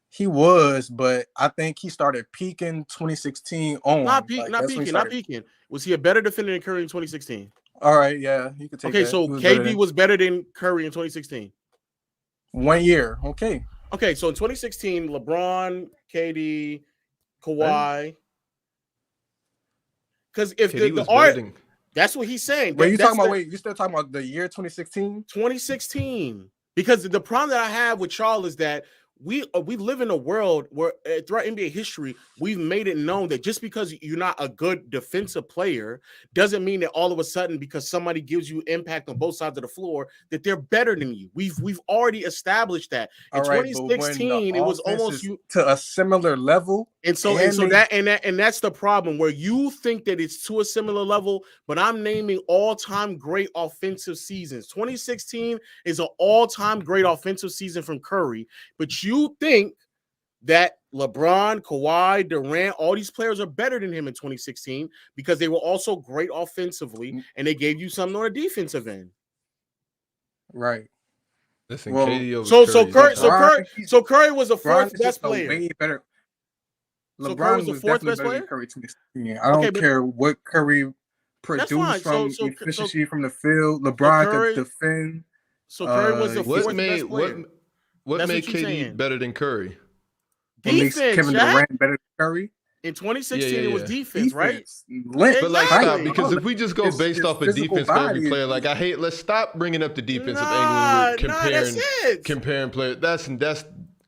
He was, but I think he started peaking 2016 on. Not peaking. Was he a better defender than Curry in 2016? All right, yeah, you could take that. Okay, so KD was better than Curry in 2016. 1 year, okay. Okay, so in 2016, LeBron, KD, Kawhi. Because if the art, that's what he's saying. Wait, you talking about? Wait, you still talking about the year 2016? 2016. Because the problem that I have with Charles is that we live in a world where throughout NBA history, we've made it known that just because you're not a good defensive player doesn't mean that all of a sudden because somebody gives you impact on both sides of the floor that they're better than you. We've already established that. In 2016, it was almost to a similar level. And that's the problem where you think that it's to a similar level, but I'm naming all-time great offensive seasons. 2016 is an all-time great offensive season from Curry, but you think that LeBron, Kawhi, Durant, all these players are better than him in 2016 because they were also great offensively and they gave you something on the defensive end. Right. Listen, well, so Curry was the fourth best player. Way better. LeBron was the fourth best player. Curry 2016. I don't care what Curry produced from efficiency from the field. LeBron could defend. So Curry was the fourth best player. What made KD better than Curry? What makes Kevin Durant better than Curry? In 2016, it was defense, right? But like, stop, because if we just go based off of defense for every player, like let's stop bringing up the defensive angle when we're comparing players. That's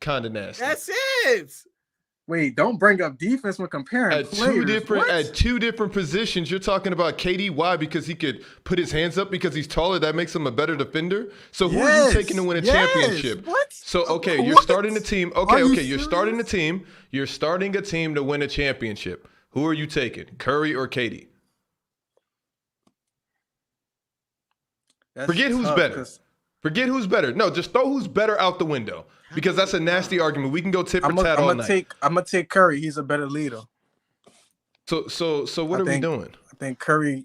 kind of nasty. That's it. Wait, don't bring up defense when comparing At players. two different positions, you're talking about KD. Why? Because he could put his hands up because he's taller. That makes him a better defender. So who are you taking to win a championship? What? So okay, you're starting a team. Okay, you're starting a team. You're starting a team to win a championship. Who are you taking, Curry or KD? Forget who's better. Forget who's better. No, just throw who's better out the window because that's a nasty argument. We can go tit for tat all night. I'm gonna take Curry. He's a better leader. So what are we doing? I think Curry.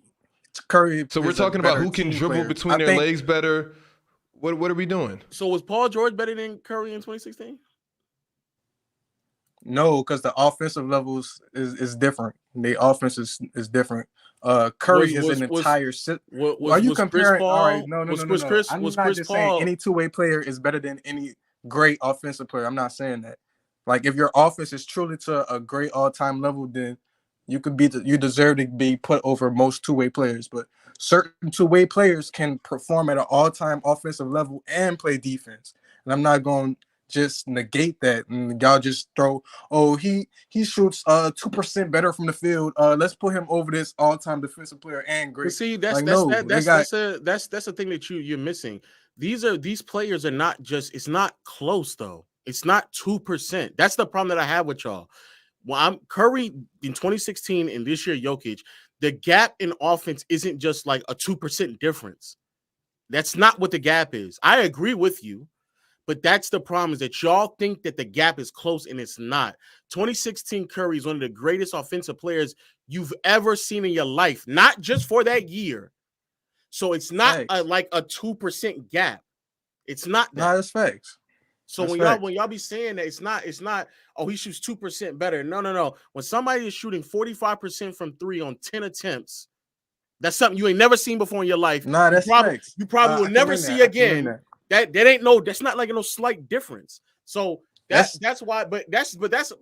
So we're talking about who can dribble between their legs better. What are we doing? So was Paul George better than Curry in 2016? No, because the offensive levels is different. The offense is different. Curry is an entire. Are you comparing? All right, no. I'm not just saying any two-way player is better than any great offensive player. I'm not saying that. Like if your offense is truly to a great all-time level, then you deserve to be put over most two-way players. But certain two-way players can perform at an all-time offensive level and play defense. And I'm not going to just negate that and y'all just throw, he shoots 2% better from the field. Let's put him over this all-time defensive player and great. But see, that's the thing that you're missing. These players are not just, it's not close though. It's not 2%. That's the problem that I have with y'all. Well, I'm Curry in 2016 and this year Jokic, the gap in offense isn't just like a 2% difference. That's not what the gap is. I agree with you. But that's the problem is that y'all think that the gap is close and it's not. 2016 Curry is one of the greatest offensive players you've ever seen in your life, not just for that year. So it's not like a 2% gap. It's not that. No, that's facts. So when y'all be saying that it's not, he shoots 2% better. No. When somebody is shooting 45% from 3 on 10 attempts, that's something you ain't never seen before in your life. No, that's facts. You probably will never see again. That's not like no slight difference. So that's why, but that's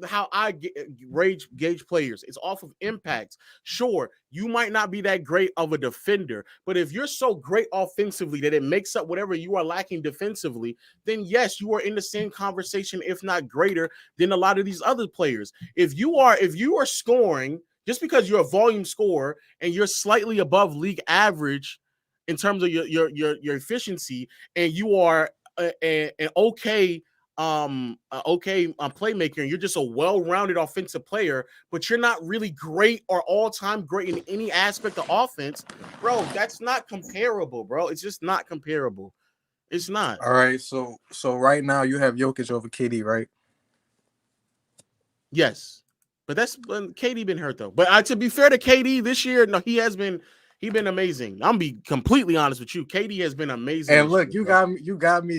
how I gauge players. It's off of impacts. Sure, you might not be that great of a defender, but if you're so great offensively that it makes up whatever you are lacking defensively, then yes, you are in the same conversation, if not greater, than a lot of these other players. If you are scoring just because you're a volume scorer and you're slightly above league average in terms of your efficiency, and you are an okay playmaker, and you're just a well-rounded offensive player, but you're not really great or all-time great in any aspect of offense, bro, that's not comparable, bro. It's just not comparable. It's not. All right, so right now you have Jokic over KD, right? Yes, but that's when KD been hurt though. But to be fair to KD this year, no, he's been amazing. I'm gonna be completely honest with you. KD has been amazing. And look, you got me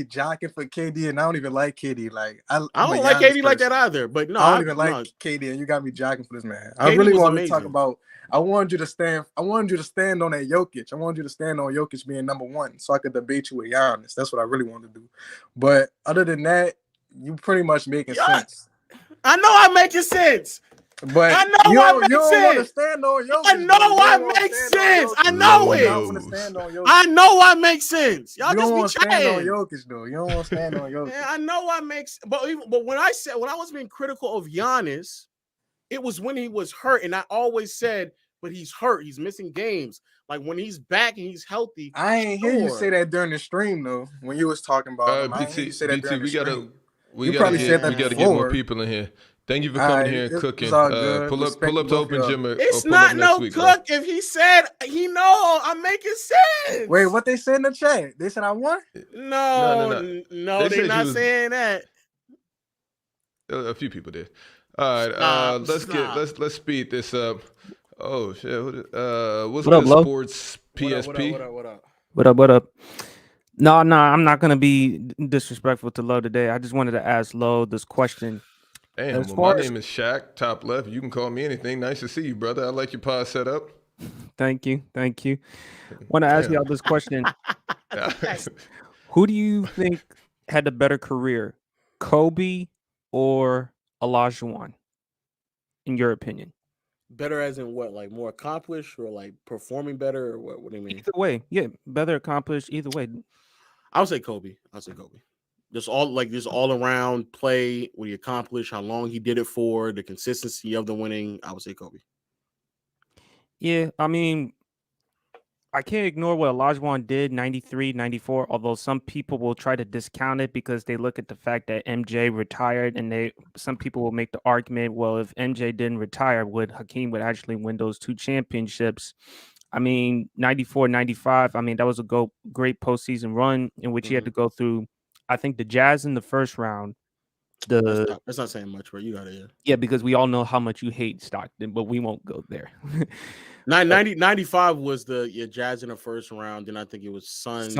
jocking for KD, and I don't even like KD. Like I don't like KD like that either. But no, I don't even like KD, and you got me jocking for this man. I really want to talk about. I wanted you to stand on that Jokic. I wanted you to stand on Jokic being number one, so I could debate you with Giannis. That's what I really wanted to do. But other than that, you pretty much making sense. I know I'm making sense. But I know I make sense. I know I make sense. I know it. I know I make sense. Y'all just be chatting. You don't want to stand on Jokic though. You don't want to stand on Jokic. I know I make, but when I was being critical of Giannis, it was when he was hurt, and I always said, but he's hurt. He's missing games. Like when he's back and he's healthy. I ain't hear you say that during the stream though. When you was talking about him, BT, we probably said that we gotta get more people in here. Thank you for coming here and cooking. Pull up to Open Gym. It's not no cook. If he said he know, I'm making sense. Wait, what they said in the chat? They said I won? No, they're not saying that. A few people did. All right, let's speed this up. Oh shit! What's up, Lo? Sports PSP? What up? No, I'm not gonna be disrespectful to Lo today. I just wanted to ask Lo this question. Damn, my name is Shaq, top left. You can call me anything. Nice to see you, brother. I like your pod set up. Thank you. Want to ask y'all this question. Who do you think had the better career, Kobe or Olajuwon, in your opinion? Better as in what? Like more accomplished or like performing better or what do you mean? Either way. Yeah, better accomplished either way. I'll say Kobe. Just all around play, what he accomplished, how long he did it for, the consistency of the winning. I would say Kobe. Yeah, I mean, I can't ignore what Olajuwon did 93, 94, although some people will try to discount it because they look at the fact that MJ retired, and some people will make the argument, well, if MJ didn't retire, Hakeem would actually win those 2 championships? I mean, 94, 95, I mean, that was a great postseason run in which he had to go through, I think, the Jazz in the first round. That's not saying much, bro. You got it. Yeah, because we all know how much you hate Stockton, but we won't go there. 95 was the Jazz in the first round, and I think it was Suns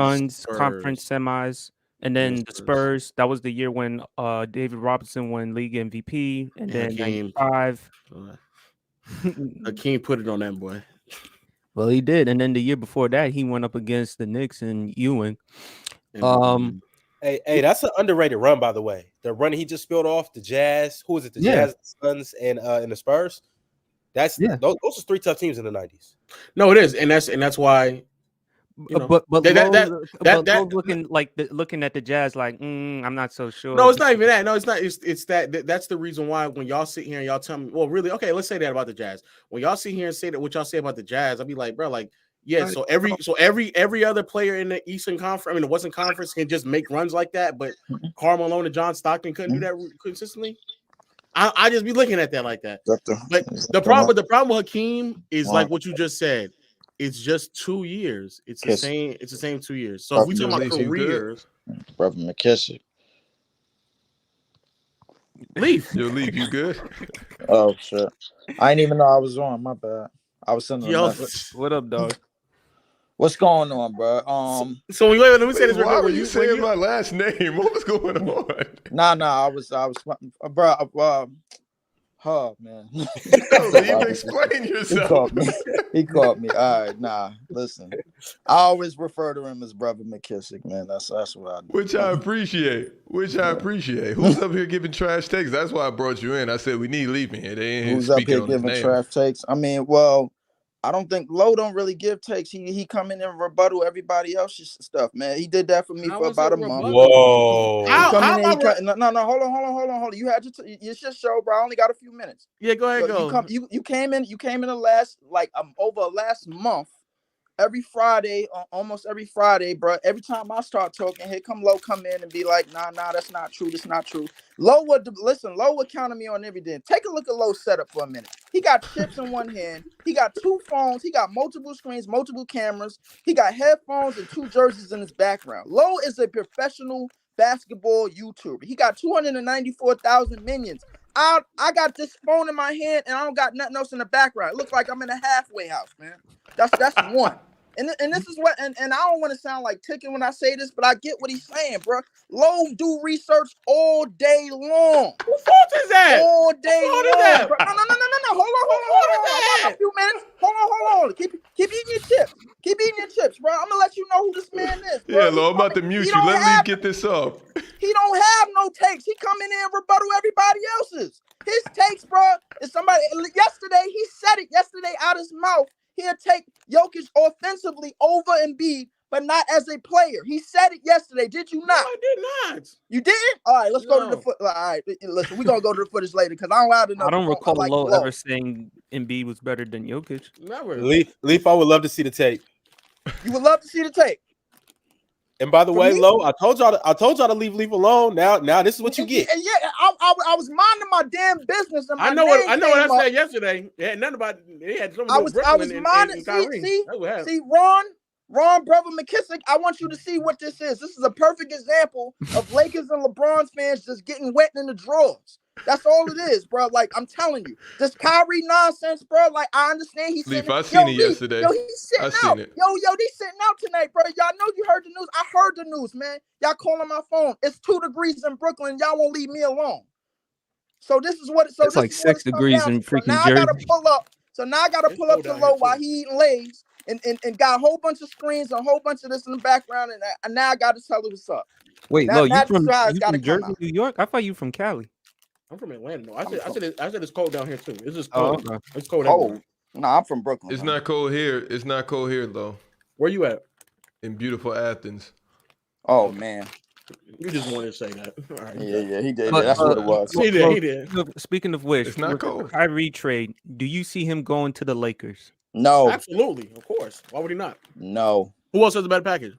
conference semis, and then the Spurs. That was the year when David Robinson won league MVP, and then 95. Hakeem put it on that boy. Well, he did, and then the year before that, he went up against the Knicks and Ewing. Hey, that's an underrated run, by the way. The run he just spilled off, the Jazz. Who is it? The Jazz, the Suns, and the Spurs. Those are 3 tough teams in the 90s. No, it is, and that's why. But looking at the Jazz, like I'm not so sure. No, it's not even that. No, it's not. It's that's the reason why when y'all sit here and y'all tell me, well, really, okay, let's say that about the Jazz. When y'all sit here and say that what y'all say about the Jazz, I'll be like, bro, like. Yeah, so every other player in the Eastern Conference, I mean the Western Conference, can just make runs like that, but Karl Malone and John Stockton couldn't do that consistently. I just be looking at that like that. But the problem with Hakeem is like what you just said. It's just 2 years. It's the same. It's the same 2 years. So if we talk about careers, brother McKissick, Leaf, you good? Oh shit! I didn't even know I was on. My bad. I was sending a message. What up, dog? What's going on, bro? So let me say this. Why were you saying my last name? What was going on? Nah, I was, bro. Oh man, you explain yourself. He caught me. All right, nah. Listen, I always refer to him as Brother McKissick, man. That's what I do. Which I appreciate. Who's up here giving trash takes? That's why I brought you in. I said we need Leaf in here. They ain't Who's up here giving trash takes? I mean, well, I don't think Lowe don't really give takes. He come in and rebuttal everybody else's stuff, man. He did that for me for about a month. Whoa! No, hold on. You had it's your show, bro. I only got a few minutes. Yeah, go ahead. You came in the last over last month. Every Friday, almost every Friday, bro. Every time I start talking, here come Lowe come in and be like, nah, that's not true. That's not true. Lowe would counter me on everything. Take a look at Lowe's setup for a minute. He got chips in one hand. He got 2 phones. He got multiple screens, multiple cameras. He got headphones and 2 jerseys in his background. Lowe is a professional basketball YouTuber. He got 294,000 minions. I got this phone in my hand and I don't got nothing else in the background. It looks like I'm in a halfway house, man. That's one. And this is what and I don't want to sound like ticking when I say this, but I get what he's saying, bro. Lowe do research all day long. Who fault is that? All day long. Bro. No. Hold on. I got a few minutes. Hold on. Keep eating your chips. Keep eating your chips, bro. I'm gonna let you know who this man is. Bro. Yeah, Lowe, I'm about to mute you. Let Leaf get this up. He don't have no takes. He come in there and rebuttal everybody else's. His takes, bro, is somebody yesterday. He said it yesterday out his mouth. He'll take Jokic offensively over Embiid, but not as a player. He said it yesterday. Did you not? No, I did not. You didn't? All right, let's go to the foot. All right, listen, we're going to go to the footage later because I don't have enough. I don't recall Lowe ever saying Embiid was better than Jokic. Never. Leaf, I would love to see the tape. You would love to see the tape. And by the way, Lowe, I told y'all to leave Leaf alone. Now this is what you get. Yeah, I was minding my damn business. And I know what I said yesterday. It had nothing about it. Had something I was minding. See, Ron, brother McKissick. I want you to see what this is. This is a perfect example of Lakers and LeBron fans just getting wet in the drawers. That's all it is, bro. Like, I'm telling you, this Kyrie nonsense, bro. Like, I understand he's Leaf, I seen it yesterday. Yo, he's sitting out. They sitting out tonight, bro. Y'all know you heard the news. I heard the news, man. Y'all calling my phone. It's 2 degrees in Brooklyn. Y'all won't leave me alone. So this is what it's like 6 degrees in freaking Jersey. Now I gotta pull up to Lowe while he eating Lay's and got a whole bunch of screens, a whole bunch of this in the background, and now I gotta tell him what's up. Wait, Lowe, you from Jersey, New York? I thought you from Cali. I'm from Atlanta. No, I said it's cold down here too. It's just cold. Okay. It's cold. No, I'm from Brooklyn. It's not cold here. It's not cold here though. Where you at? In beautiful Athens. Oh man. You just wanted to say that. All right, Yeah, he did. But, That's what it was. He did. Speaking of which, It's not with the cold. Kyrie trade, do you see him going to the Lakers? No, Absolutely, of course. Why would he not? no. Who else has a better package?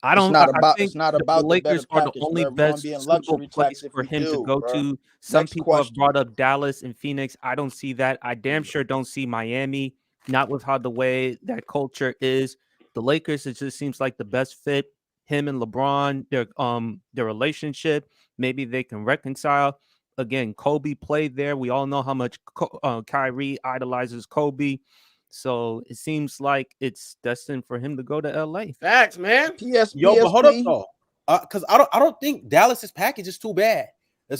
I don't. It's not I about. think It's not the about the Lakers better are the package, only bro. We're gonna best be in suitable luxury place tax if for we him to do, go bro. to. Some Next people have question. brought up Dallas and Phoenix. I don't see that. I damn sure don't see Miami. Not with how the way that culture is. The Lakers, it just seems like the best fit. Him and LeBron, their relationship. Maybe they can reconcile. Again, Kobe played there. We all know how much Kyrie idolizes Kobe. So it seems like it's destined for him to go to LA. Facts, man. Yo, but hold up though, because I don't think Dallas's package is too bad,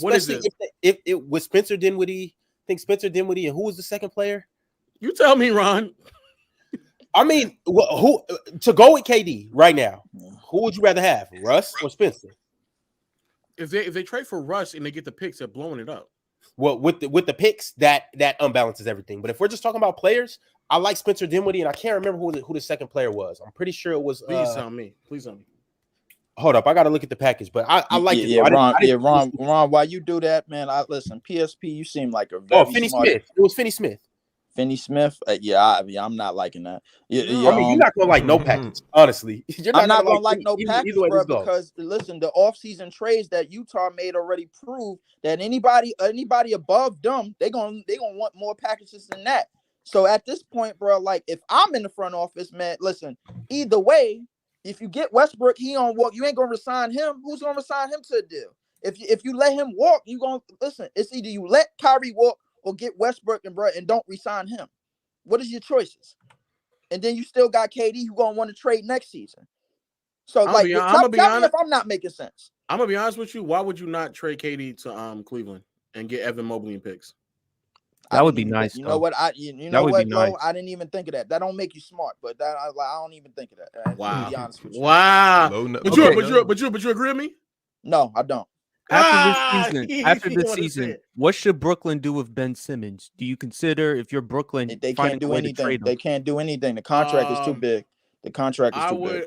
What is especially if it with Spencer Dinwiddie. I think Spencer Dinwiddie, and who was the second player? You tell me, Ron. I mean, who to go with KD right now? Who would you rather have, Russ or Spencer? If they trade for Russ and they get the picks, they're blowing it up. Well, with the picks, that unbalances everything. But if we're just talking about players, I like Spencer Dinwiddie, and I can't remember who the second player was. I'm pretty sure it was. Please tell me. Please tell me. Hold up, I got to look at the package, but I like it. Yeah, Ron. While you do that, man, listen. PSP, you seem like a very Finney smart. Smith. It was Finney Smith. Finney Smith. I'm not liking that. I mean, you're not gonna like no package, honestly. I'm not gonna like no package, way, bro. Because listen, the offseason trades that Utah made already prove that anybody above them, they gonna want more packages than that. So at this point, bro, like if I'm in the front office, man, listen. Either way, if you get Westbrook, he on walk. You ain't gonna resign him. Who's gonna resign him to a deal? If you let him walk, you gonna listen. It's either you let Kyrie walk or get Westbrook and don't resign him. What is your choices? And then you still got KD who gonna want to trade next season. So tell me if I'm not making sense. I'm gonna be honest with you. Why would you not trade KD to Cleveland and get Evan Mobley and picks? That would be nice. You know what? You know what, Lo? I didn't even think of that. That don't make you smart, but I don't even think of that. Wow. To be honest with you. Wow. But you agree with me? No, I don't. After this season, what should Brooklyn do with Ben Simmons? Do you consider if you're Brooklyn, they can't do anything? They can't do anything. The contract is too big. The contract is too big.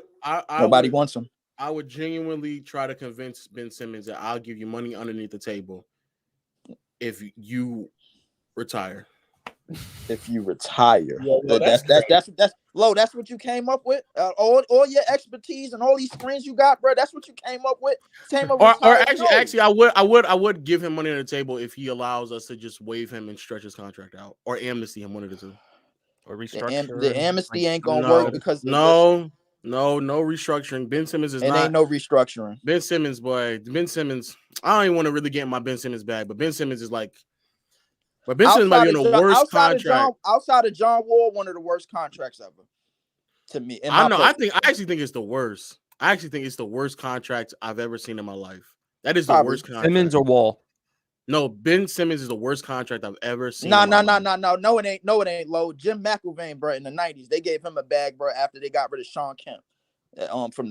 Nobody wants him. I would genuinely try to convince Ben Simmons that I'll give you money underneath the table if you retire. If you retire, that's Lo. That's what you came up with. All your expertise and all these screens you got, bro. That's what you came up with. Actually, I would give him money on the table if he allows us to just waive him and stretch his contract out, or amnesty him, one of the two, or restructure. The amnesty ain't gonna work because no restructuring. Ben Simmons is not. Ain't no restructuring. Ben Simmons, boy. Ben Simmons. I don't even want to really get in my Ben Simmons bag, but Ben Simmons is like. But Ben Simmons might be on the worst contract. Outside of John Wall, one of the worst contracts ever. To me. I actually think it's the worst. I actually think it's the worst contract I've ever seen in my life. That is the worst contract. Simmons or Wall? No, Ben Simmons is the worst contract I've ever seen. No, it ain't. No, it ain't. Low. Jim McIlvain, bro, in the 90s, they gave him a bag, bro, after they got rid of Sean Kemp. From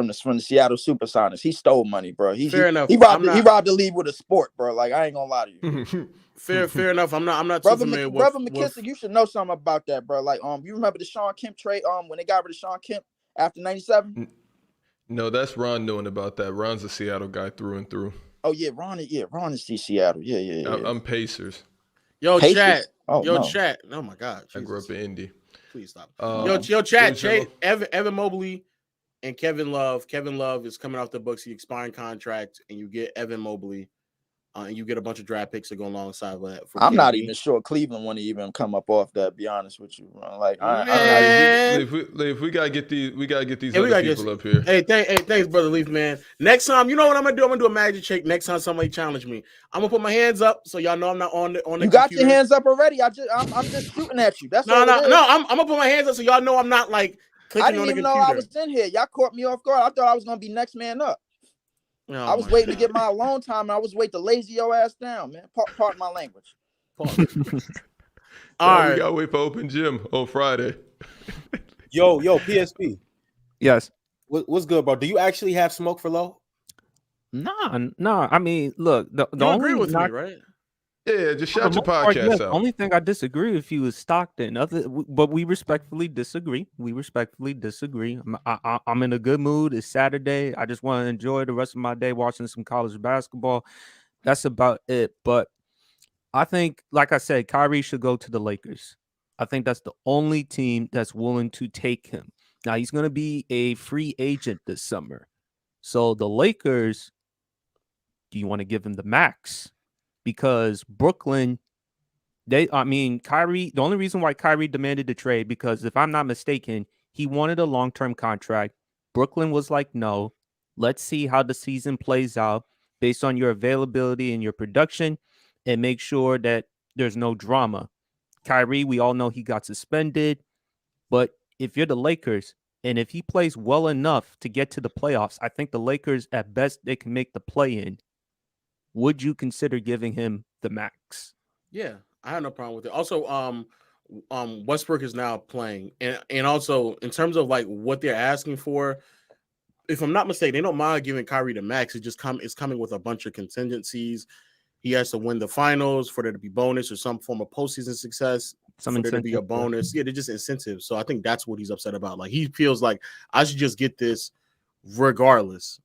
the Seattle Supersonics. He stole money, bro. Fair enough. He robbed the league with a sport, bro. Like, I ain't gonna lie to you. Fair enough. I'm not brother, too familiar brother McKissick, you should know something about that, bro. Like, you remember the Sean Kemp trade? When they got rid of Sean Kemp after '97? No, that's Ron knowing about that. Ron's a Seattle guy through and through. Oh yeah, Ron is the Seattle. Yeah. I'm Pacers. Yo, Pacers? chat. No. Chat. Oh my God. Jesus. I grew up in Indy. Please stop. Yo, chat. Evan Mobley and Kevin Love. Kevin Love is coming off the books. He expiring contract, and you get Evan Mobley, and you get a bunch of draft picks to go alongside with that. I'm not even sure Cleveland want to even come up off that. To be honest with you, bro. Like, if we gotta get these, other people up here. Hey, thanks, brother Leaf, man. Next time, you know what I'm gonna do? I'm gonna do a magic trick. Next time somebody challenge me, I'm gonna put my hands up so y'all know I'm not on the. You got your hands up already. I'm just shooting at you. That's no. I'm gonna put my hands up so y'all know I'm not like. I didn't even know I was in here. Y'all caught me off guard. I thought I was gonna be next man up. Oh, I was waiting to get my alone time, and I was waiting to lazy your ass down, man. Pardon my language. All right, we gotta wait for open gym on Friday. Yo, PSP. Yes. What's good, bro? Do you actually have smoke for Low? No. I mean, look, the you only agree with me, right? Yeah, just For the shout your most part, podcast yes. out. Only thing I disagree with you is Stockton. But we respectfully disagree. I'm in a good mood. It's Saturday. I just want to enjoy the rest of my day watching some college basketball. That's about it. But I think, like I said, Kyrie should go to the Lakers. I think that's the only team that's willing to take him. Now, he's going to be a free agent this summer. So the Lakers, do you want to give him the max? Because Brooklyn, Kyrie, the only reason why Kyrie demanded the trade, because if I'm not mistaken, he wanted a long-term contract. Brooklyn was like, no, let's see how the season plays out based on your availability and your production and make sure that there's no drama. Kyrie, we all know he got suspended, but if you're the Lakers and if he plays well enough to get to the playoffs, I think the Lakers, at best, they can make the play-in. Would you consider giving him the max? Yeah, I have no problem with it. Also, Westbrook is now playing, and also in terms of like what they're asking for, if I'm not mistaken, they don't mind giving Kyrie the max. It's coming with a bunch of contingencies. He has to win the finals for there to be bonus or some form of postseason success. For there to be a bonus. Yeah, they're just incentives. So I think that's what he's upset about. Like he feels like I should just get this regardless.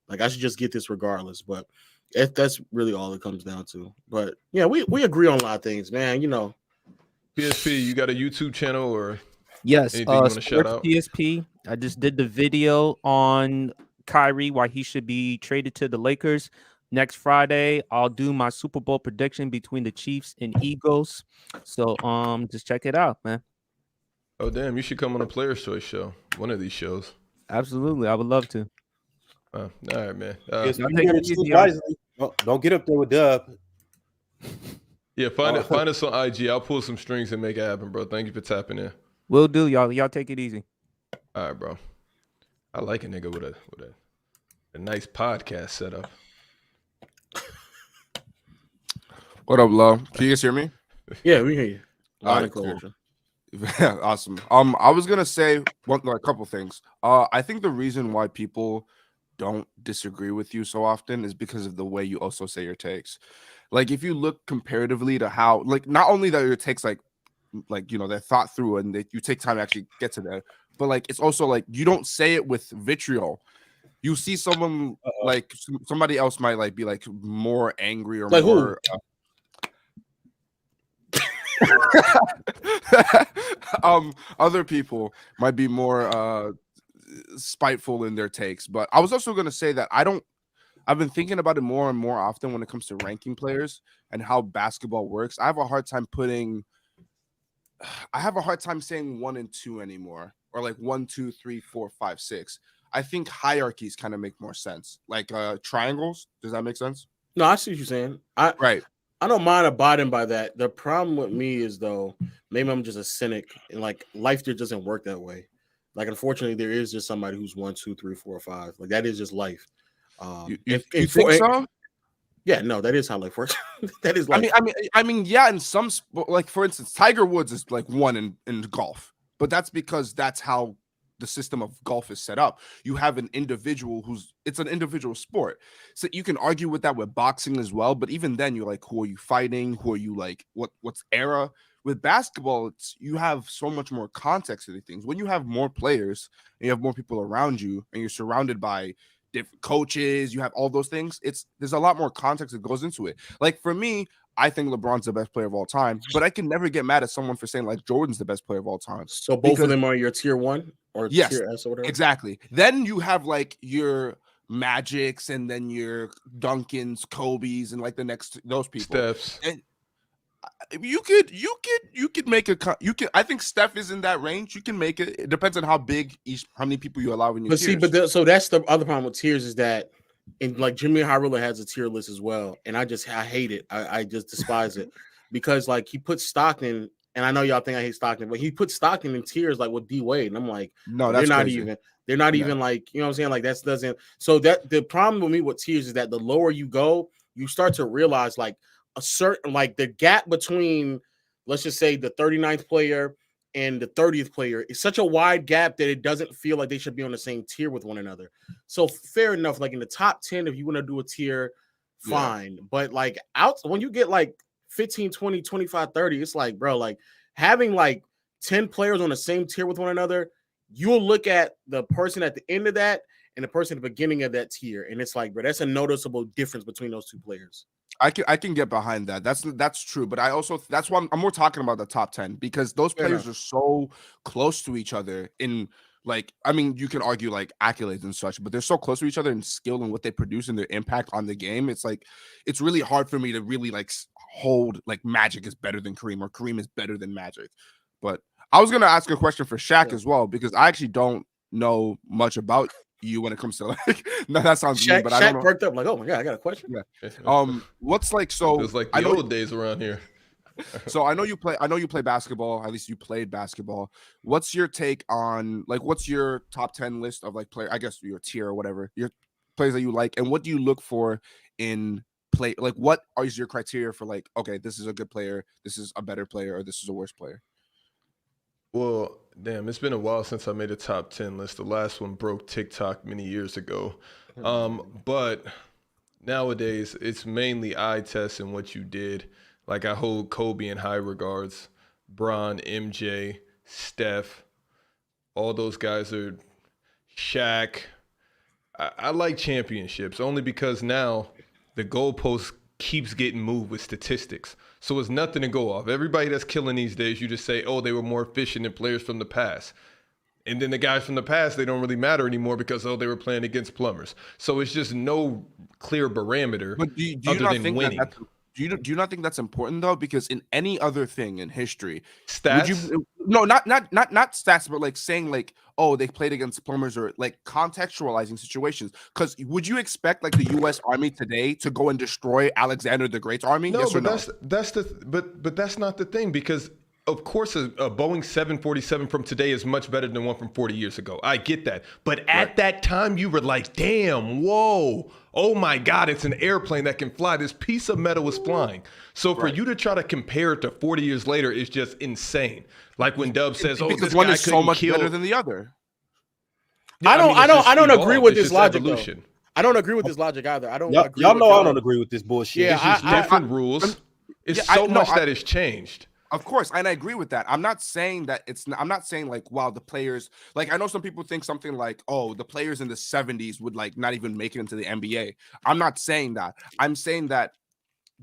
But that's really all it comes down to. But yeah, we agree on a lot of things, man. You know. PSP, you got a YouTube channel or yes? Anything you want to shout out? PSP. I just did the video on Kyrie, why he should be traded to the Lakers. Next Friday, I'll do my Super Bowl prediction between the Chiefs and Eagles. So just check it out, man. Oh damn, you should come on a Player's Choice show. One of these shows. Absolutely, I would love to. All right, man. Don't get up there with Dub. Yeah, find us on IG. I'll pull some strings and make it happen, bro. Thank you for tapping in. Will do, y'all. Y'all take it easy. All right, bro. I like a nigga with a nice podcast setup. What up, Lo? Can you guys hear me? Yeah, we hear you. All right, cool. Awesome. I was gonna say a couple things. I think the reason why people don't disagree with you so often is because of the way you also say your takes. Like if you look comparatively to how, like, not only that your takes like you know they're thought through and that you take time to actually get to that, but like it's also like you don't say it with vitriol. You see someone like somebody else might like be like more angry or like more. Other people might be more spiteful in their takes, but I was also going to say that I've been thinking about it more and more often when it comes to ranking players and how basketball works. I have a hard time saying 1 and 2 anymore, or like 1, 2, 3, 4, 5, 6. I think hierarchies kind of make more sense, like triangles. Does that make sense? No, I see what you're saying. Right. I don't mind abiding by that. The problem with me is, though, maybe I'm just a cynic, and like life just doesn't work that way. Like, unfortunately, there is just somebody who's 1, 2, 3, 4, 5. Like that is just life. You think so? Yeah, no, that is how life works. That is life. I mean, yeah. In some, like for instance, Tiger Woods is like 1 in golf, but that's because that's how the system of golf is set up. You have an individual it's an individual sport. So you can argue with that with boxing as well. But even then you're like, who are you fighting? Who are you like, what's era? With basketball, you have so much more context to the things. When you have more players and you have more people around you and you're surrounded by different coaches, you have all those things. There's a lot more context that goes into it. Like for me, I think LeBron's the best player of all time, but I can never get mad at someone for saying like Jordan's the best player of all time. So both of them are your tier 1 or yes, tier S or whatever? Exactly. Then you have like your Magics and then your Duncans, Kobe's, and like the next those people. Steph's. And you could make I think Steph is in that range. You can make it. It depends on how many people you allow in your tiers. So that's the other problem with tiers is that, and like Jimmy Harilla has a tier list as well, and I hate it. I just despise it because like he puts Stockton, and I know y'all think I hate Stockton, but he puts Stockton in tiers like with D Wade, and I'm like, no, that's crazy. They're not even like, you know what I'm saying? Like that doesn't. So that the problem with me with tiers is that the lower you go, you start to realize like a certain like the gap between, let's just say the 39th player and the 30th player is such a wide gap that it doesn't feel like they should be on the same tier with one another. So fair enough, like in the top 10, if you want to do a tier, fine. Yeah. But like when you get like 15, 20, 25, 30. It's like, bro, like having like 10 players on the same tier with one another, you'll look at the person at the end of that and the person at the beginning of that tier. And it's like, bro, that's a noticeable difference between those two players. I can get behind that. That's true. But I also that's why I'm more talking about the top 10 because those players are so close to each other in like, I mean, you can argue like accolades and such, but they're so close to each other in skill and what they produce and their impact on the game. It's like, it's really hard for me to really like hold like Magic is better than Kareem or Kareem is better than Magic. But I was going to ask a question for Shaq as well, because I actually don't know much about you when it comes to like, no, that sounds mean, but I don't know. Perked up like, oh my God, I got a question. Yeah. What's like, so it was like the old days around here. So I know you play basketball, at least you played basketball. What's your take on like what's your top 10 list of like player, I guess your tier or whatever, your players that you like, and what do you look for in play? Like what is your criteria for like, okay, this is a good player, this is a better player, or this is a worse player? Well, damn, it's been a while since I made a top 10 list. The last one broke TikTok many years ago. But nowadays it's mainly eye test and what you did. Like I hold Kobe in high regards, Bron, MJ, Steph, all those guys are Shaq. I like championships only because now the goalpost keeps getting moved with statistics. So it's nothing to go off. Everybody that's killing these days, you just say, oh, they were more efficient than players from the past. And then the guys from the past, they don't really matter anymore because, oh, they were playing against plumbers. So it's just no clear barometer other than winning. Do you not think that's important though? Because in any other thing in history, stats, not stats, but like saying like, oh, they played against plumbers or like contextualizing situations. Because would you expect like the U.S. Army today to go and destroy Alexander the Great's army? No, yes or but no? but that's not the thing, because of course a Boeing 747 from today is much better than one from 40 years ago. I get that. But at that time you were like, damn, whoa, oh my God, it's an airplane that can fly. This piece of metal is flying. So for you to try to compare it to 40 years later is just insane. Like when Dub says, oh, because this one guy is so much kill better than the other. I don't agree with It's this just logic evolution. though. I don't agree with this logic either. I don't agree y'all with know I y'all. don't agree with this bullshit. Yeah, It's just different rules. It's so much that has changed. Of course, and I agree with that. I'm not saying that I'm not saying like, wow, the players, like I know some people think something like, oh, the players in the 70s would like not even make it into the NBA. I'm not saying that. I'm saying that,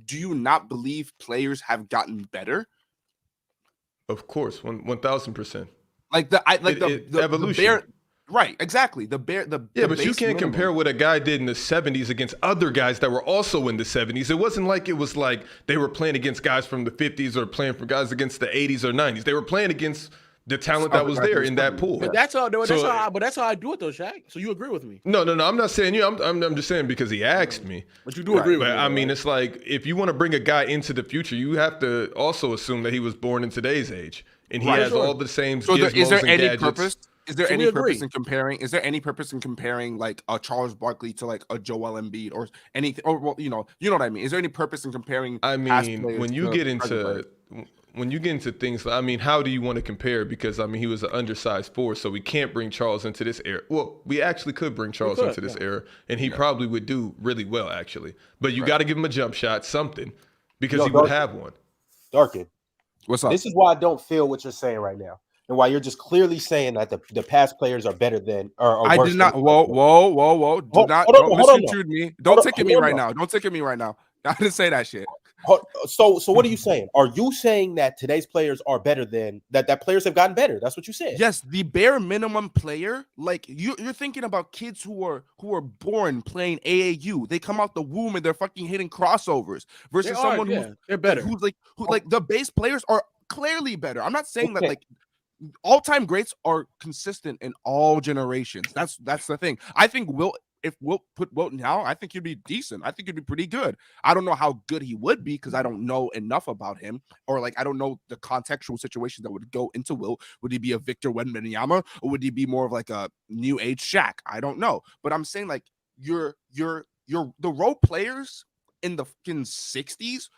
do you not believe players have gotten better? Of course, 1,000%. Like the evolution. The bear, right, exactly. But you can't compare what a guy did in the 70s against other guys that were also in the 70s. It wasn't like it was like they were playing against guys from the 50s or playing for guys against the 80s or 90s. They were playing against the talent that was there in that pool. But that's how I do it though, Shaq. So you agree with me? No. I'm not saying you. I'm just saying because he asked me. But you do agree with me. But I mean, it's like if you want to bring a guy into the future, you have to also assume that he was born in today's age and he has all the same gizmos is there and any gadgets. purpose? Is there any purpose in comparing? Is there any purpose in comparing like a Charles Barkley to like a Joel Embiid or anything? Or well, you know what I mean. Is there any purpose in comparing? I mean, when you get into things, I mean, how do you want to compare? Because I mean, he was an undersized force, so we can't bring Charles into this era. Well, we actually could bring Charles into this era, and he probably would do really well, actually. But you got to give him a jump shot, something, because he would have one. Darkin, what's up? This is why I don't feel what you're saying right now. And why you're just clearly saying that the past players are better than or I worse did not. than Whoa! Don't misconstrue me. Don't ticket me right now. Don't ticket me right now. I didn't say that shit. So what are you saying? Are you saying that today's players are better than that players have gotten better? That's what you said. Yes, the bare minimum player, like you're thinking about kids who are born playing AAU. They come out the womb and they're fucking hitting crossovers versus someone they're better. Who the base players are clearly better. I'm not saying that like all-time greats are consistent in all generations. That's the thing. I think if Wilt put Wilt now, I think he'd be decent. I think he'd be pretty good. I don't know how good he would be because I don't know enough about him, or like I don't know the contextual situations that would go into Wilt. Would he be a Victor Wembanyama, or would he be more of like a new age Shaq? I don't know. But I'm saying like the role players in the fucking 60s,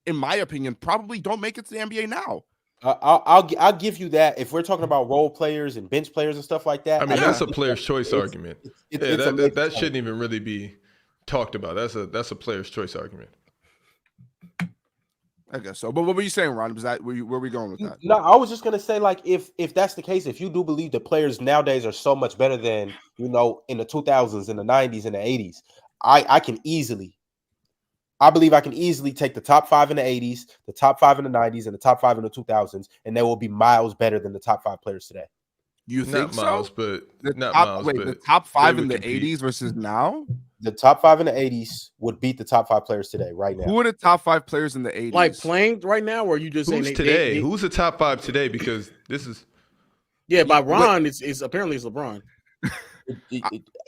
in my opinion, probably don't make it to the NBA now. I'll give you that. If we're talking about role players and bench players and stuff like that, I mean, that's a player's choice argument. That shouldn't even really be talked about. That's a player's choice argument. I guess so. But what were you saying, Ron? Was that where we going with that? No, I was just gonna say, like, if that's the case, if you do believe the players nowadays are so much better than in the 2000s, in the 90s, and the 80s, I believe I can easily take the top 5 in the 80s, the top 5 in the 90s, and the top 5 in the 2000s, and they will be miles better than the top 5 players today. You think not Miles, so? but The not top, Miles, wait, but the top 5 they in would the compete. 80s versus now? The top 5 in the 80s would beat the top 5 players today, right now. Who are the top 5 players in the 80s? Like playing right now, or are you just Who's saying today? Who's the top 5 today? Because this is by Ron, it's apparently it's LeBron.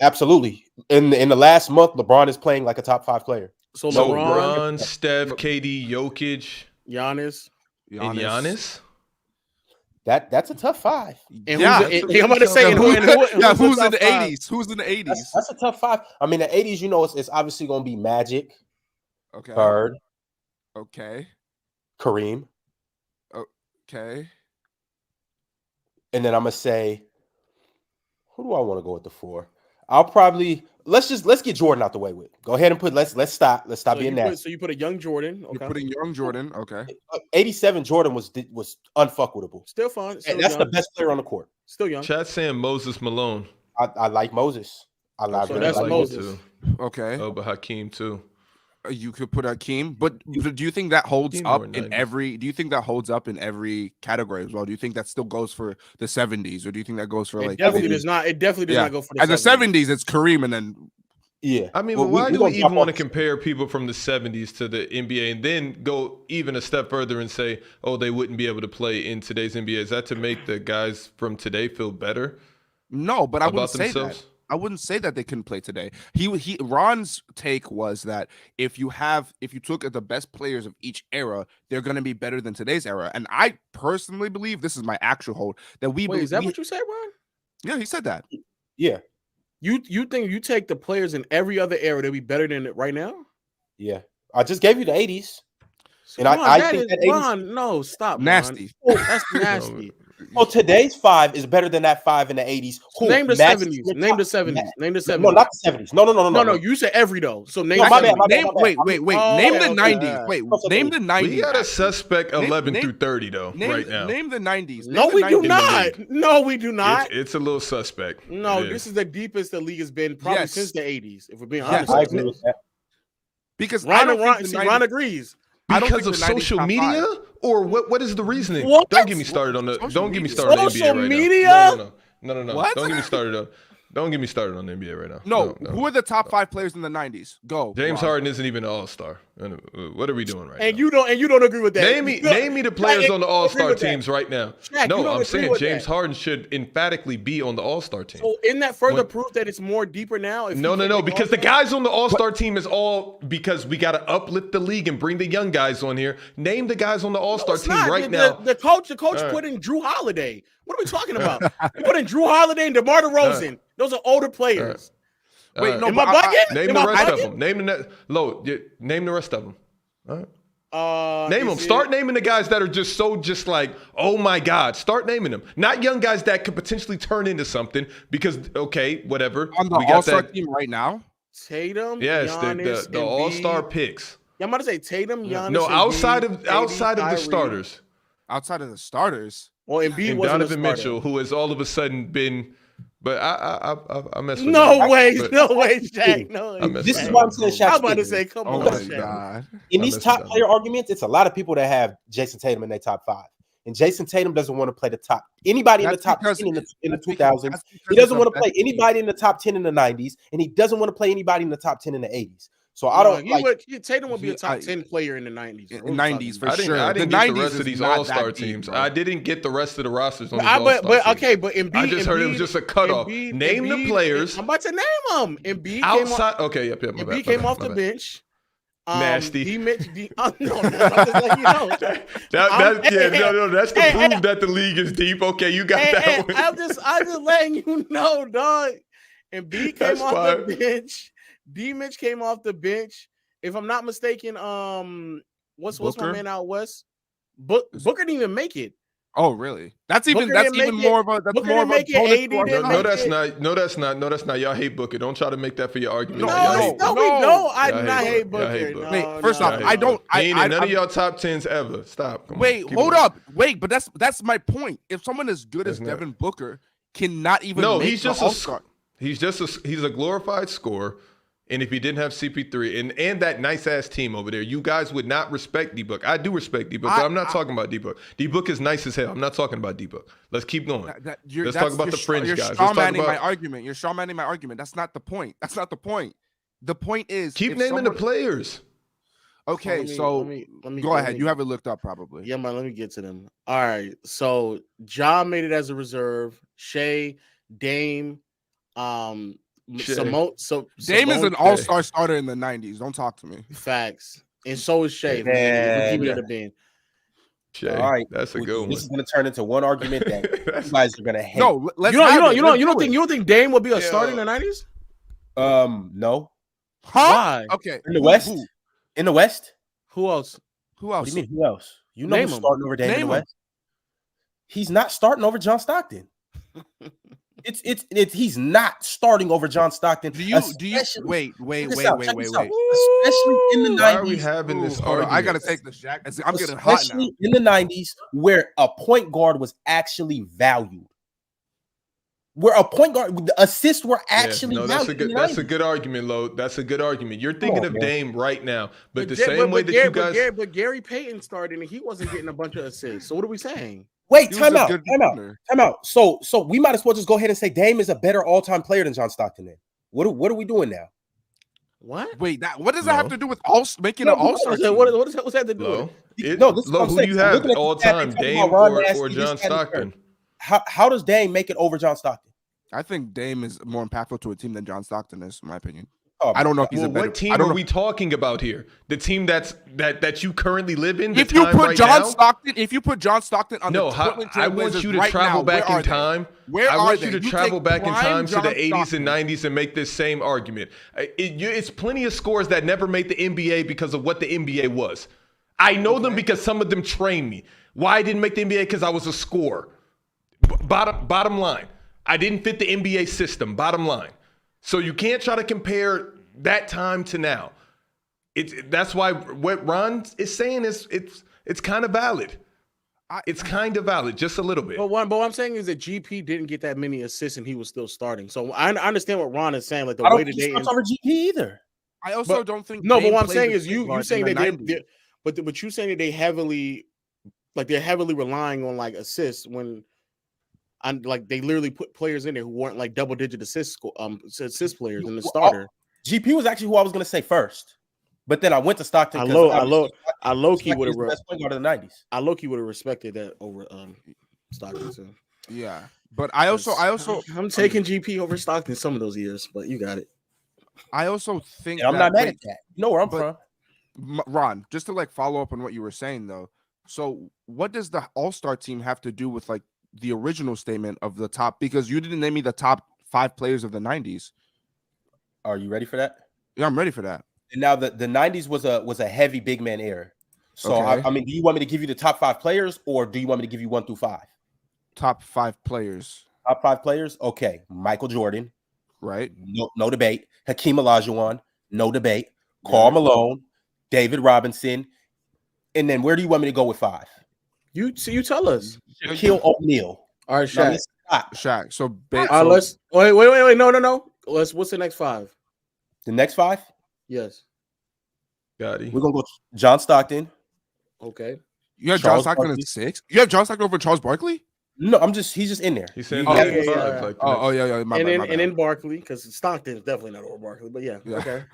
Absolutely. In the last month, LeBron is playing like a top 5 player. So LeBron, Steph, KD, Jokic, Giannis. And Giannis. That's a tough 5. And I'm about to say, who's in the 80s? 80s? Who's in the 80s? That's a tough 5. I mean, the 80s, it's obviously going to be Magic, Okay. Bird, Okay. Kareem, Okay. and then I'm gonna say, who do I want to go with the 4? I'll probably let's get Jordan out the way with. Go ahead and let's stop being nasty. So you put a young Jordan. Okay. You're putting young Jordan. Okay. 87 Jordan was unfuckable. Still fun. Still And that's young. the best player on the court. Still young. Chat saying Moses Malone. I like Moses. I like So that's like Moses. Too. Okay. Oh, but Hakeem too. You could put Hakeem, but do you think that holds Hakeem up more in 90s. every? Do you think that holds up in every category as well? Do you think that still goes for the 70s, or do you think that goes for It like? definitely does not. It definitely does not go for the At the 70s. 70s, it's Kareem, and then yeah. I mean, Well, but why do gonna we drop even want to off- compare people from the 70s to the NBA and then go even a step further and say, oh, they wouldn't be able to play in today's NBA? Is that to make the guys from today feel better? No, but I about wouldn't say themselves? that. I wouldn't say that they couldn't play today. Ron's take was that if you took the best players of each era, they're going to be better than today's era. And I personally believe, this is my actual hold, that Wait, is that what you said, Ron? Yeah, he said that. Yeah. You think you take the players in every other era, they'll be better than it right now? Yeah. I just gave you the 80s. And Ron, I that think is- that 80s Ron, no, stop. Nasty. Ron. That's nasty. Oh, today's 5 is better than that 5 in the 80s. Who? Name the Magic- 70s. Name the 70s. Name the 70s. No, not the 70s. No. No, you said every though. So name No, my 70s. bad, my bad. Wait. Oh, Name the okay, 90s. okay. Wait, name the 90s. We got a suspect 11 Name- through 30 though right now. Name the 90s. No, Name we the do 90s. not. No, we do not. It's a little suspect. No, It this is the deepest the league has been probably Yes. since the 80s. If we're being Yes. honest, I agree with that. Because I don't think the 90s Ron agrees. I don't Because think of the 90s social top media, 5. or what is the reasoning? What? Don't get me started on the. Social Don't get me media. started on the Social NBA right media? now. No. What? Don't get me started on. Don't get me started on the NBA right now. No, who are the top 5 players in the 90s? Go. James Ron. Harden isn't even an All-Star. What are we doing right And now? you don't agree with that. Name me the players on the All-Star with that. teams right now. Shaq, you No, don't I'm agree saying with James that. Harden should emphatically be on the All-Star team. So isn't that further When- proof that it's more deeper now? If No, he can't make because the All-Star? guys on the All-Star team is all because we got to uplift the league and bring the young guys on here. Name the guys on the All-Star It's team not. right The- now. The coach All right. put in Drew Holiday. What are we talking about? He put in Drew Holiday and DeMar DeRozan. Those are older players. Wait, no, Am I but bugging? Name Am the I rest of bugging? them. Name the rest of them. All right. Name them. is Start it- naming the guys that are just like, oh my God. Start naming them. Not young guys that could potentially turn into something because, okay, whatever. on the we got All-Star that. team right now? Tatum, Yes, Giannis, the All-Star Embiid. picks. Yeah, I'm about to say Tatum, Giannis. No, Embiid, outside of KD, the Kyrie. starters. Outside of the starters? Well, Embiid And wasn't Donovan a starter. Mitchell, who has all of a sudden been, but I mess with No him. way, But no way, Shaq. No, I mess This with is him. why I'm saying Shaq's I'm about to bigger. say, come Oh on, my Shaq. God. In I these mess top with player arguments, it's a lot of people that have Jason Tatum in their top 5. And Jason Tatum doesn't want to play the top anybody in the That's top because 10 in the that's 2000s. that's He because doesn't it's want a to play best team. anybody in the top 10 in the 90s, and he doesn't want to play anybody in the top 10 in the 80s. So I don't like. Tatum would be a top I- 10 player in the 90s. In What are we 90s talking for about? sure. I didn't The get the 90s rest of is these not All-Star that deep, teams. bro. I didn't get the rest of the rosters on these But All-Star teams. okay, but Embiid. I just heard it was just a cutoff. Name the players. I'm about to name them. Embiid Outside, okay, yep, my bad, Embiid my came bad, off my the bad. bench. Nasty. No, I'm just letting you know. That's to hey, prove hey, that the league is deep. Okay, you got Hey, that one. I'm just letting you know, dog. Embiid came That's off fine. the bench. D. Mitch came off the bench. If I'm not mistaken, what's my Booker? man out west? Booker didn't even make it. Oh, really? That's Booker even didn't make more it- of a that's Booker more of didn't a make it. bonus AD to our didn't No, make that's it. not. No, that's not. No, that's not. Y'all hate Booker. Don't try to make that for your argument. No, Y'all no, hate Booker. I Y'all do not hate Y'all Booker. Booker. No, First no, off, no. I don't. He ain't in none I'm- of y'all top 10s ever. Stop. Come on. Wait, Keep hold it up. Wait, but that's my point. If someone as good as That's not- Devin Booker cannot even No, make he's the just All-Star. he's a glorified scorer. And if he didn't have CP3 and that nice ass team over there, you guys would not respect D-Book. I do respect D-Book, but I'm not talking about D-Book. D-Book is nice as hell. I'm not talking about D-Book. Let's keep going. Let's talk about the fringe You're guys. Let's talk strawmanning about my argument. You're strawmanning my argument. That's not the point. That's not the point. The point is keep if naming the someone- players. Okay, Let me- so let me- go ahead. You have it looked up probably. Yeah, man. Let me get to them. All right. So Ja made it as a reserve. Shea, Dame, Simone. So Dame is Simone- an all-star starter in the 90s. Don't talk to me. Facts. And so is Shea. Man. Keep it at a bin. Shea, All right, that's a good one. This is going to turn into one argument that you guys are going to hate. No, let's You have it. don't Let's think do you it. don't think Dame would be a starter in the 90s? No. Huh? Why? Okay. In the West? Who? In the West? Who else? Who What else? do you mean? Who else? You know Name who's him. starting over Dame in Name the him. West? He's not starting over John Stockton. It's he's not starting over John Stockton. Do you especially- wait, check this out. Especially in the 90s. Why are we having this Hold on, I gotta argument? take the shot. I'm getting hot now. Especially in the 90s, where a point guard was actually valued. Where a point guard, the assists were actually no, valued. that's a good argument, Lo. That's a good argument. You're thinking on, of man. Dame right now, but the Ga- same way that you guys. but Gary Payton started and he wasn't getting a bunch of assists. So what are we saying? Wait, He was time a out. good Time out. defender. Time out. So we might as well just go ahead and say Dame is a better all-time player than John Stockton. Then what are we doing now? What? Wait, what does that have No. to do with making No, an all-star What's team? that, what's that to do Lo, with? No, this is Lo, what I'm who saying. do you I'm have looking at all the stat, time, they talking Dame about Ron or Nasty, John this, that, and the Stockton? third. How does Dame make it over John Stockton? I think Dame is more impactful to a team than John Stockton is, in my opinion. Oh, I don't know if he's Well, a better. what team I don't are know. we talking about here? The team that you currently live in. The If you time put right John now? Stockton, if you put John Stockton on No, the Portland I want Trailblazers you to right travel now, back where in are they? time. Where I are want they? you to You travel take back in prime time to the John 80s and Stockton. 90s and make this same argument. It's plenty of scores that never made the NBA because of what the NBA was. I know them because some of them trained me. Why I didn't make the NBA? Because I was a scorer. Bottom line, I didn't fit the NBA system. Bottom line. So you can't try to compare that time to now. That's why what Ron is saying is it's kind of valid. It's kind of valid, just a little bit. But what I'm saying is that GP didn't get that many assists and he was still starting. So I understand what Ron is saying. Like the I don't way think that he they starts over GP either. I also But- don't think. no, but Dame what I'm played saying the is you point saying guard that in the 90s. but you saying that they're heavily relying on like assists when like they literally put players in there who weren't like double-digit assist players in the starter. GP was actually who I was going to say first, but then I went to Stockton. I 'cause low key Stockton would is the have best point guard of the 90s. I low key would have respected that over Stockton. So. Yeah, but I also I'm taking GP over Stockton some of those years, but you got it. I also think And I'm not mad at that. You know where I'm from. Ron, just to like follow up on what you were saying though. So what does the All-Star team have to do with like the original statement of the top? Because you didn't name me the top 5 players of the 90s. Are you ready for that? Yeah, I'm ready for that. And now the 90s was a heavy big man era. So Okay. I mean, do you want me to give you the top 5 players, or do you want me to give you 1 through 5? Top 5 players. Top 5 players. Okay, Michael Jordan, right? No debate. Hakeem Olajuwon, no debate. Karl Malone, David Robinson, and then where do you want me to go with 5? You tell us. Shaquille O'Neal. All right, Shaq. Shaq. So, All right, let's wait. No. What's the next 5? The next 5? Yes. Got it. We're gonna go John Stockton. Okay. You have Charles John Stockton Barkley. at 6? You have John Stockton over Charles Barkley? No, he's just in there. He's saying You yeah, got- yeah. Like the Oh, next- yeah. My and bad, my then bad. Barkley, because Stockton is definitely not over Barkley, but yeah. Yeah. Okay.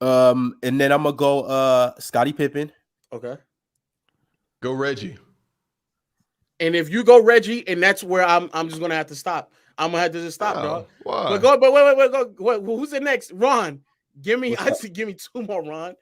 And then I'm gonna go Scottie Pippen. Okay. Go Reggie. And if you go Reggie, and that's where I'm just gonna have to stop. I'm gonna have to just stop, Wow. dog. Why? But wait, go. Wait, who's the next? Ron. Give me What's up? give me 2 more, Ron.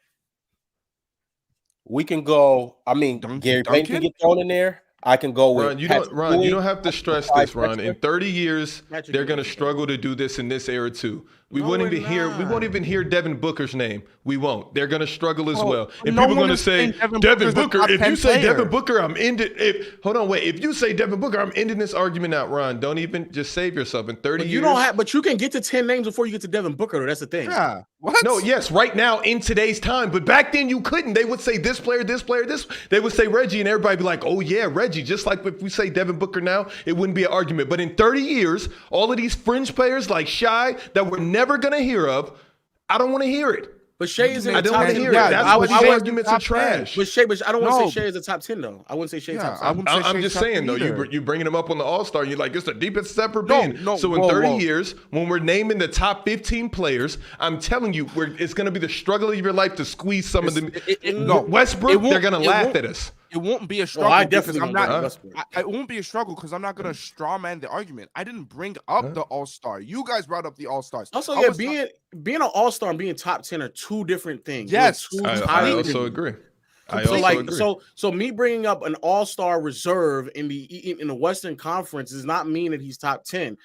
We can go. I mean, Gary Payton can get thrown in there. I can go with Ron, you Patrick don't Ewing. have to stress Five this, Ron. In 30 years, Patrick they're going to Ewing. struggle to do this in this era too. We No, won't we're even hear. We not. won't even hear Devin Booker's name. We won't. They're gonna struggle as Bro, well. And no people are one gonna is say saying Devin Devin Booker's a Booker. top If 10 you say player. Devin Booker, I'm ending. Hold on, wait. If you say Devin Booker, I'm ending this argument out. Ron, don't even just save yourself. In 30 But years, you don't have. But you can get to 10 names before you get to Devin Booker. Though. That's the thing. Yeah. What? No, yes, right now in today's time. But back then you couldn't. They would say this player, this player, this. They would say Reggie, and everybody be like, oh yeah, Reggie. Just like if we say Devin Booker now, it wouldn't be an argument. But in 30 years, all of these fringe players like Shai that we're never gonna hear of, I don't want to hear it. But Shea is in I the don't top want to 10. hear it. That's what these arguments are trash. But I don't want to No. say Shea is a top 10 though. I wouldn't say Shea top 10. I wouldn't say I'm Shea's just top saying 10 though, either. you bringing him up on the All-Star, you're like, it's the deepest it's ever No, been. no, So in whoa, 30 whoa. years, when we're naming the top 15 players, I'm telling you, it's going to be the struggle of your life to squeeze some of them. Westbrook, they're going to laugh at us. It won't be a struggle. I because definitely I'm won't not. bring Westbrook. It won't be a struggle because I'm not gonna straw man the argument. I didn't bring up the All Star. You guys brought up the All Stars. Also, yeah, being an All-Star and being top 10 are two different things. Yes. Two I entirely also different- agree. I So also like agree. so me bringing up an all-star reserve in the Western Conference does not mean that he's top 10.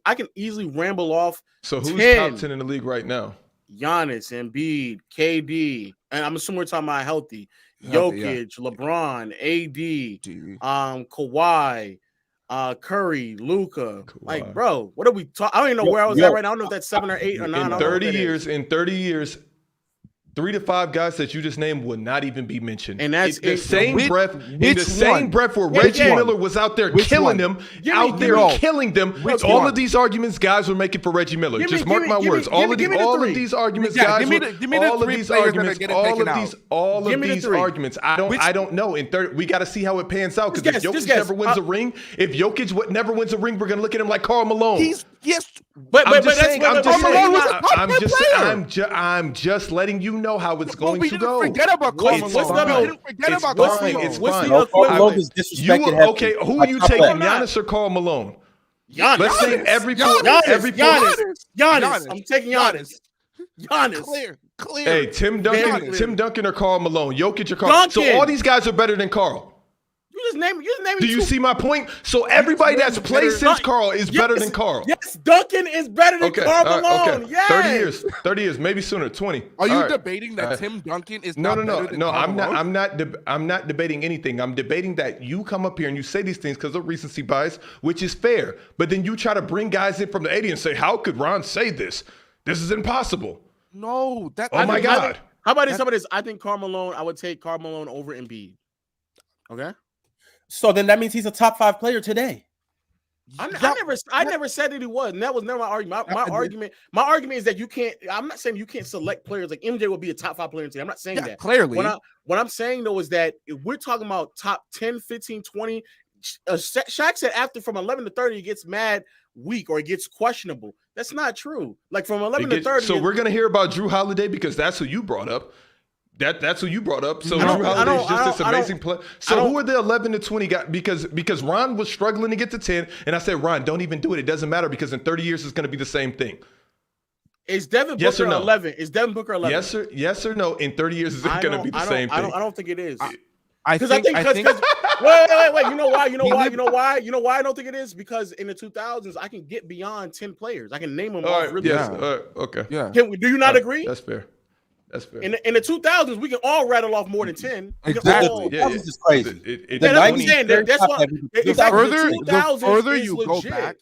I can easily ramble off. So who's 10. top 10 in the league right now? Giannis, Embiid, KD, and I'm assuming we're talking about healthy. Healthy, Jokic, LeBron, AD, Kawhi, Curry, Luka. Like, bro, what are we talking? I don't even know where I was at right now. I don't know if that's 7 or 8 or 9. I In don't know what 30 that is. years, 3 to 5 guys that you just named would not even be mentioned. And that's in the it. same Which- breath. In the same breath where Yeah, Reggie yeah. Miller was out there Which killing one? them, Give out me- there give me- killing them. Which All one? of these arguments guys were making for Reggie Miller. Give me- Just mark give my me- give words. me- All give of me these, the all three. of these arguments, Yeah, guys. give me were- the all of three these players that are arguments. getting All taken of out. these. All Give of me the these three. arguments. I don't know. In 30, we got to see how it pans out. Because if Just Jokic guess. never wins a ring, if Jokic never wins a ring, we're gonna look at him like Karl Malone. But I'm just that's saying. what I'm just Karl saying. Malone was a top 10 player. I'm just letting you know how it's going we to didn't go. forget about Karl It's Malone. fine. We didn't forget It's about fine. Karl Malone. It's What's fine. the equivalent? Okay, who are you taking? Giannis or Karl Malone? Giannis. Let's say every Giannis. I'm taking Giannis. Giannis. Clear. Hey, Tim Duncan or Karl Malone? Jokic or Karl? Duncan. So all these guys are better than Karl. You just name Do you see my point? So everybody that's played since Karl is better than Karl. Yes, Duncan is better than Karl Malone. Okay. Yes. 30 years, maybe sooner, 20. Are you All right. debating that Tim Duncan is No. not better than Karl I'm not. Malone? I'm not debating anything. I'm debating that you come up here and you say these things because of recency bias, which is fair. But then you try to bring guys in from the 80s and say, "How could Ron say this? This is impossible." No, that. Oh my God. How about this? How about this? I think Karl Malone. I would take Karl Malone over Embiid. Okay. So then that means he's a top 5 player today. I never said that he was, and that was never my argument. My argument is that you can't. I'm not saying you can't select players like MJ would be a top 5 player today. I'm not saying that. Clearly. What I'm saying though is that if we're talking about top 10, 15, 20, Shaq said after from 11 to 30 he gets mad weak or it gets questionable. That's not true. Like from 11 to 30. So we're gonna hear about Drew Holiday because that's who you brought up. That's who you brought up. So Drew Holiday is just this amazing player. So who are the 11 to 20 guys? Because Ron was struggling to get to 10, and I said, Ron, don't even do it. It doesn't matter because in 30 years it's going to be the same thing. Is Devin Booker 11? Is Devin Booker 11? Yes or no? In 30 years is it going to be the same thing? I don't think it is. I think. Wait. You know why? You know why I don't think it is? Because in the 2000s, I can get beyond 10 players. I can name them all. Really okay. Yeah. Do you not agree? That's fair. That's fair. In the 2000s, we can all rattle off more than 10. Exactly. This is crazy. That's what I'm saying. That's why. The further you go legit. back,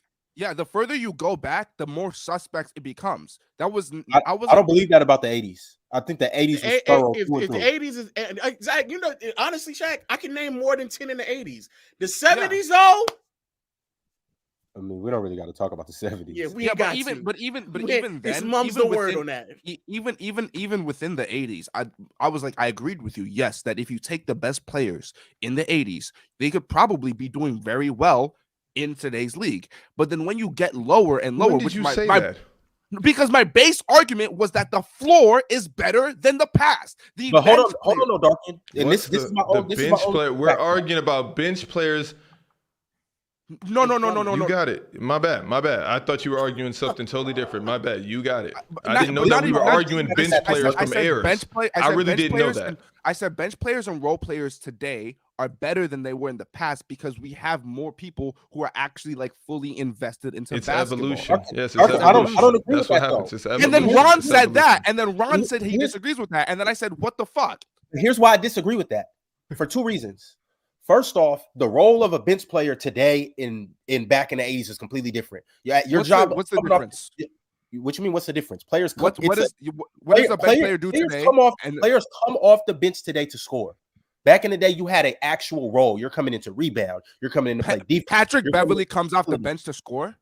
the further you go back, the more suspect it becomes. That was. I don't believe that about the 80s. I think the 80s was thorough. If the 80s is exactly, honestly, Shaq, I can name more than 10 in the 80s. The 70s, though. I mean, we don't really got to talk about the 70s. Yeah, but even then, it's mum's the word on that. Even within the 80s, I was like, I agreed with you. Yes, that if you take the best players in the 80s, they could probably be doing very well in today's league. But then when you get lower and lower, When did you say that? Because my base argument was that the floor is better than the past. But hold on, no, Darkin. And this is my the bench player. We're arguing about bench players. No. You got it. My bad. I thought you were arguing something totally different. My bad. You got it. I didn't know that we were arguing bench players from errors. I really didn't know that. I said bench players and role players today are better than they were in the past because we have more people who are actually like fully invested into basketball. Evolution. Yes, it's I don't agree That's with what that happens. though. It's And then evolution. Ron It's said that, evolution. and then Ron said he disagrees with that, and then I said, "What the fuck?" Here's why I disagree with that for two reasons. First off, the role of a bench player today in back in the 80s is completely different. Yeah, your job. What's the difference? What you mean? What's the difference? Players. What does a bench player do today? Players come off the bench today to score. Back in the day, you had an actual role. You're coming in to rebound. You're coming in to play defense. Patrick Beverly comes off the bench to score.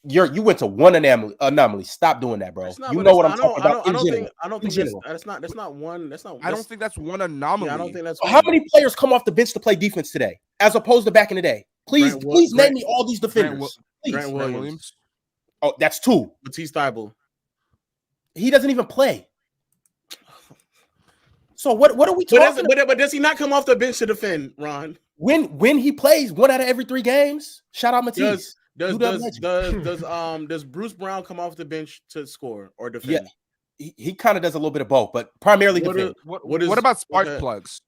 You went to one anomaly. Stop doing that, bro. You know what I'm talking about. I don't think that's not one. I don't think that's one anomaly. Yeah, I don't think that's. How many players come off the bench to play defense today, as opposed to back in the day? Please name me all these defenders. Grant Williams. Oh, that's two. Matisse Thybulle. He doesn't even play. So what are we talking about? But does he not come off the bench to defend, Ron? When he plays 1 out of every 3 games, shout out Matisse. Does Bruce Brown come off the bench to score or defend? Yeah, he kind of does a little bit of both, but primarily defend. What about spark plugs?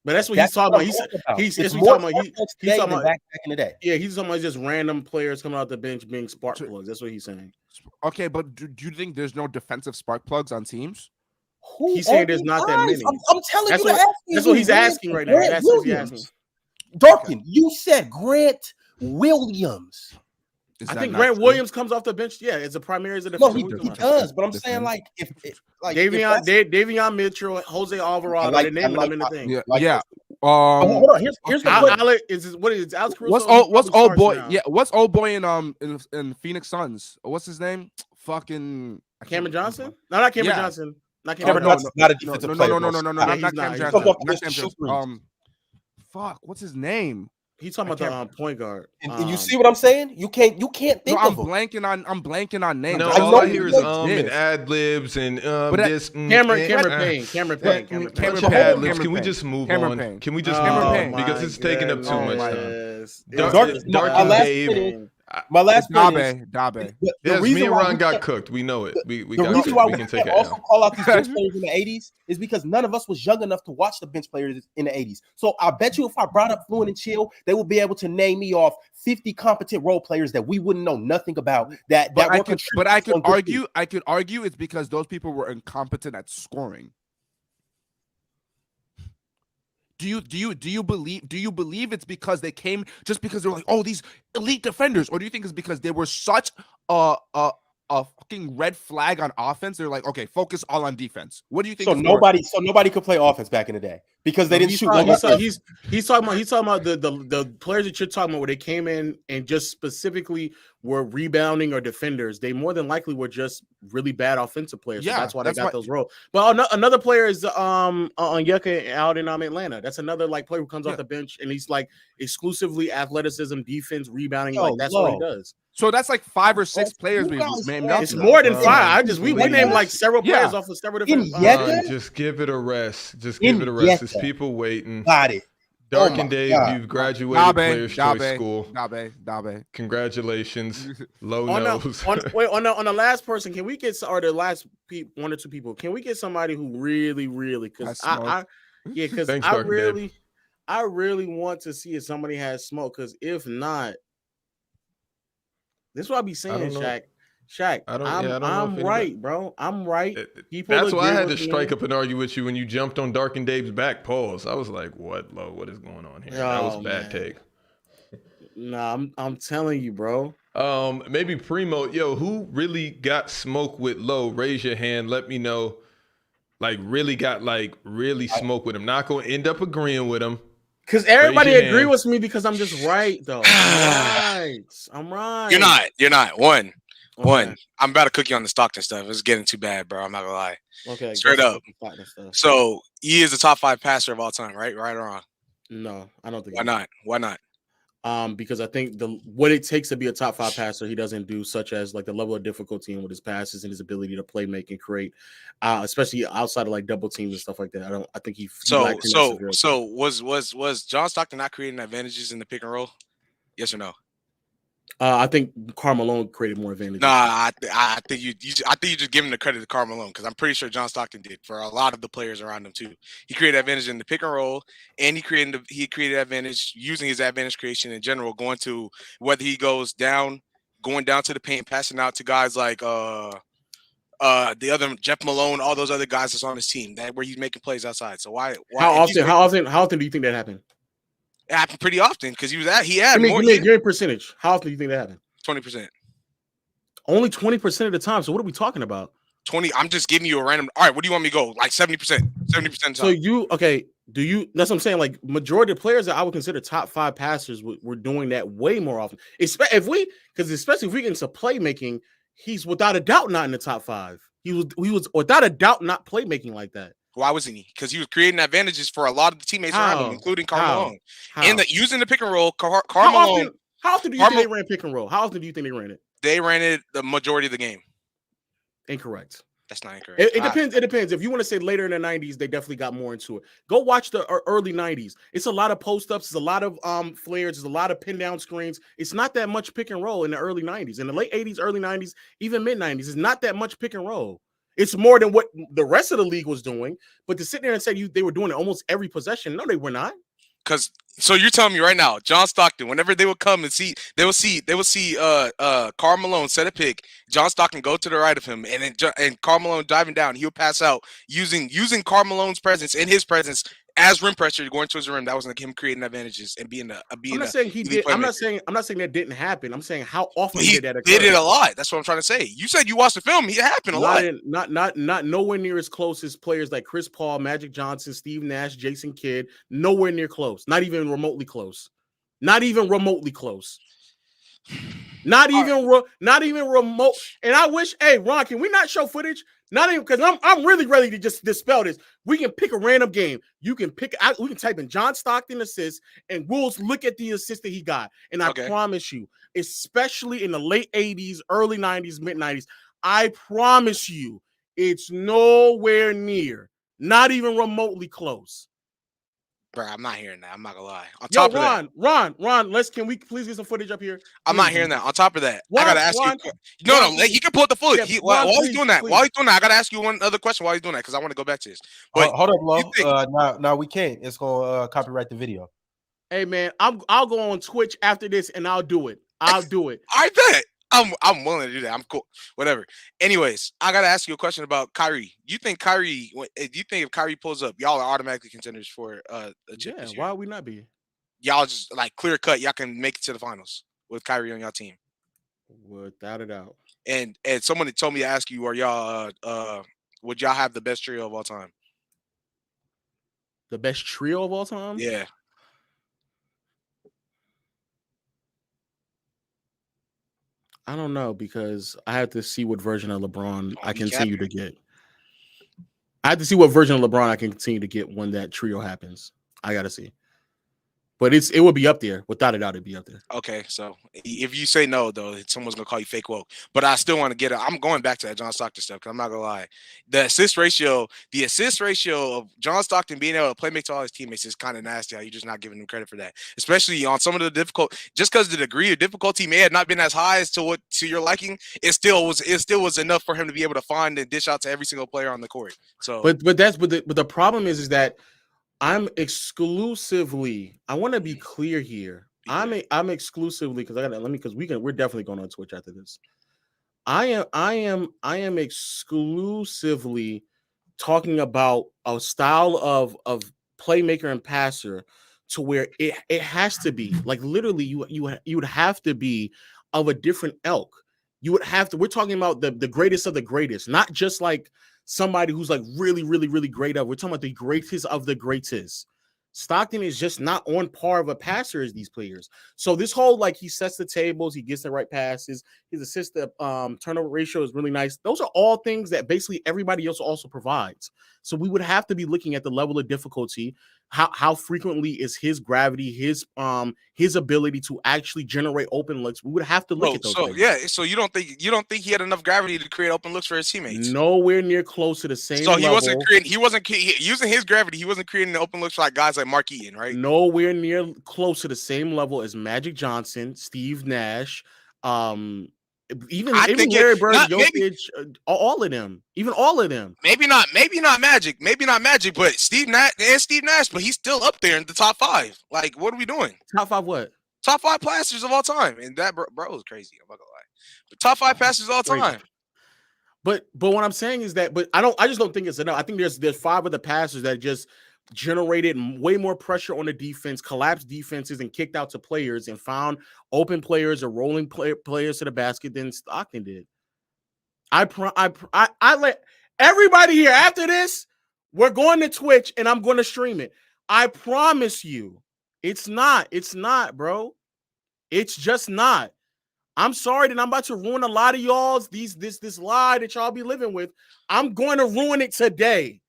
But that's what he's talking about. He's talking about back in the day. Yeah, he's talking about just random players coming out the bench being spark plugs. That's what he's saying. Okay, but do you think there's no defensive spark plugs on teams? He's saying there's not that many. I'm telling you, that's what he's asking right now. That's what he's asking. Darkin, you said Grant Williams. I think Grant Williams comes off the bench. Yeah, it's a primary as a No, defensive. he does, but I'm saying if Davion Mitchell, Jose Alvarado, they're naming them in the thing. Yeah. Hold on. Here's the Alex. What is it? Alex Caruso? What's old boy? Now. Yeah. What's old boy in Phoenix Suns? What's his name? Fucking Cameron Johnson? No, not Cameron Johnson. Not Cameron Johnson. Not a defensive player. No, not Cameron Johnson. Fuck. What's his name? He's talking about the point guard. And you see what I'm saying? You can't think of him. I'm blanking on names. No, all I hear is and ad libs and this. Cameron Payne. Ad libs. Can we just move on? Can we just move on? Because it's taking up too much time. Dark and Dave. My last Dabe. Yes, me and Ron got cooked. We know it. We reason why we can also call out these bench players in the 80s is because none of us was young enough to watch the bench players in the 80s. So I bet you if I brought up Fluent and Chill, they would be able to name me off 50 competent role players that we wouldn't know nothing about. But I could argue it's because those people were incompetent at scoring. Do you believe it's because they came just because they were like, oh, these elite defenders, or do you think it's because they were such a fucking red flag on offense? They're like, okay, focus all on defense. What do you think? So nobody could play offense back in the day because they didn't shoot. He's talking about the players that you're talking about where they came in and just specifically were rebounding or defenders. They more than likely were just really bad offensive players. Yeah, so that's why they got those roles. But another player is Onyeka out in Atlanta. That's another player who comes off the bench and he's exclusively athleticism, defense, rebounding. That's what he does. So that's 5 or 6 players we named. It's more than 5. We named several players off of several different. Just give it a rest. Just give it a rest. There's people waiting. Got it. Dark and Dave, you've graduated Players Choice School. Dabe. Congratulations. Low nose. On the last person, can we get the last 1 or 2 people? Can we get somebody who really, because I really want to see if somebody has smoke. Because if not, this is what I be saying, Shaq. I'm right, bro. I'm right. That's why I had to strike up and argue with you when you jumped on Dark and Dave's back. Pause. I was like, "What, Lo? What is going on here?" That was a bad take. Nah, I'm telling you, bro. Maybe Primo. Yo, who really got smoke with Lo? Raise your hand. Let me know. Really smoke with him. Not gonna end up agreeing with him. Because everybody agree with me because I'm just right, though. I'm right. You're not. One, I'm about to cook you on the Stockton stuff. It's getting too bad, bro. I'm not gonna lie. Okay. Straight up. So he is the top 5 passer of all time, right? Right or wrong? No, I don't think. Why not? Because I think what it takes to be a top 5 passer, he doesn't do, such as the level of difficulty and with his passes and his ability to play, make, and create, especially outside of double teams and stuff like that. I think he. So was John Stockton not creating advantages in the pick and roll? Yes or no? I think Karl Malone created more advantages. Nah, I think you just giving the credit to Karl Malone because I'm pretty sure John Stockton did for a lot of the players around him too. He created advantage in the pick and roll, and he created advantage using his advantage creation in general, going to whether he goes down, going down to the paint, passing out to guys like the other Jeff Malone, all those other guys that's on his team that where he's making plays outside. So why How often do you think that happened? It happened pretty often because he had more. Give me a percentage. How often do you think that happened? 20%. Only 20% of the time. So what are we talking about? 20. I'm just giving you a random. All right, what do you want me to go? Like 70%. 70%. So that's what I'm saying. Like majority of players that I would consider top 5 passers were doing that way more often. Especially if we get into playmaking, he's without a doubt not in the top 5. He was without a doubt not playmaking like that. Why wasn't he? Because he was creating advantages for a lot of the teammates around him, including Karl Malone. And using the pick and roll, Karl Malone. How often do you think they ran pick and roll? How often do you think they ran it? They ran it the majority of the game. Incorrect. That's not incorrect. It depends. It depends. If you want to say later in the 90s, they definitely got more into it. Go watch the early 90s. It's a lot of post-ups. It's a lot of flares. There's a lot of pin-down screens. It's not that much pick and roll in the early 90s. In the late 80s, early 90s, even mid-90s, it's not that much pick and roll. It's more than what the rest of the league was doing. But to sit there and say they were doing it almost every possession, no, they were not. So you're telling me right now, John Stockton, whenever they would come and they would see Karl Malone set a pick, John Stockton go to the right of him, and Karl Malone diving down, he'll pass out using Karl Malone's presence and his presence as rim pressure going towards the rim. That was like him creating advantages and being I'm not saying he did. I'm not saying that didn't happen. I'm saying how often he did that occur? Did it a lot. That's what I'm trying to say. You said you watched the film. It happened a lot. Not nowhere near as close as players like Chris Paul, Magic Johnson, Steve Nash, Jason Kidd. Nowhere near close. Not even remotely close. Not even remotely close. Not even remote. And I wish, hey, Ron, can we not show footage? Not even because I'm really ready to just dispel this. We can pick a random game. We can type in John Stockton assist, and we'll look at the assist that he got. And I promise you, especially in the late 80s, early 90s, mid 90s, I promise you, it's nowhere near, not even remotely close. Bro, I'm not hearing that. I'm not gonna lie. Ron, can we please get some footage up here? I'm not hearing that. On top of that, I gotta ask you. No, he can pull up the footage. While he's doing that, I gotta ask you one other question while he's doing that because I want to go back to this. But hold up, Lo. No, we can't. It's gonna copyright the video. Hey man, I'll go on Twitch after this and I'll do it. I bet. I'm willing to do that. I'm cool. Whatever. Anyways, I gotta ask you a question about Kyrie. Do you think if Kyrie pulls up, y'all are automatically contenders for a chip this year? Why would we not be? Y'all just like clear cut. Y'all can make it to the finals with Kyrie on y'all team. Without a doubt. And someone told me to ask you, are y'all would y'all have the best trio of all time? The best trio of all time? Yeah. I don't know because I have to see what version of LeBron I continue to get. I have to see what version of LeBron I can continue to get when that trio happens. I got to see. But it would be up there. Without a doubt, it'd be up there. Okay, so if you say no, though, someone's going to call you fake woke. But I still want to get it. I'm going back to that John Stockton stuff because I'm not going to lie. The assist ratio of John Stockton being able to play make to all his teammates is kind of nasty how you're just not giving him credit for that. Especially on some of the difficult – just because the degree of difficulty may have not been as high as to your liking, it still was enough for him to be able to find and dish out to every single player on the court. So, But the problem is that I'm exclusively. I want to be clear here. I'm exclusively because we're definitely going on Twitch after this. I am exclusively talking about a style of playmaker and passer to where it has to be like literally you would have to be of a different ilk. You would have to. We're talking about the greatest of the greatest, not just like somebody who's like really, really, really great at. We're talking about the greatest of the greatest. Stockton is just not on par of a passer as these players. So this whole like he sets the tables, he gets the right passes, his assist turnover ratio is really nice. Those are all things that basically everybody else also provides. So we would have to be looking at the level of difficulty how frequently is his gravity, his ability to actually generate open looks. We would have to look at those things. So you don't think he had enough gravity to create open looks for his teammates? Nowhere near close to the same So he level. wasn't using his gravity. He wasn't creating the open looks for like guys like Mark Eaton, right? Nowhere near close to the same level as Magic Johnson, Steve Nash, even Larry Bird, Jokic, all of them, even all of them. Maybe not Magic, but Steve Nash, but he's still up there in the top 5. Like, what are we doing? Top 5 what? Top 5 passers of all time, and that bro is crazy. I'm not gonna lie, but top 5 passers of all time. But what I'm saying is that, I just don't think it's enough. I think there's 5 of the passers that just generated way more pressure on the defense, collapsed defenses, and kicked out to players and found open players or rolling players to the basket than Stockton did. I let everybody here after this, we're going to Twitch and I'm going to stream it. I promise you, it's not, bro. It's just not. I'm sorry that I'm about to ruin a lot of y'all's this lie that y'all be living with. I'm going to ruin it today.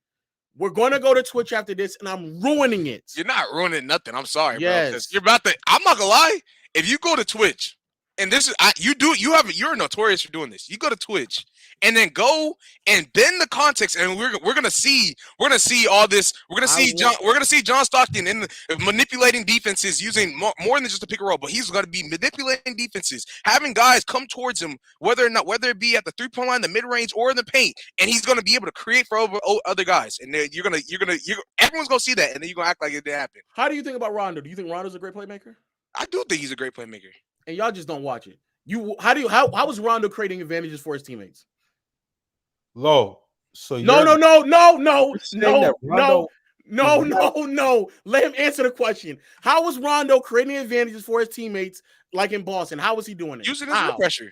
We're going to go to Twitch after this, and I'm ruining it. You're not ruining nothing. I'm sorry, yes. bro. You're about to. I'm not gonna lie. If you go to Twitch, and this is you're notorious for doing this. You go to Twitch and then go and bend the context, and we're gonna see all this. We're gonna see John Stockton manipulating defenses using more than just a pick and roll, but he's gonna be manipulating defenses, having guys come towards him, whether it be at the 3-point line, the mid range, or in the paint, and he's gonna be able to create for other guys, and everyone's gonna see that, and then you're gonna act like it didn't happen. How do you think about Rondo? Do you think Rondo's a great playmaker? I do think he's a great playmaker, and y'all just don't watch it. How was Rondo creating advantages for his teammates? Low. So no. Let him answer the question. How was Rondo creating advantages for his teammates, like in Boston? How was he doing it? Using his rim pressure.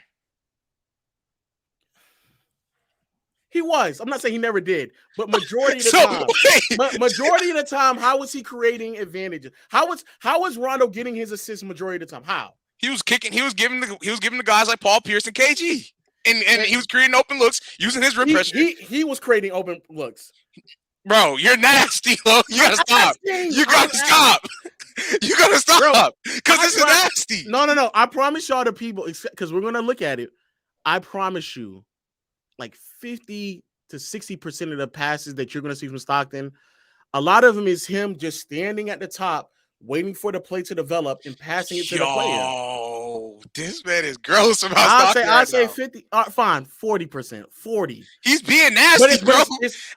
He was. I'm not saying he never did, but majority of the time, how was he creating advantages? How was Rondo getting his assists majority of the time? How? He was giving the guys like Paul Pierce and KG. And he was creating open looks using his rim pressure. He was creating open looks. Bro, you're nasty, Lo. You gotta stop. You gotta stop. You gotta stop. Because this is nasty. No. I promise y'all the people, because we're gonna look at it. I promise you, like 50 to 60% of the passes that you're gonna see from Stockton, a lot of them is him just standing at the top, waiting for the play to develop and passing it to the player. This man is gross about Stockton. I'll say 50. Fine, 40%. 40. He's being nasty, bro.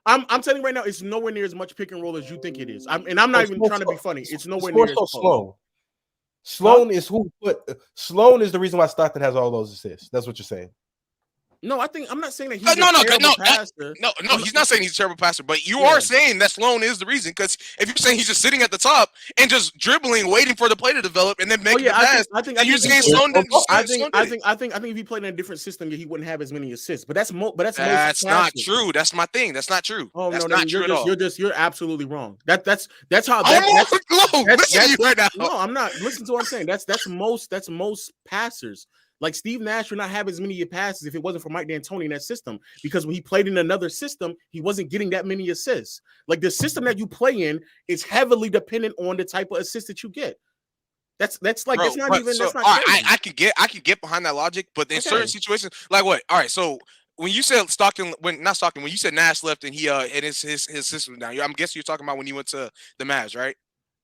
I'm telling you right now, it's nowhere near as much pick and roll as you think it is. I'm not even trying to be funny. It's nowhere near as slow. Sloan is Sloan is the reason why Stockton has all those assists. That's what you're saying. No, I'm not saying that he's a terrible passer. No, he's not saying he's a terrible passer, but you are saying that Sloan is the reason, because if you're saying he's just sitting at the top and just dribbling, waiting for the play to develop and then making the pass, you're saying Sloan didn't. I think if he played in a different system, he wouldn't have as many assists. But that's not true. That's my thing. That's not true. Oh that's no, not true at all. You're absolutely wrong. That's how. No, I'm not. Listen to what I'm saying. That's most passers. Like Steve Nash would not have as many passes if it wasn't for Mike D'Antoni in that system, because when he played in another system, he wasn't getting that many assists. Like the system that you play in is heavily dependent on the type of assist that you get. That's like, it's not even. That's not I can get behind that logic, but in certain situations, like what? All right, so when you said when you said Nash left and he and his system down, I'm guessing you're talking about when he went to the Mavs, right?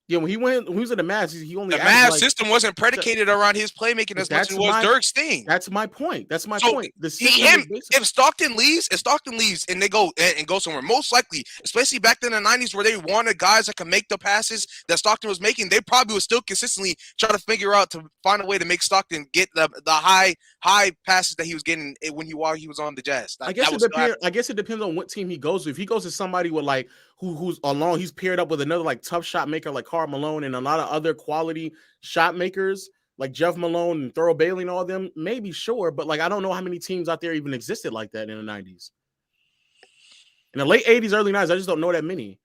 Yeah, when he was in the Mavs, he only the Mavs system wasn't predicated around his playmaking as much as it was Dirk's thing. That's my point. Point. If Stockton leaves and they go somewhere, most likely, especially back then in the 90s where they wanted guys that could make the passes that Stockton was making, they probably would still consistently try to figure out to find a way to make Stockton get the high passes that he was getting while he was on the Jazz. I guess it depends on what team he goes to. If he goes to somebody with like who's alone, he's paired up with another like tough shot maker like Karl Malone and a lot of other quality shot makers like Jeff Malone and Thurl Bailey and all of them, maybe sure, but like I don't know how many teams out there even existed like that in the 90s. In the late 80s, early 90s, I just don't know that many.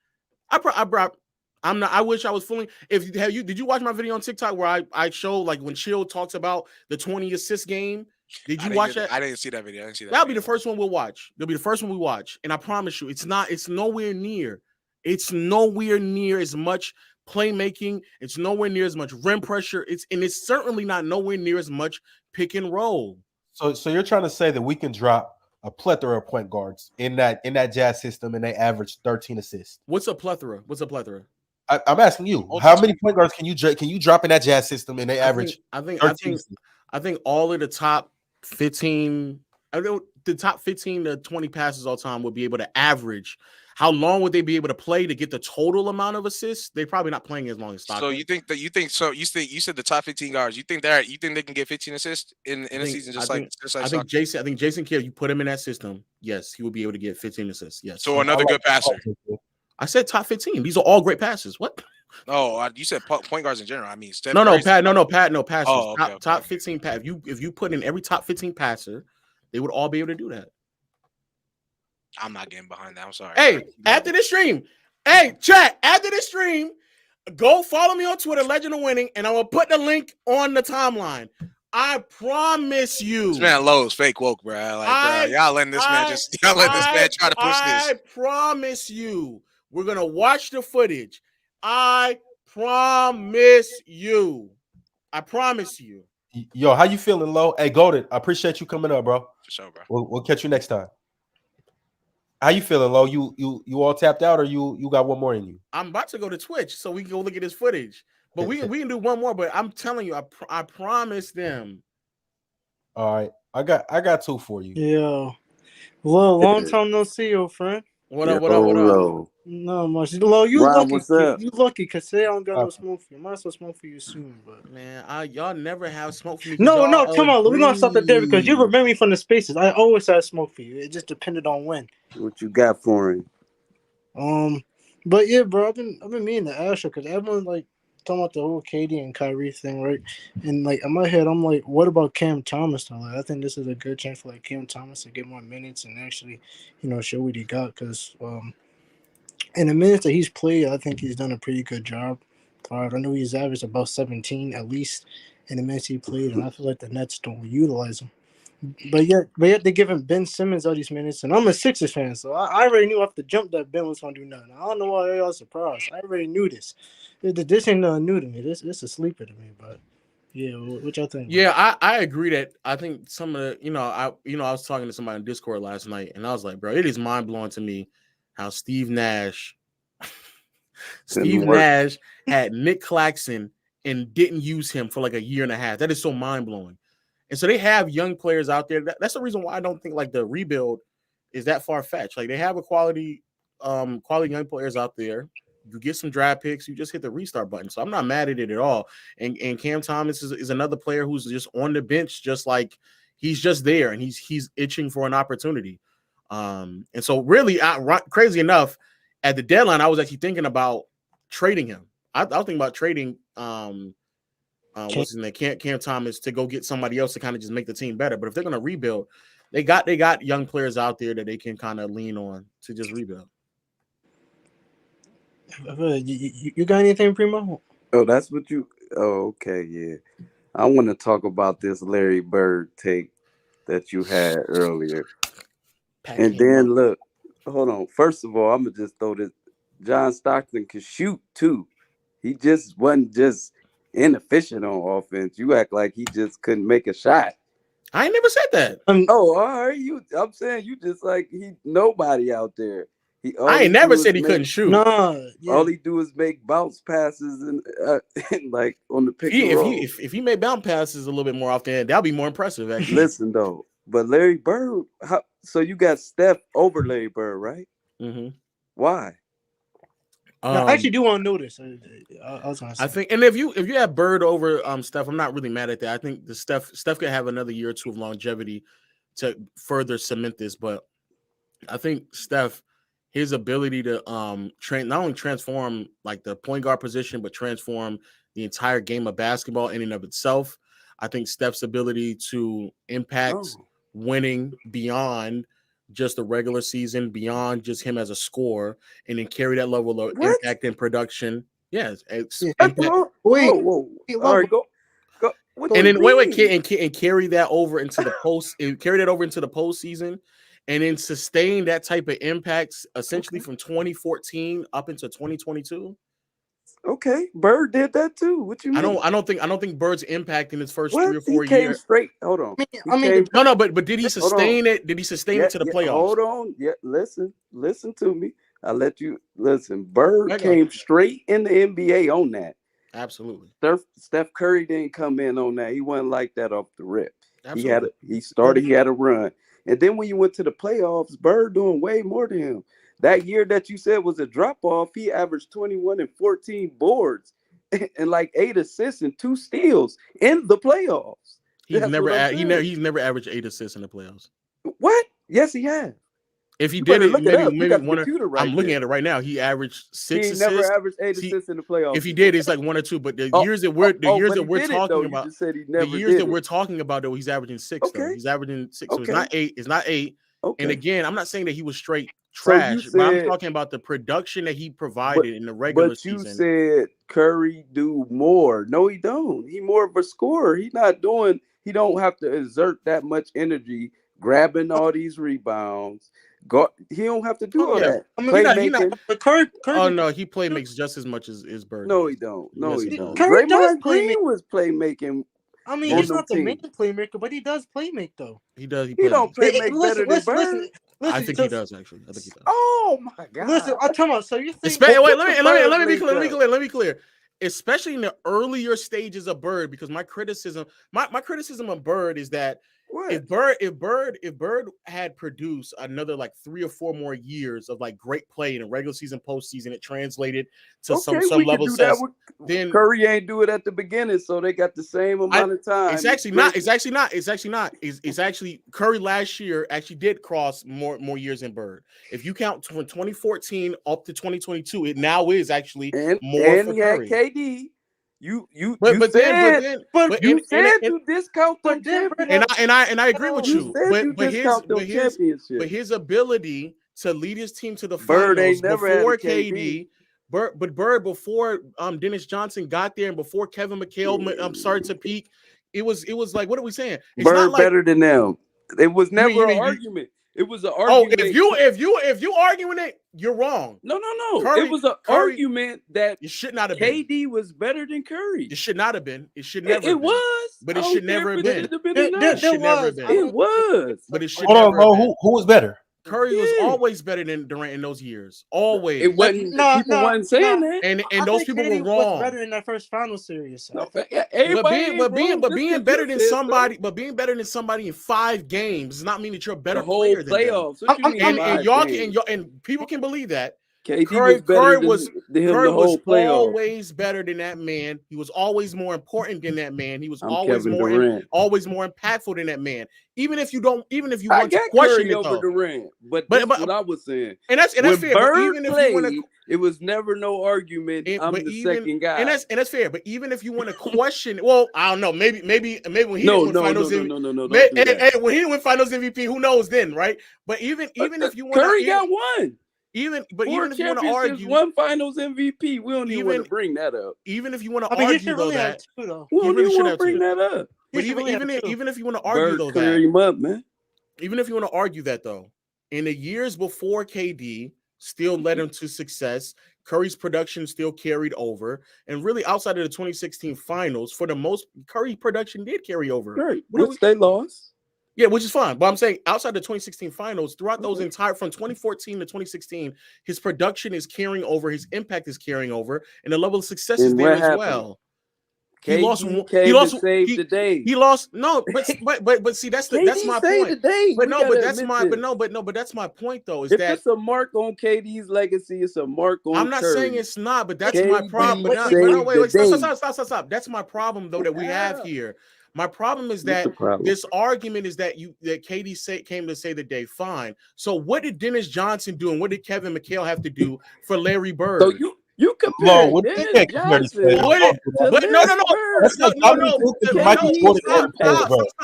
I wish I was fooling. Did you watch my video on TikTok where I show like when Chill talks about the 20 assist game? Did you watch that? I didn't see that video. That'll be the first one we'll watch. It'll be the first one we watch. And I promise you, it's nowhere near It's nowhere near as much playmaking. It's nowhere near as much rim pressure. It's certainly not nowhere near as much pick and roll. So you're trying to say that we can drop a plethora of point guards in that Jazz system, and they average 13 assists. What's a plethora? I'm asking you, how many point guards can you drop in that Jazz system, and they average? I think all of the top 15. I know the top 15 to 20 passes all time would be able to average. How long would they be able to play to get the total amount of assists? They're probably not playing as long as Stockton. So you said the top 15 guards. You think they can get 15 assists in a season I think Jason Kidd, you put him in that system, yes, he will be able to get 15 assists. Yes. So another good passer. I said top 15. These are all great passes. What? Oh, you said point guards in general. I mean, no, passes. Oh, okay, top 15 pass. If you put in every top 15 passer, they would all be able to do that. I'm not getting behind that. I'm sorry. Hey, after this stream, chat, after this stream, go follow me on Twitter, Legend of Winning, and I will put the link on the timeline. I promise you. This man Lowe's fake woke, bro. Bro, y'all letting this man try to push this. I promise you, we're gonna watch the footage. I promise you. Yo, how you feeling, Lo? Hey, Golden, I appreciate you coming up, bro. For sure, bro. We'll catch you next time. How you feeling, Lo? You all tapped out, or you got one more in you? I'm about to go to Twitch so we can go look at this footage. But we can do one more. But I'm telling you, I promise them. All right, I got two for you. Yeah, well, long time no see, old friend. What up? No much. Lo, you Rob, lucky. You lucky because say I don't got no smoke for you. Might as well smoke for you soon, but man, y'all never have smoke for me. No, come on, we're gonna stop it there because you remember me from the spaces. I always had smoke for you. It just depended on when. What you got for him? But yeah, bro, I've been meaning to ask you because everyone like talking about the whole KD and Kyrie thing, right? And like in my head, I'm like, what about Cam Thomas though? Like, I think this is a good chance for like Cam Thomas to get more minutes and actually, show what he got. Because in the minutes that he's played, I think he's done a pretty good job. I know he's averaged about 17 at least in the minutes he played, and I feel like the Nets don't utilize him. But yet they give him Ben Simmons all these minutes, and I'm a Sixers fan, so I already knew off the jump that Ben was gonna do nothing. I don't know why y'all surprised. I already knew this. This ain't nothing new to me. This is a sleeper to me. But yeah, what y'all think? Yeah, I agree that I think some of the I was talking to somebody in Discord last night, and I was like, bro, it is mind blowing to me how Steve Nash had Nick Claxton and didn't use him for like a year and a half. That is so mind blowing. And so they have young players out there. That's the reason why I don't think like the rebuild is that far fetched. Like they have a quality young players out there. You get some draft picks, you just hit the restart button. So I'm not mad at it at all. And Cam Thomas is another player who's just on the bench, just like he's just there and he's itching for an opportunity. And so really, crazy enough, at the deadline, I was actually thinking about trading him. I was thinking about trading what's his name, Cam Thomas, to go get somebody else to kind of just make the team better. But if they're going to rebuild, they got young players out there that they can kind of lean on to just rebuild. You got anything, Primo? Oh, that's what you. Oh, okay, yeah. I want to talk about this Larry Bird take that you had earlier. And then look, hold on. First of all, I'm gonna just throw this. John Stockton could shoot too. He just wasn't just inefficient on offense. You act like he just couldn't make a shot. I ain't never said that. Oh, all right. I'm saying you just like he nobody out there. I ain't never said he couldn't shoot. No, all he do is make bounce passes and like on the pick and roll. If he made bounce passes a little bit more often, that'll be more impressive. Actually, listen though, but Larry Bird. So you got Steph over Larry Bird, right? Mm-hmm. Why? I actually do want to know this. I think, and if you have Bird over Steph, I'm not really mad at that. I think the Steph could have another year or two of longevity to further cement this, but I think Steph, his ability to not only transform like the point guard position, but transform the entire game of basketball in and of itself. I think Steph's ability to impact winning beyond just the regular season, beyond just him as a scorer, and then carry that level of impact and production. Yes. Whoa. All right, go. And then wait, and carry that over into the post, and carry that over into the postseason, and then sustain that type of impact essentially from 2014 up into 2022. Okay, Bird did that too. What you mean? I don't think Bird's impact in his first What? 3 or 4 He came years. straight. Hold on. No, but did he sustain it? Did he sustain it to the playoffs? Hold on. Yeah, listen to me. I let you listen. Bird came straight in the NBA on that. Absolutely. Steph Curry didn't come in on that. He wasn't like that off the rip. Absolutely. He had a run. And then when you went to the playoffs, Bird doing way more than him. That year that you said was a drop-off, he averaged 21 and 14 boards and like 8 assists and 2 steals in the playoffs. He's never averaged 8 assists in the playoffs. What? Yes, he has. If he You did better it, look it up. maybe You got the one. computer right I'm looking there. at it right now. He averaged 6 He assists. never averaged 8 assists in the playoffs. If he did, it's like 1 or 2. But the years that we're talking about, the years that we're talking about, though, he's averaging 6. Though he's averaging 6. So it's not 8. It's not 8. Okay. And again, I'm not saying that he was straight trash, but I'm talking about the production that he provided in the regular season. But you said Curry do more. No, he don't. He more of a scorer. He don't have to exert that much energy grabbing all these rebounds. He don't have to do all that. I mean, he not. But Curry. Oh no, he makes just as much as Bird. No, he don't. No, Yes, he don't. Curry does Draymond Green was playmaking. I mean, he's not the main playmaker, but he does playmake though. He does. He don't playmake better than Bird. I think he does actually. I think he does. Oh my God! Listen, I'm talking about. So you think? Wait, let me be clear. Especially in the earlier stages of Bird, because my criticism of Bird is that if Bird had produced another like 3 or 4 more years of like great play in a regular season, postseason, it translated to some level of success. Then Curry ain't do it at the beginning, so they got the same amount of time. It's actually not. It's actually Curry last year actually did cross more years than Bird. If you count from 2014 up to 2022, it now is actually more for Curry. KD. You you said you discount them championships. And I agree with you. But his ability to lead his team to the Bird finals ain't never before had KD. Bird before Dennis Johnson got there and before Kevin McHale started to peak, it was like, what are we saying? It's Bird not like, better than them. It was never an argument. It was an argument. If you arguing it, you're wrong. No. Curry, it was an argument that it should not have KD been. was better than Curry. It should not have been. It should never. It was, but it should never have been. It should never have been. It was, but it should. Hold on, Mo. Who was better? Curry was always better than Durant in those years. Always. It wasn't. People wasn't saying that, and those people were wrong. Was better in that first final series. So. But being better than somebody in 5 games does not mean that you're a better player than playoffs. them. And people can believe that. Curry was always better than that man. He was always more important than that man. He was always more impactful than that man. Even if you want to question it, over Durant, but what I was saying, and that's fair. Bird even if played, you want to, it was never no argument. I'm the second guy, and that's fair. But even if you want to question, well, I don't know. Maybe when he didn't win Finals MVP, when he didn't win Finals MVP, who knows then, right? But even if you want, Curry got one. Even if you want to argue, one Finals MVP, we don't even want to bring that up. Even if you want to argue though that, we don't even want to bring that up. But even if you want to argue though that, him up, man. Even if you want to argue that though, in the years before KD still led him to success, Curry's production still carried over, and really outside of the 2016 Finals, for the most, Curry production did carry over. Right, which they lost. Yeah, which is fine. But I'm saying outside the 2016 Finals, throughout those from 2014 to 2016, his production is carrying over, his impact is carrying over, and the level of success is there as well. He lost the day. He lost but see that's my point. But that's my point though. Is that it's a mark on KD's legacy? It's a mark on. I'm not Curry. Saying it's not, but that's my problem. Stop. That's my problem though that we have here. My problem is that this argument is that KD came to say the day fine. So what did Dennis Johnson do, and what did Kevin McHale have to do for Larry Bird? So you compare Dennis Johnson.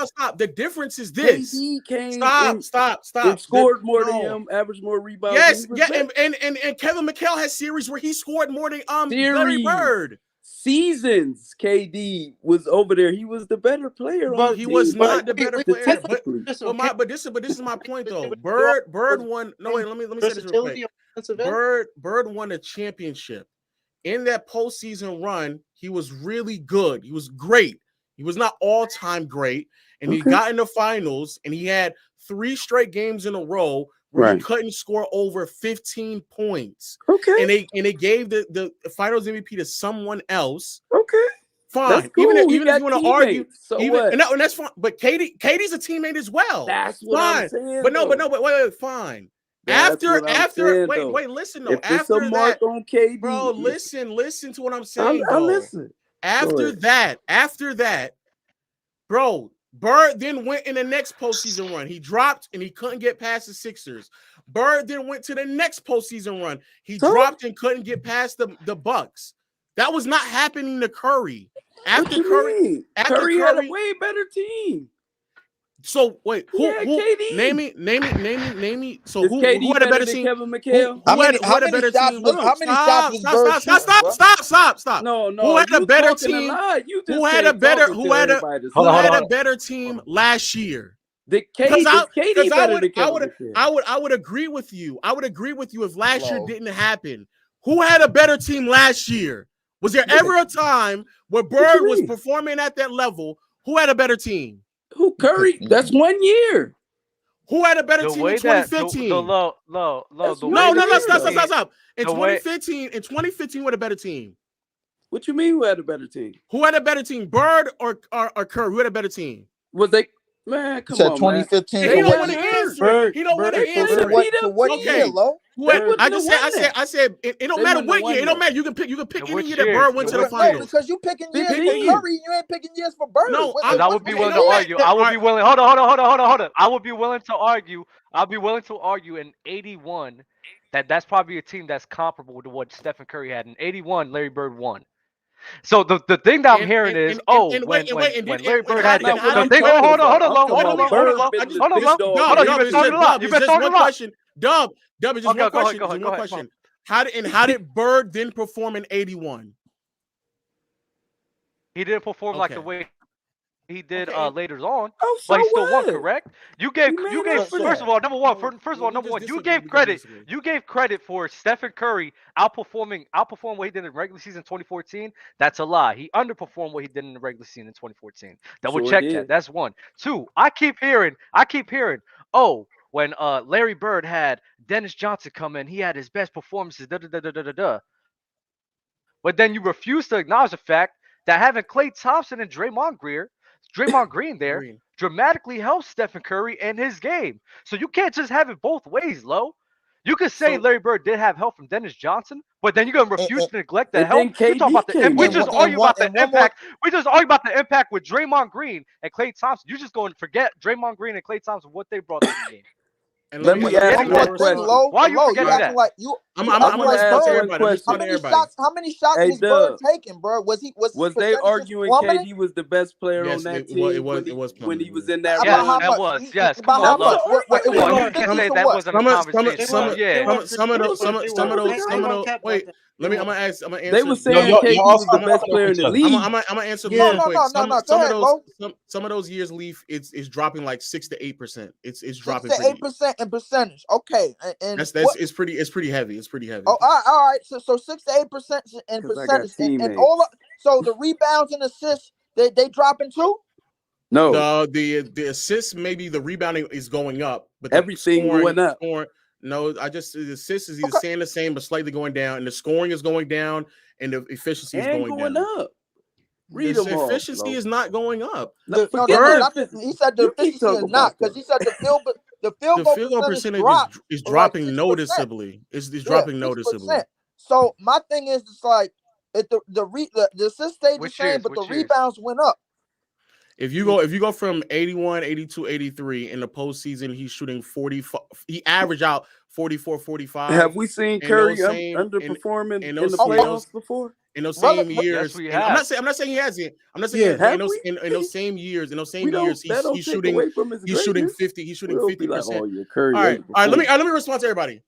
Stop. The difference is this. Stop. And scored more than him, averaged more rebounds. Yes, and Kevin McHale has series where he scored more than Larry Bird. seasons KD was over there. He was the better player on the He team. was not the better player. Statistically. But this is my point though. Bird won. No wait, let me say this real quick. Bird won a championship. In that postseason run, he was really good. He was great. He was not all-time great, and he got in the finals, and he had 3 straight games in a row where he couldn't score over 15 points. Okay. And they gave the finals MVP to someone else. Okay. Fine. That's cool. Even if He you got want to argue, teammates. So even what? and that's fine. But KD's a teammate as well. That's what fine. I'm saying. But wait, fine. After wait, listen though. If it's after a mark that, on KD, bro, listen to what I'm saying. I listen. After that, bro, Bird then went in the next postseason run. He dropped and he couldn't get past the Sixers. Bird then went to the next postseason run. He dropped and couldn't get past the Bucks. That was not happening to Curry. After Curry had a way better team. So wait, who KD. name me. So Is who KD had a better than team? Kevin McHale? Who had a better team? How many shots was Bird shooting, Stop. No. Who had a better talking team? A lot. You just Who had a better? talking Who to had a? everybody. Who had a better team last year? KD better than Kevin McHale? I would agree with you. I would agree with you if last year didn't happen. Who had a better team last year? Was there ever a time where Bird was performing at that level? Who had a better team? Who? Curry? That's 1 year. Who had a better team in 2015? Stop. In 2015, who had a better team? What you mean? Who had a better team? Who had a better team? Bird or Curry? Who had a better team? Was they? Man, come on, 2015. He don't want to answer. He don't want to answer. For what year, Lo? I said it don't matter what year. It don't matter. You can pick any year that Bird went to the finals. No, because you picking years for Curry, you ain't picking years for Bird. No, I would be willing to argue. I would be willing. Hold on. I would be willing to argue. I'll be willing to argue in 81 that's probably a team that's comparable to what Stephen Curry had in 81. Larry Bird won. So the thing that I'm hearing is, when Larry Bird had the thing. Hold on. You've been talking a lot. Dub, just one question. How did Bird then perform in 81? He didn't perform like the way he did later on, so but he still won. what? Correct? You gave first of all, number one. You gave credit for Stephen Curry outperforming what he did in the regular season 2014. That's a lie. He underperformed what he did in the regular season in 2014. Double check that. That's one. Two. I keep hearing. Oh, when Larry Bird had Dennis Johnson come in, he had his best performances. But then you refuse to acknowledge the fact that having Klay Thompson and Draymond Green there dramatically helps Stephen Curry and his game. So you can't just have it both ways, Lo. You could say Larry Bird did have help from Dennis Johnson, but then you're gonna refuse to neglect that help. We talk about we just argue about the impact. We just argue about the impact with Draymond Green and Klay Thompson. You just going to forget Draymond Green and Klay Thompson, what they brought to the game. Let me ask you one question. Why are you forgetting that? Like you, I'm gonna ask everybody. How many shots was Bird taking, bro? Was they arguing KD was the best player on that team when he was in that run? Yes, that was. Yes, come on, look. You can say that wasn't a conversation. Some of those. Wait, I'm gonna answer. They were saying KD was the best player in the league. I'm gonna answer real quick. Some of those years, Leaf, it's dropping like 6 to 8%. It's dropping 6 to 8% in percentage. Okay, and it's pretty heavy. It's pretty heavy. Oh, all right. So 6 to 8% in percentage, and all. So the rebounds and assists, they dropping too. No, the assists, maybe the rebounding is going up, but everything went up. No, the assists is either staying the same but slightly going down, and the scoring is going down, and the efficiency is going down. Up. Read the them all, efficiency is not going up. He said the efficiency is not, because he said the field goal percentage is dropping noticeably. It's dropping noticeably. So my thing is, it's like if the assists stayed the same, but the rebounds went up. If you go from 81, 82, 83 in the postseason, he's shooting 40. He averaged out 44, 45. Have we seen Curry underperforming in the playoffs before? In those same years, yes, I'm not saying he hasn't. I'm not saying in those same years, he's shooting 50%. All right, let me respond to everybody.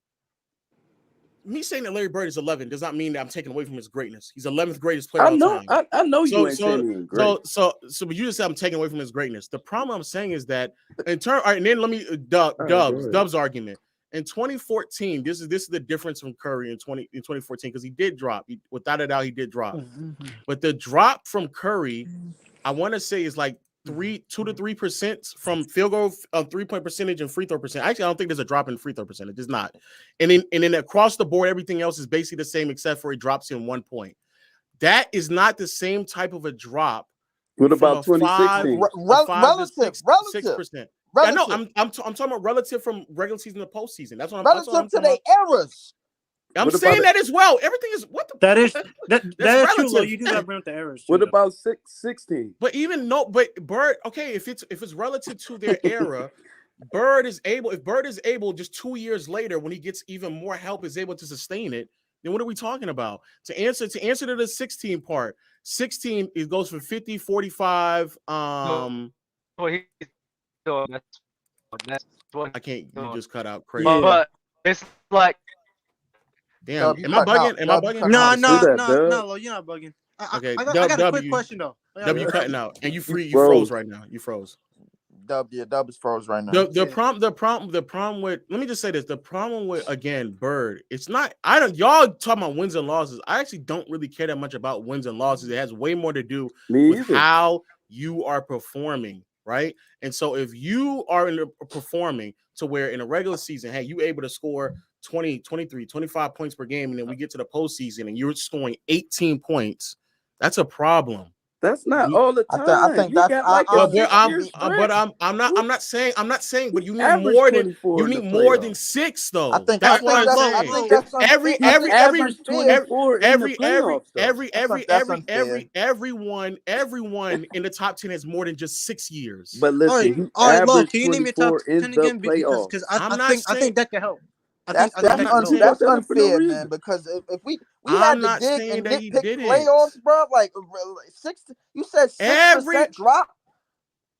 me saying that Larry Bird is 11 does not mean that I'm taking away from his greatness. He's 11th greatest player I of all know, time. I know you ain't saying he ain't great. But you just said I'm taking away from his greatness. The problem I'm saying is that in turn, and then let me Dub's argument. In 2014, this is the difference from Curry in 2014 because he did drop. Without a doubt, he did drop. But the drop from Curry, I want to say, is like 2 to 3% from field goal, 3-point percentage, and free throw percent. Actually, I don't think there's a drop in free throw percentage. It's not. And then across the board, everything else is basically the same except for it drops in 1 point. That is not the same type of a drop. What about 2016? Relative. 6%. I know. I'm talking about relative from regular season to postseason. That's what I'm relative to the eras. I'm saying that as well. Everything is what the that is that's true. Though. relative. You do got to bring up the errors. What about 16? But Bird. Okay, if it's relative to their era, Bird is able. If Bird is able, just 2 years later, when he gets even more help, is able to sustain it. Then what are we talking about? To answer to the 16 part, 16 it goes from 50, 45. That's what I can't. You just cut out crazy. But it's like. Damn, am I bugging? Am I bugging? No, you're not bugging. Okay, I got a quick question though. You cutting out, and you froze right now. You froze. Dub is froze right now. The problem with, let me just say this: the problem with, again, Bird, it's not. Y'all talking about wins and losses. I actually don't really care that much about wins and losses. It has way more to do with how you are performing, right? And so if you are performing to where in a regular season, hey, you able to score 20, 23, 25 points per game, and then we get to the postseason and you're scoring 18 points, that's a problem. That's not all the time. I think that's I'm not saying, but you need more than 6 though. I think that's what I'm saying. I think that's everyone in the top 10 has more than just 6 years. But listen, can you name your top 10 again? Because I think that can help. That's unfair, man. Because if we had to dig and nitpick playoffs, bro, like 60, you said 6% drop.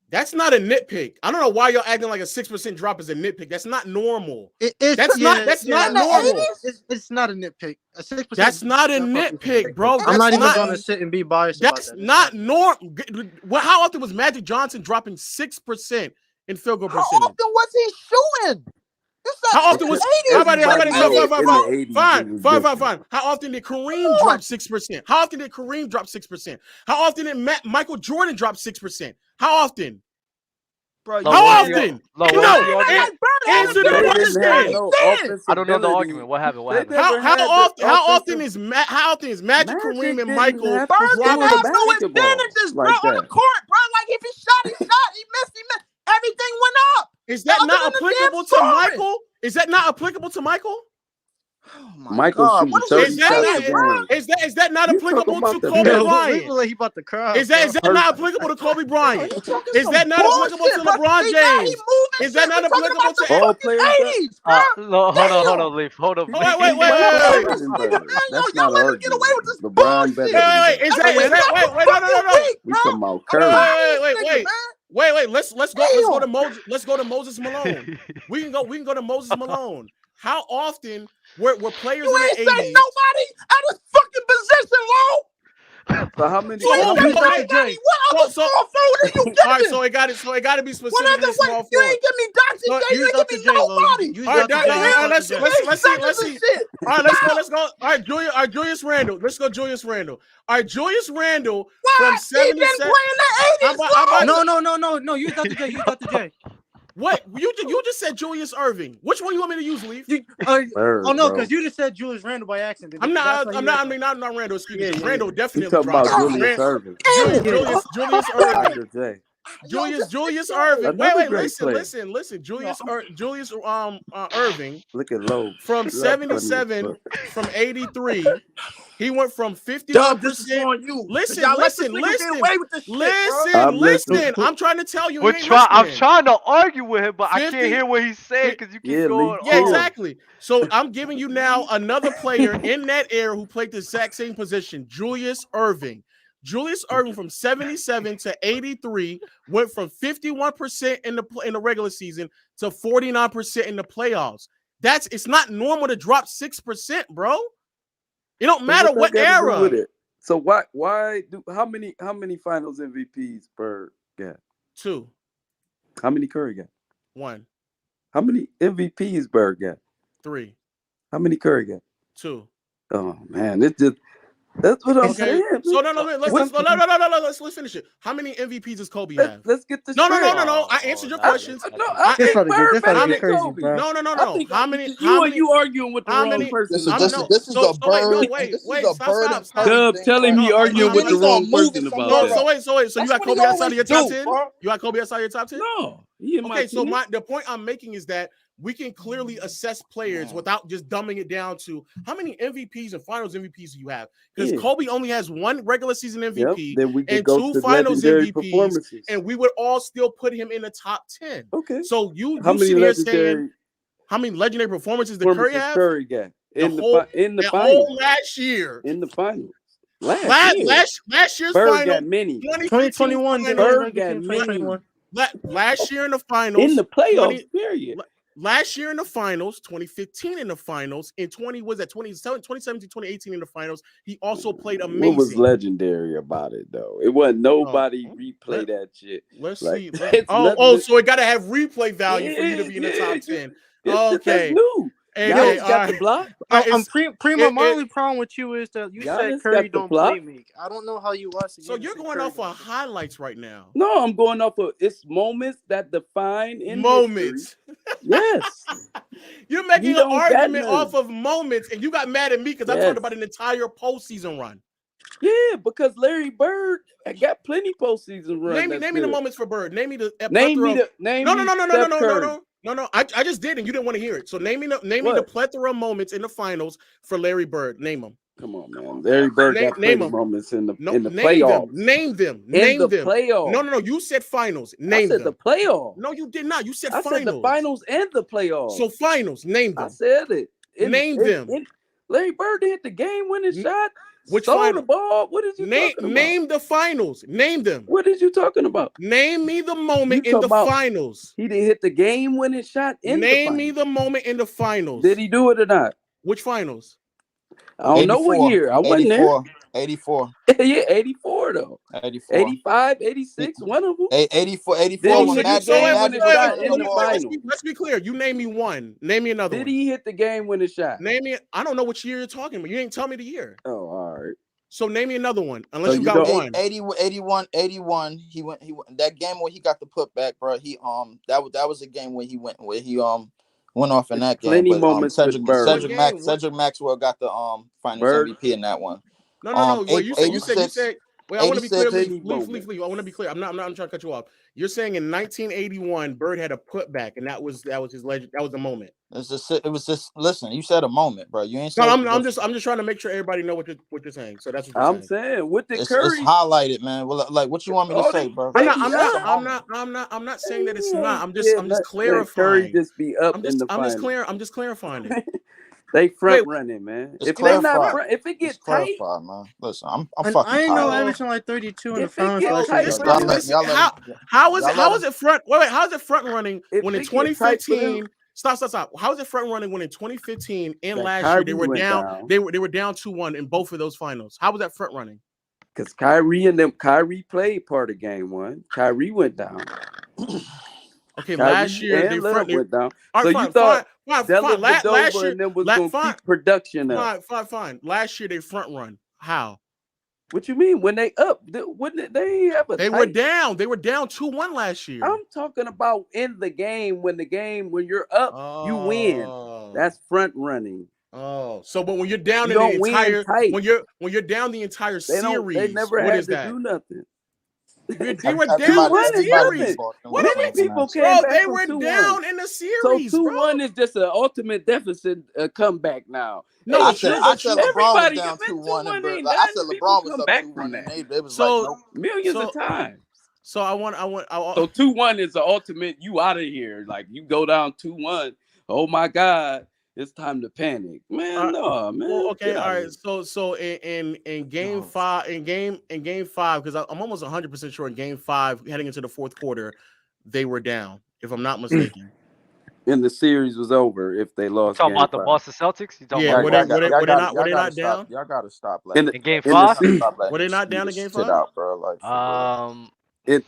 That's not a nitpick. I don't know why you're acting like a 6% drop is a nitpick. That's not normal. That's not normal. It's not a nitpick. A 6%. That's not a nitpick, bro. I'm not even going to sit and be biased. That's not normal. How often was Magic Johnson dropping 6% in field goal percentage? How often was he shooting? How often was fine. How often did Kareem drop 6%? How often did Kareem drop 6%? How often did Michael Jordan drop 6%? How often? Bro, how often? Answer the question. I don't know the argument. What happened? How often is Magic, Kareem, and Michael? Bird didn't have no advantages, bro, on the court, bro. Like if he shot, he missed. Everything went up. Is that not applicable to Michael? Is that not applicable to Michael? Oh my God. Is that not applicable to Kobe Bryant? He about to cry. Is that not applicable to Kobe Bryant? Is that not applicable to LeBron James? Is that not applicable to all players? Hold on, Leaf. Hold on. Wait. Y'all let him get away with this LeBron better. Wait. We talking about Curry. Wait. Let's go to Moses Malone. We can go to Moses Malone. How often were players in the 80s? You ain't say nobody at his fucking position, Lo. So how many? What other small forward are you giving? All right, so it got to be specific. What other way? You ain't give me Dr. J. You ain't give me nobody. All right, let's see. All right, let's go. All right, Julius Randle. Let's go, Julius Randle. All right, Julius Randle from 77. He been playing the 80s. No. Use Dr. J. What you just said Julius Irving. Which one you want me to use, Leaf? Because you just said Julius Randle by accident. I'm not Randle. Excuse me. Randle definitely talking about Julius Irving. Julius Irving. Julius Irving. Wait, listen. Julius Irving. Look at Lowe. From 77, from 83. He went from 51%. Listen. I'm trying to tell you. I'm trying to argue with him, but I can't hear what he's saying because you keep going. Yeah, exactly. So I'm giving you now another player in that era who played the exact same position, Julius Irving. Julius Irving from 77 to 83 went from 51% in the regular season to 49% in the playoffs. It's not normal to drop 6%, bro. It don't matter So what that got to do with era. it? So how many finals MVPs Bird got? 2. How many Curry got? 1. How many MVPs Bird got? 3. How many Curry got? 2. Oh man, that's what I'm saying. So let's finish it. How many MVPs does Kobe have? Let's get the No. I answered your questions. I think Bird better than Kobe. No. How many? You arguing with the wrong person? This is a Bird. Wait, Burden stop. Dub telling me arguing with the wrong person about that. So you got Kobe outside of your top 10? You got Kobe outside of your top 10? No. Okay, so the point I'm making is that we can clearly assess players without just dumbing it down to how many MVPs and finals MVPs do you have? Because Kobe only has 1 regular season MVP then we and go 2 to finals legendary MVPs, performances. and we would all still put him in the top 10. Okay. So you How many sit here legendary saying how many legendary performances did Curry have? Curry got in the finals. Whole last year. In the finals. Last year's Bird final. got many. 2021. Bird got many. Last year in the finals. In the playoffs, period. Last year in the finals, 2015 in the finals, in 2017, 2018 in the finals, he also played amazing. What was legendary about it though? It wasn't nobody replay that shit. Let's like, see. So it got to have replay value for you to be in the top 10. Okay. Hey, got the block. Primo, my only problem with you is that you said Curry don't play make. I don't know how you watch it. So you're going off of highlights right now. No, I'm going off of it's moments that define in moments. Yes. You're making an argument off of moments, and you got mad at me because I talked about an entire postseason run. Yeah, because Larry Bird got plenty postseason run. Name me the moments for Bird. Name me the No. I just did, and you didn't want to hear it. So name me the plethora of moments in the finals for Larry Bird. Name them. Come on, man. Larry Bird got plenty moments in the playoffs. Name them. Playoffs. No. You said finals. Name them. The playoffs. No, you did not. You said finals. I said the finals and the playoffs. So finals. Name them. I said it. Name them. Larry Bird hit the game-winning shot. Which final? The ball? What is you talking about? Name the finals. Name them. What is you talking about? Name me the moment in the finals. He didn't hit the game-winning shot in the finals. Name me the moment in the finals. Did he do it or not? Which finals? I don't know what year. I wasn't there. 84. Yeah, 84 though. 84. 85, 86, one of them. 84 Let's be clear. You name me one. Name me another one. Did he hit the game-winning shot? Name me. I don't know which year you're talking about. You ain't tell me the year. Oh, all right. So name me another one. Unless you got one. 81. He went. That game where he got the putback, bro. That was a game where he went off in that game. Plenty moments. Cedric Maxwell got the finals MVP in that one. No. Well, you said. Wait, I want to be clear. Leave. I want to be clear. I'm not trying to cut you off. You're saying in 1981, Bird had a putback, and that was his legend. That was the moment. It was just. Listen, you said a moment, bro. You ain't. No, I'm just trying to make sure everybody know what you're saying. So that's what I'm saying. With the Curry, it's highlighted, man. Well, like, what you want me to say, bro? I'm not saying that it's not. I'm just clarifying. Curry just be up I'm just clarifying it. They front running, man. If they not front, if it gets tight, man. Listen, I'm fucking. I ain't no averaging like 32 in the finals. How is it front? Wait. How is it front running when in 2015? Stop. How is it front running when in 2015 and last year they were down? They were down 2-1 in both of those finals. How was that front running? Because Kyrie played part of game one. Kyrie went down. Okay, last year they went down. All right, so you thought fine. Last year and then was going to keep production up. Fine. Last year they front run. How? What you mean? When they up, wouldn't they have a? They were down. They were down 2-1 last year. I'm talking about in the game when you're up, you win. That's front running. Oh, so but when you're down in the entire when you're down the entire series, they never had to do nothing. They were down in the series. Many people came back. They were down in the series. So 2-1 is just an ultimate deficit comeback now. No, I said LeBron was down 2-1. I said LeBron was up 2-1. It was like millions of times. So I want. So 2-1 is the ultimate. You out of here. Like you go down 2-1. Oh my God. It's time to panic, man. No, man. Well, okay, all right. So in game 5, because I'm almost 100% sure in game 5, heading into the fourth quarter, they were down. If I'm not mistaken. and the series was over if they lost. Talking game about the 5. Boston Celtics? You talking Yeah, about were they not down? Y'all gotta stop. In, In game in 5? the, Were they not down in game 5? Out, bro. Like, it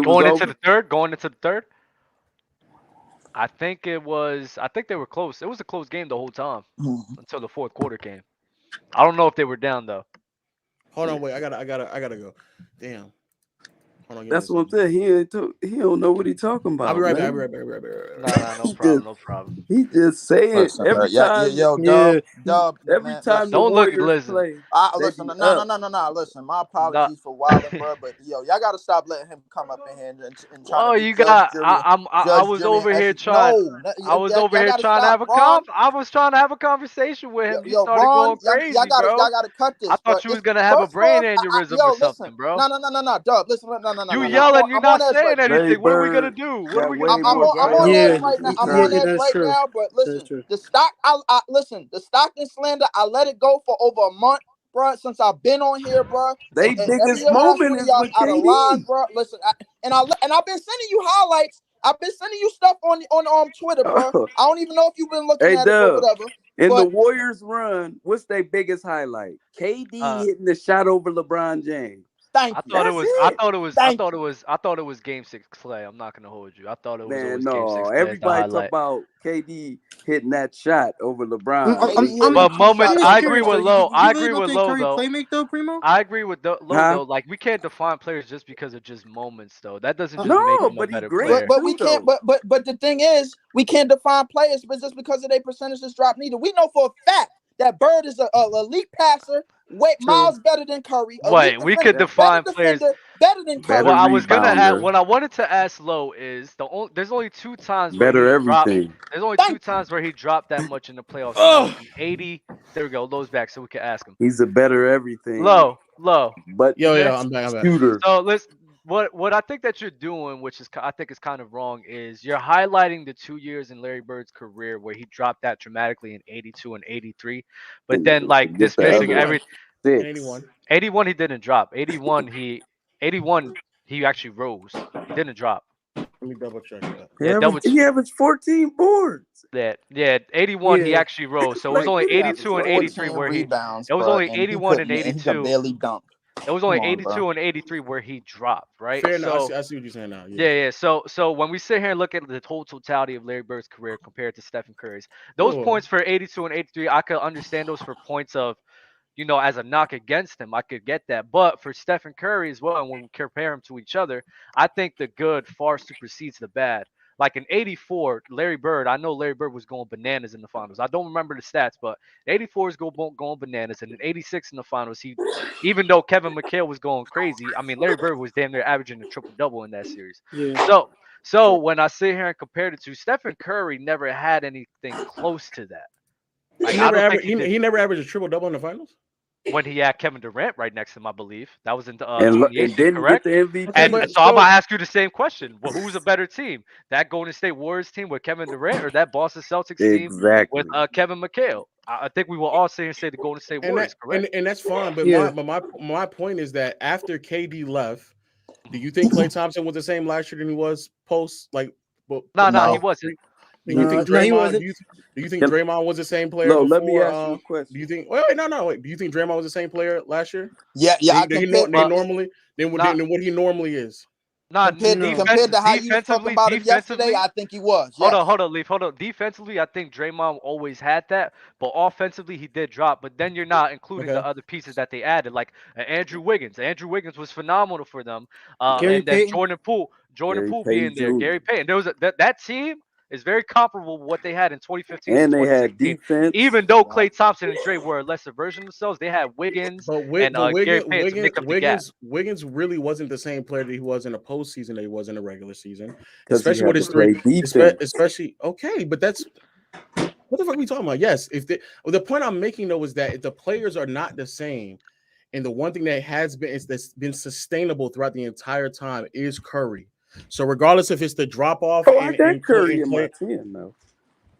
was Going into over. the third. Going into the third. I think it was. I think they were close. It was a close game the whole time until the fourth quarter came. I don't know if they were down though. Hold on, wait. I gotta go. Damn. Hold on. That's what I'm saying. He don't know what he talking about. I'll be right back. man. I'll be right back. Nah, no problem. No problem. He just saying Listen, bro. every time. Dub, every man, time the Don't look. Warriors Listen. play. they Listen, be no. up. Listen, my apologies for wilding, bro, but y'all gotta stop letting him come up in here and trying Oh, to be you judge, got. jury, I was over here trying. I was over here trying to have a I was trying to have a conversation with him. You started Ron, going crazy, y'all bro. gotta cut this. I thought you was gonna have a brain aneurysm or something, bro. No, Dub. Listen, no. You yelling, you're not saying right anything. Larry What are we gonna Bird do? What got are we way gonna I'm do, more bro? on edge playoff right now. than I'm Curry. on edge right now. But listen, the stock. Listen. The Stockton slander. I let it go for over a month, bro. Since I've been on here, bro. They And every biggest last moment one of is y'all with out of line, KD. bro. Listen, I've been sending you highlights. I've been sending you stuff on Twitter, bro. I don't even know if you've been looking Hey, at it or Dub. whatever. In the But Warriors run, what's their biggest highlight? KD hitting the shot over LeBron James. thank I you. thought it That's was. it. I thought it was Game 6 Clay. I'm not gonna hold you. I thought it was Man, always Game 6 no. Clay as the Everybody talk highlight. about KD hitting that shot over LeBron. But moment, just I agree curious, with though. Low. You I really agree don't with think Low Curry though. play make though, Primo? I agree with Low Huh? though. Like we can't define players just because of just moments though. That doesn't just make No, them a but he better great player. But we too, can't. though. But the thing is, we can't define players, but just because of their percentages drop neither. We know for a fact that Bird is a elite passer, way miles better than Curry. Elite Wait, we could defender, define better players. defender, better than Curry. Better What I was gonna add, rebounder. what I wanted to ask Low is there's only 2 times where Better he dropped. everything. There's only 2 times where he dropped that much in the playoffs, and that was in 80. There we go. Low's back, so we can ask him. He's a better everything. Low. But Yo, Next, I'm back. shooter. So let's. What I think that you're doing, which is I think is kind of wrong, is you're highlighting the 2 years in Larry Bird's career where he dropped that dramatically in 82 and 83, but then like Get the dismissing other every 6. 81 he didn't drop. 81 he actually rose. He didn't drop. Let me double check that. Yeah, He averaged 14 boards. yeah, 81 he Yeah. actually rose. So it was Like, only what he 82 and 83 14 where he. rebounds, It was bro, only and he 81 and couldn't. He could 82. barely dunk. It was Come only on, 82 bro. and 83 where he dropped, right? Fair enough. So I see what you're saying now. yeah. So when we sit here and look at the whole totality of Larry Bird's career compared to Stephen Curry's, those Whoa. points for 82 and 83, I could understand those for points of, as a knock against him. I could get that. But for Stephen Curry as well, and when we compare them to each other, I think the good far supersedes the bad. Like in 84, Larry Bird, I know Larry Bird was going bananas in the finals. I don't remember the stats, but 84 is going bananas. And in 86 in the finals, even though Kevin McHale was going crazy, I mean, Larry Bird was damn near averaging a triple-double in that series. Yeah. So when I sit here and compare the two, Stephen Curry never had anything close to that. Like, He never averaged a triple double in the finals. When he had Kevin Durant right next to him, I believe that was in And 2018, didn't correct? get the MVP. And so I'm gonna ask you the same question: well, who's a better team, that Golden State Warriors team with Kevin Durant, or that Boston Celtics team Exactly. with Kevin McHale? I think we will all sit here and say the Golden State Warriors, correct? And that's fine. But Yeah. my point is that after KD left, do you think Klay Thompson was the same last year than he was post? Like, No, he wasn't. Do you think No, he Draymond? wasn't. Do you think Draymond was the same player No, before? let me ask you a question. Do you think? Wait, no. Wait. Do you think Draymond was the same player last year? Yeah. Than what he normally is. Compared to how you was talking about him yesterday, I think he was. Yes. Hold on, Leaf. Hold on. Defensively, I think Draymond always had that, but offensively, he did drop. But then you're not including the other pieces that they added, like Andrew Wiggins. Andrew Wiggins was phenomenal for them. Gary and then Payton? Jordan Poole Gary being there. Payton Jr. Gary Payton. There was that team is very comparable to what they had in 2015 And they had 2016. defense. Even though Klay Thompson and Dre were a lesser version of themselves, they had Wiggins and Gary Payton to make up the gap. Wiggins really wasn't the same player that he was in the postseason that he was in the regular season, 'Cause especially he with had his to play three. defense. Especially okay, but that's what the fuck are we talking about? Yes, the point I'm making though is that if the players are not the same, and the one thing that has been that's been sustainable throughout the entire time is Curry. So regardless if it's the drop off, I got Curry in my 10 though.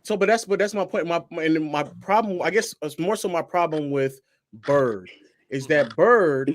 So, but that's my point. My problem, I guess, it's more so my problem with Bird is that Bird,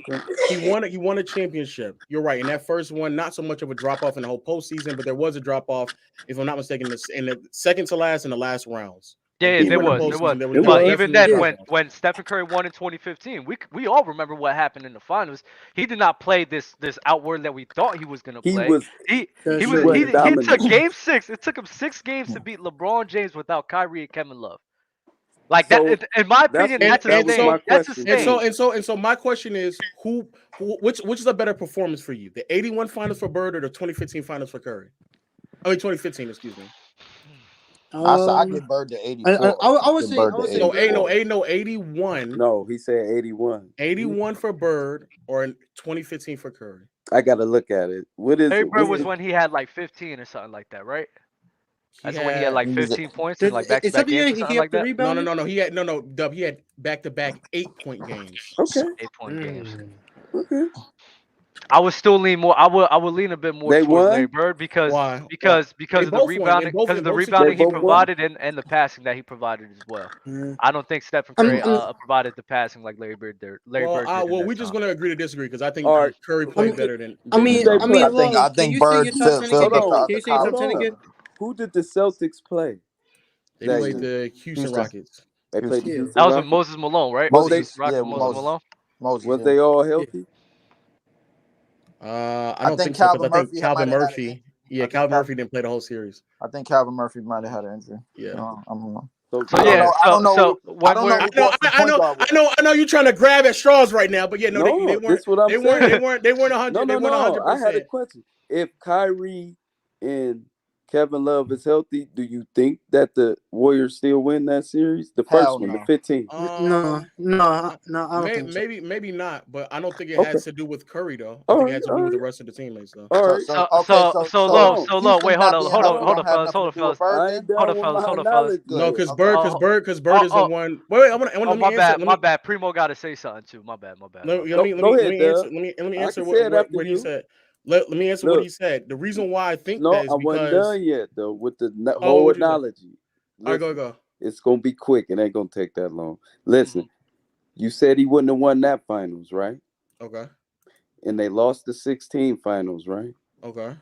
he won a championship. You're right. In that first one, not so much of a drop off in the whole postseason, but there was a drop off, if I'm not mistaken, in the second to last in the last rounds. Yeah, there was. But even then, when Stephen Curry won in 2015, we all remember what happened in the finals. He did not play this outward that we thought he was gonna play. He took Game 6. It took him 6 games to beat LeBron James without Kyrie and Kevin Love. Like that, in my opinion, that's a stain. That's a stain. And so my question is, which is a better performance for you, the 81 finals for Bird or the 2015 finals for Curry? I mean 2015, excuse me. I give Bird to 84. I would say no 81. No, he said 81. 81 for Bird or 2015 for Curry. I gotta look at it. What is it? Bird was when he had like 15 or something like that, right? That's when he had like 15 points and like back-to-back games or something like that. No. He had Dub. He had back-to-back 8-point games. Okay. 8-point games. Okay. I would still lean more. I would lean a bit more towards Larry Bird because of the rebounding, he provided and the passing that he provided as well. I don't think Stephen Curry provided the passing like Larry Bird did. We're just going to agree to disagree because I think Curry played better than. I think Bird filled again. Who did the Celtics play? They played the Houston Rockets. They played the Houston That was Rockets? with Moses Malone, right? Moses Malone. Was they all healthy? I don't think so because I think Calvin Murphy. Yeah, Calvin Murphy didn't play the whole series. I think Calvin Murphy might have had an injury. Yeah, I know you're trying to grab at straws right now, but yeah, they weren't. That's what I'm saying. They weren't 100. No, they weren't 100%. I had a question. If Kyrie and Kevin Love is healthy, do you think that the Warriors still win that series? The first one, the 15. No, I don't think so. Maybe not, but I don't think it has to do with Curry though. I think it has to do with the rest of the teammates though. So low. Wait, hold on, fellas. No, because Bird is the one. Wait, my bad. Primo got to say something too. My bad. Let me answer what he said. Let me answer what he said. The reason why I think that is I wasn't done yet though with the whole analogy. All right, go. It's gonna be quick. It ain't gonna take that long. Listen, you said he wouldn't have won that finals, right? Okay. And they lost the 16 finals, right? Okay.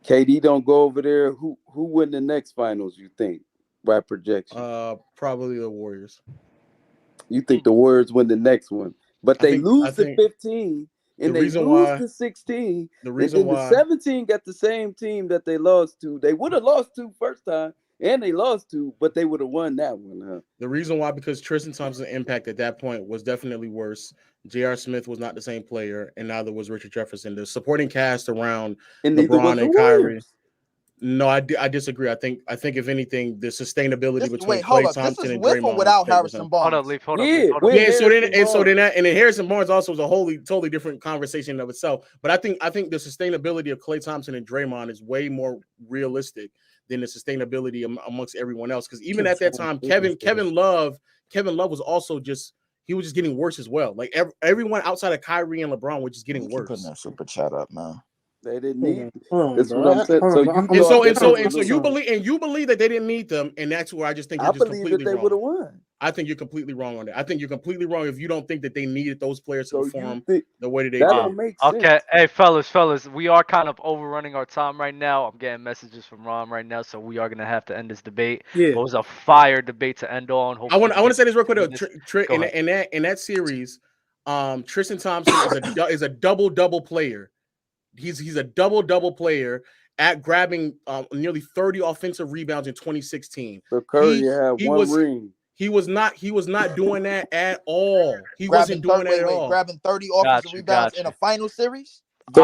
KD don't go over there. Who win the next finals? You think by projection? Probably the Warriors. You think the Warriors win the next one, but they lose the 15. And they lose the 16. The reason why the 17 got the same team that they lost to. They would have lost to first time, and they lost to, but they would have won that one, huh? The reason why, because Tristan Thompson's impact at that point was definitely worse. J.R. Smith was not the same player, and neither was Richard Jefferson. The supporting cast around LeBron and Kyrie. No, I disagree. I think if anything, the sustainability between Klay Thompson and Draymond without Harrison Barnes. Hold on. And then Harrison Barnes also was a totally different conversation in of itself. But I think the sustainability of Klay Thompson and Draymond is way more realistic than the sustainability amongst everyone else. Because even at that time, Kevin Love was also just getting worse as well. Like everyone outside of Kyrie and LeBron were just getting worse. Putting that super chat up, man. They didn't need. That's what I'm saying. So you believe that they didn't need them, and that's where I just think you're just completely wrong. Would have won. I think you're completely wrong on that. I think you're completely wrong if you don't think that they needed those players to perform the way that they did. Okay, hey fellas, we are kind of overrunning our time right now. I'm getting messages from Ron right now, so we are gonna have to end this debate. Yeah, it was a fire debate to end on. I want to say this real quick. In that series, Tristan Thompson is a double player. He's a double player at grabbing nearly 30 offensive rebounds in 2016. So Curry had one ring. He was not doing that at all. He wasn't doing that at all. Grabbing 30 offensive rebounds in a final series? Please.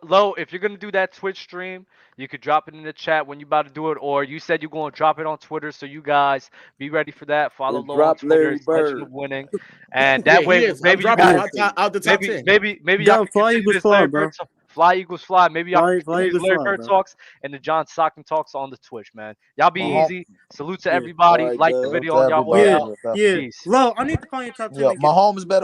Low, if you're gonna do that Twitch stream, you could drop it in the chat when you're about to do it, or you said you're going to drop it on Twitter. So you guys be ready for that. Follow Low on Twitter. It's Legend of Winning, and that way maybe you guys, maybe y'all Fly Eagles Fly, bro. Fly Eagles Fly. Maybe y'all Fly Eagles Larry Fly, Bird bro. Talks and the John Stockton Talks on the Twitch, man. Y'all be easy. Salute to everybody. Like the video on y'all way out. Yeah. Peace. Low, I need to find your top 10 again. Mahomes better.